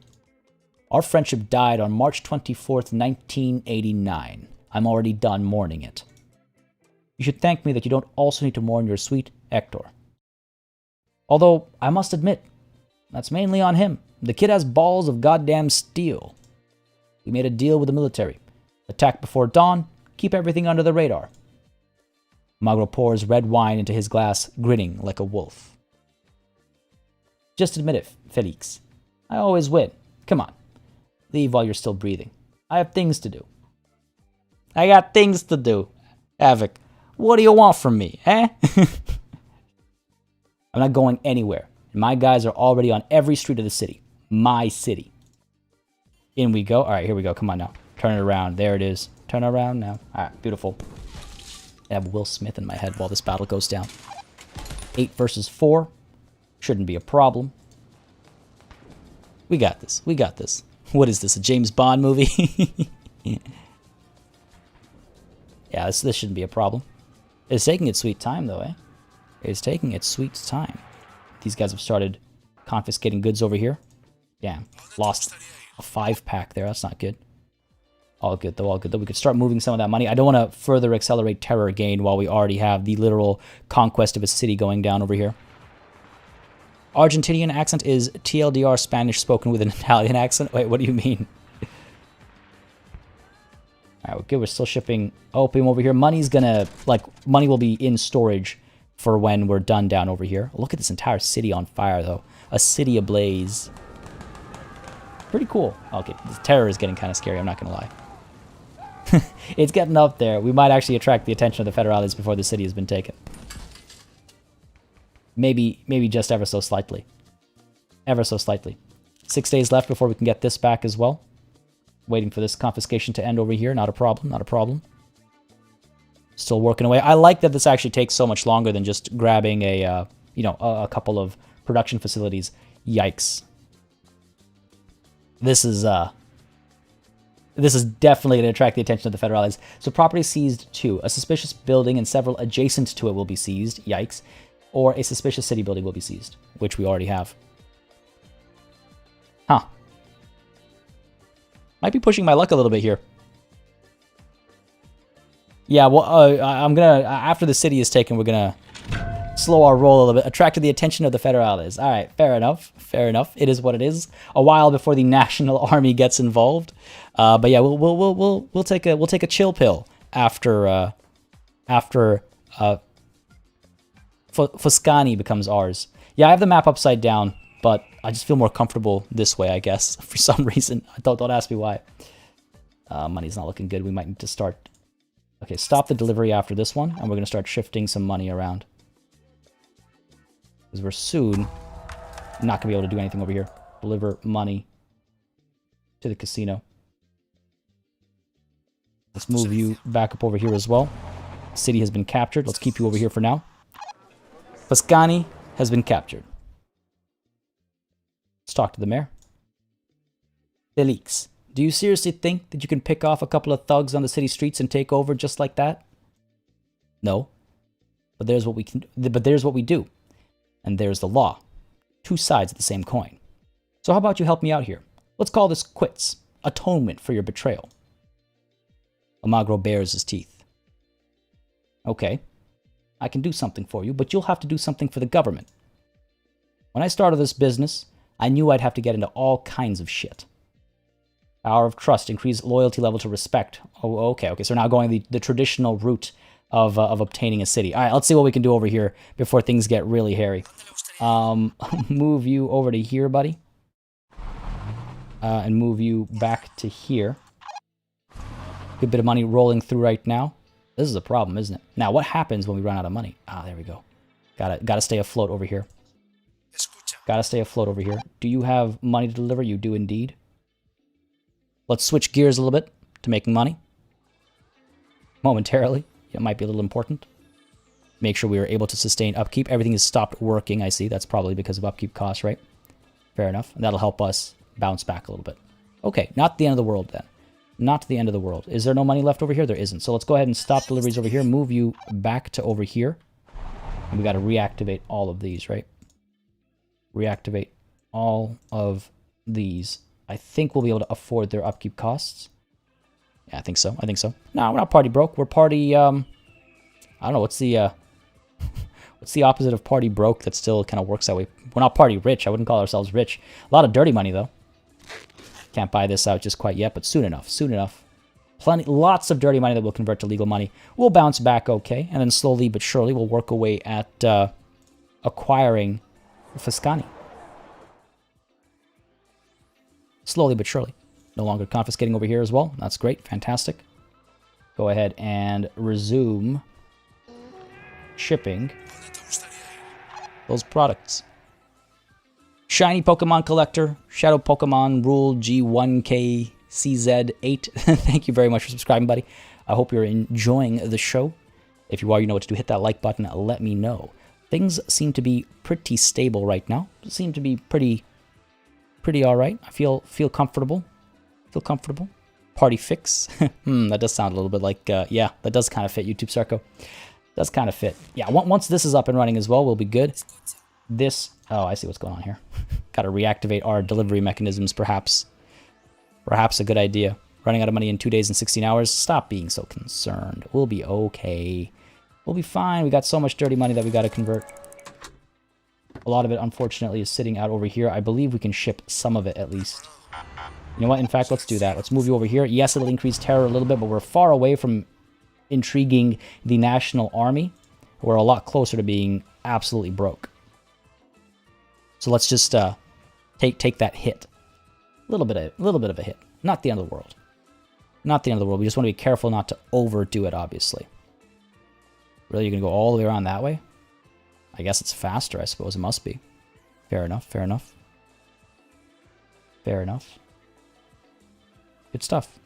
Our friendship died on March 24th, 1989. I'm already done mourning it. You should thank me that you don't also need to mourn your sweet Hector. Although, I must admit, that's mainly on him. The kid has balls of goddamn steel. We made a deal with the military. Attack before dawn, keep everything under the radar. Magro pours red wine into his glass, grinning like a wolf. Just admit it, Felix. I always win. Come on. Leave while you're still breathing. I have things to do. I got things to do. Havoc, what do you want from me, eh? I'm not going anywhere. My guys are already on every street of the city. My city. In we go. All right, here we go. Come on now. Turn it around. There it is. Turn around now. All right, beautiful. I have Will Smith in my head while this battle goes down. 8 versus 4. Shouldn't be a problem. We got this. We got this. What is this, a James Bond movie? Yeah, this shouldn't be a problem. It's taking its sweet time, though, eh? It's taking its sweet time. These guys have started confiscating goods over here. Damn, lost a 5-pack there. That's not good. All good though, all good though. We could start moving some of that money. I don't want to further accelerate terror gain while we already have the literal conquest of a city going down over here. Argentinian accent is TLDR Spanish spoken with an Italian accent. Wait, what do you mean? Alright, we're good. We're still shipping opium over here. Money's gonna, like, money will be in storage for when we're done down over here. Look at this entire city on fire, though. A city ablaze. Pretty cool. Okay, this terror is getting kind of scary, I'm not gonna lie. It's getting up there. We might actually attract the attention of the Federales before the city has been taken. Maybe just ever so slightly. Ever so slightly. 6 days left before we can get this back as well. Waiting for this confiscation to end over here. Not a problem, not a problem. Still working away. I like that this actually takes so much longer than just grabbing a, you know, a couple of production facilities. Yikes. This is definitely going to attract the attention of the Federales. So property seized 2. A suspicious building and several adjacent to it will be seized. Yikes. Or a suspicious city building will be seized, which we already have. Huh. Might be pushing my luck a little bit here. Yeah, well, I'm gonna, after the city is taken, we're gonna slow our roll a little bit. Attracted the attention of the Federales. All right, fair enough. Fair enough. It is what it is. A while before the national army gets involved. But yeah, we'll take a chill pill after Foscani becomes ours. Yeah, I have the map upside down, but I just feel more comfortable this way, I guess, for some reason. Don't ask me why. Money's not looking good. We might need to start. Okay, stop the delivery after this one, and we're going to start shifting some money around. Because we're soon not going to be able to do anything over here. Deliver money to the casino. Let's move you back up over here as well. The city has been captured. Let's keep you over here for now. Foscani has been captured. Let's talk to the mayor. Felix, do you seriously think that you can pick off a couple of thugs on the city streets and take over just like that? No. But there's what we can. But there's what we do. And there's the law. Two sides of the same coin. So how about you help me out here? Let's call this quits. Atonement for your betrayal. Almagro bares his teeth. Okay. I can do something for you, but you'll have to do something for the government. When I started this business, I knew I'd have to get into all kinds of shit. Power of trust, increase loyalty level to respect. Oh, okay. So we're now going the traditional route of obtaining a city. All right, let's see what we can do over here before things get really hairy. Move you over to here, buddy. And move you back to here. Good bit of money rolling through right now. This is a problem, isn't it? Now, what happens when we run out of money? Ah, there we go. Gotta stay afloat over here. Gotta stay afloat over here. Do you have money to deliver? You do indeed. Let's switch gears a little bit to making money. Momentarily. It might be a little important. Make sure we are able to sustain upkeep. Everything has stopped working, I see. That's probably because of upkeep costs, right? Fair enough. And that'll help us bounce back a little bit. Okay, not the end of the world then. Not the end of the world. Is there no money left over here? There isn't. So let's go ahead and stop deliveries over here. Move you back to over here. And we got to reactivate all of these, right? Reactivate all of these. I think we'll be able to afford their upkeep costs. Yeah, I think so. No, we're not party broke. We're party, I don't know, what's the what's the opposite of party broke that still kind of works that way? We're not party rich. I wouldn't call ourselves rich. A lot of dirty money, though. Can't buy this out just quite yet, but soon enough. Soon enough. Lots of dirty money that will convert to legal money. We'll bounce back okay, and then slowly but surely we'll work away at acquiring Foscani. Slowly but surely. No longer confiscating over here as well. That's great. Fantastic. Go ahead and resume shipping those products. Shiny Pokemon Collector, Shadow Pokemon Rule G1KCZ8. Thank you very much for subscribing, buddy. I hope you're enjoying the show. If you are, you know what to do. Hit that like button. Let me know. Things seem to be pretty stable right now. Seem to be pretty all right. I feel comfortable. Feel comfortable. Party fix. That does sound a little bit like, yeah, that does kind of fit YouTube Sarko. Does kind of fit. Yeah, once this is up and running as well, we'll be good. this... Oh, I see what's going on here. Got to reactivate our delivery mechanisms, perhaps. Perhaps a good idea. Running out of money in 2 days and 16 hours. Stop being so concerned. We'll be okay. We'll be fine. We got so much dirty money that we got to convert. A lot of it, unfortunately, is sitting out over here. I believe we can ship some of it, at least. You know what? In fact, let's do that. Let's move you over here. Yes, it'll increase terror a little bit, but we're far away from intriguing the National Army. We're a lot closer to being absolutely broke. So let's just take that hit. A little bit of a hit. Not the end of the world. Not the end of the world. We just want to be careful not to overdo it, obviously. Really, you're going to go all the way around that way? I guess it's faster, I suppose. It must be. Fair enough, fair enough. Fair enough. Good stuff.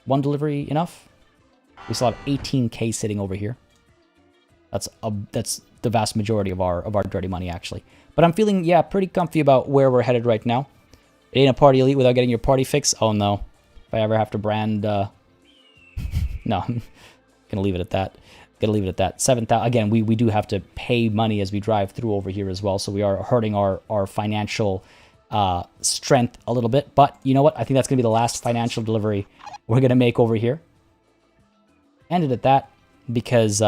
One delivery enough? We still have 18k sitting over here. That's the vast majority of our dirty money, actually. But I'm feeling, yeah, pretty comfy about where we're headed right now. It ain't a party elite without getting your party fix. Oh no. If I ever have to brand, no, I'm gonna leave it at that. Gonna leave it at that. 7,000. Again, we do have to pay money as we drive through over here as well, so we are hurting our financial strength a little bit. But you know what? I think that's gonna be the last financial delivery we're gonna make over here. Ended at that because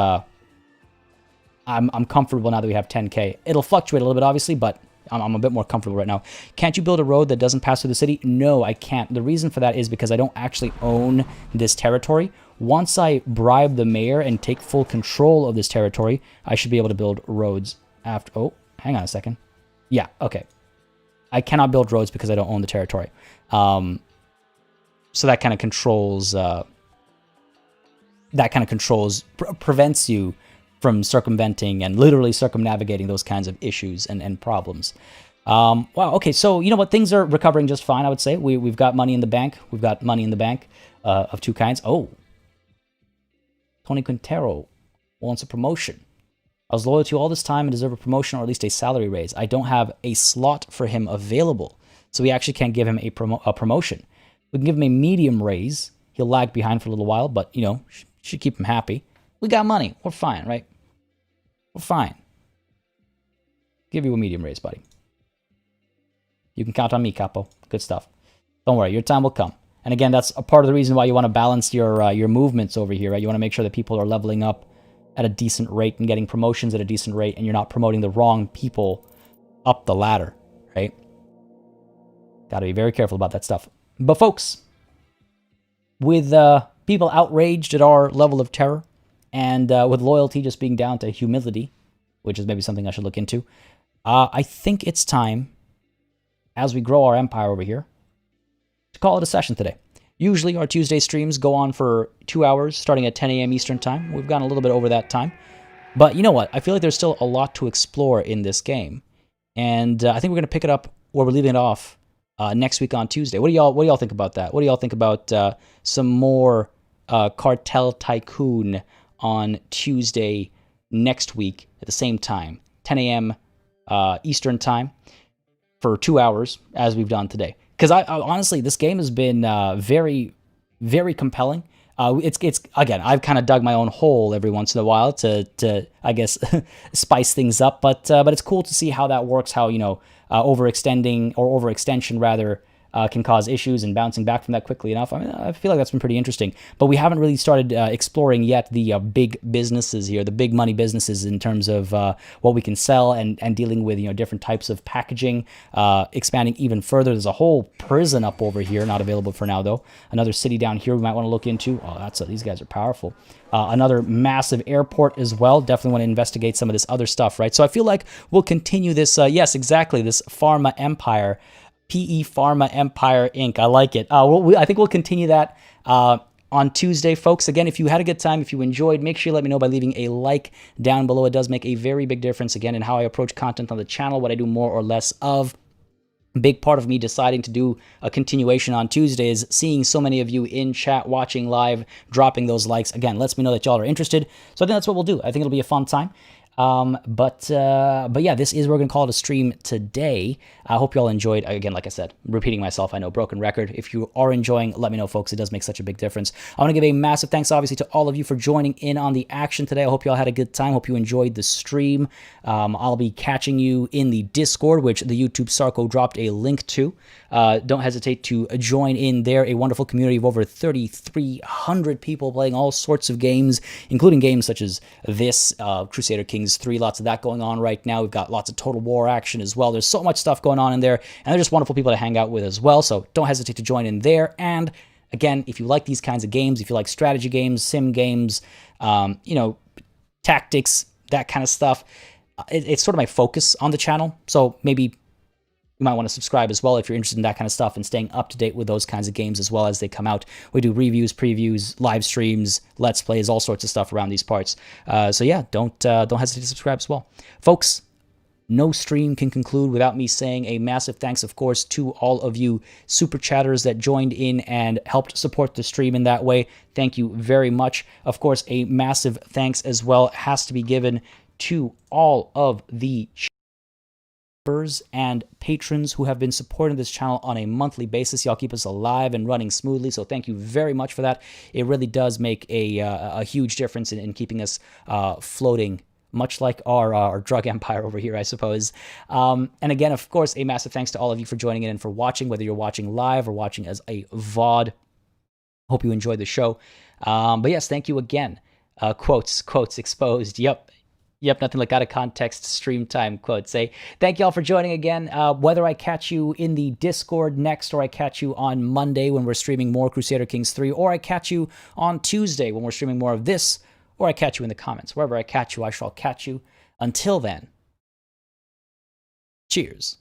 I'm comfortable now that we have 10k. It'll fluctuate a little bit, obviously, but I'm a bit more comfortable right now. Can't you build a road that doesn't pass through the city? No, I can't. The reason for that is because I don't actually own this territory. Once I bribe the mayor and take full control of this territory, I should be able to build roads after... Oh, hang on a second. Yeah, okay. I cannot build roads because I don't own the territory. So that kind of controls... prevents you from circumventing and literally circumnavigating those kinds of issues and problems. Wow, okay, so you know what? Things are recovering just fine, I would say. We've got money in the bank. We've got money in the bank of two kinds. Oh, Tony Quintero wants a promotion. I was loyal to you all this time and deserve a promotion or at least a salary raise. I don't have a slot for him available, so we actually can't give him a promotion. We can give him a medium raise. He'll lag behind for a little while, but, you know, should keep him happy. We got money. We're fine, right? We're fine. Give you a medium raise, buddy. You can count on me, Capo. Good stuff. Don't worry, your time will come. And again, that's a part of the reason why you want to balance your movements over here, right? You want to make sure that people are leveling up at a decent rate and getting promotions at a decent rate, and you're not promoting the wrong people up the ladder, right? Got to be very careful about that stuff. But folks, with people outraged at our level of terror, and with loyalty just being down to humility, which is maybe something I should look into, I think it's time, as we grow our empire over here, to call it a session today. Usually our Tuesday streams go on for 2 hours, starting at 10 a.m. Eastern Time. We've gone a little bit over that time. But you know what? I feel like there's still a lot to explore in this game. And I think we're going to pick it up where we're leaving it off next week on Tuesday. What do y'all think about that? What do y'all think about some more Cartel Tycoon on Tuesday next week at the same time, 10 a.m. Eastern Time for 2 hours, as we've done today? Because I honestly, this game has been very, very compelling. It's again, I've kind of dug my own hole every once in a while to I guess spice things up, but it's cool to see how that works. How, you know, overextending or overextension rather can cause issues, and bouncing back from that quickly enough. I mean, I feel like that's been pretty interesting. But we haven't really started exploring yet the big businesses here, the big money businesses in terms of what we can sell and dealing with, you know, different types of packaging, expanding even further. There's a whole prison up over here, not available for now though. Another city down here we might want to look into. Oh, these guys are powerful. Another massive airport as well. Definitely want to investigate some of this other stuff, right? So I feel like we'll continue this. Yes, exactly. This pharma empire. PE Pharma Empire Inc. I like it. I think we'll continue that on Tuesday, folks. Again, if you had a good time, if you enjoyed, make sure you let me know by leaving a like down below. It does make a very big difference, again, in how I approach content on the channel, what I do more or less of. Big part of me deciding to do a continuation on Tuesday is seeing so many of you in chat, watching live, dropping those likes. Again, lets me know that y'all are interested. So I think that's what we'll do. I think it'll be a fun time. But yeah, this is, we're going to call it a stream today. I hope you all enjoyed. Again, like I said, repeating myself, I know, broken record. If you are enjoying, let me know, folks. It does make such a big difference. I want to give a massive thanks, obviously, to all of you for joining in on the action today. I hope you all had a good time. Hope you enjoyed the stream. I'll be catching you in the Discord, which the YouTube Sarko dropped a link to. Don't hesitate to join in there. A wonderful community of over 3,300 people playing all sorts of games, including games such as this, Crusader Kings 3, lots of that going on right now. We've got lots of Total War action as well. There's so much stuff going on in there, and they're just wonderful people to hang out with as well, so don't hesitate to join in there. And again, if you like these kinds of games, if you like strategy games, sim games, tactics, that kind of stuff, it's sort of my focus on the channel, so maybe you might want to subscribe as well if you're interested in that kind of stuff and staying up to date with those kinds of games as well as they come out. We do reviews, previews, live streams, let's plays, all sorts of stuff around these parts. So yeah, don't hesitate to subscribe as well. Folks, no stream can conclude without me saying a massive thanks, of course, to all of you super chatters that joined in and helped support the stream in that way. Thank you very much. Of course, a massive thanks as well has to be given to all of the and patrons who have been supporting this channel on a monthly basis. Y'all keep us alive and running smoothly, so thank you very much for that. It really does make a huge difference in keeping us floating, much like our drug empire over here, I suppose. And again, of course, a massive thanks to all of you for joining in and for watching, whether you're watching live or watching as a VOD. Hope you enjoyed the show. But yes, thank you again. Quotes exposed. Yep, nothing like out of context stream time quotes. Say thank you all for joining again. Whether I catch you in the Discord next, or I catch you on Monday when we're streaming more Crusader Kings 3, or I catch you on Tuesday when we're streaming more of this, or I catch you in the comments. Wherever I catch you, I shall catch you. Until then, cheers.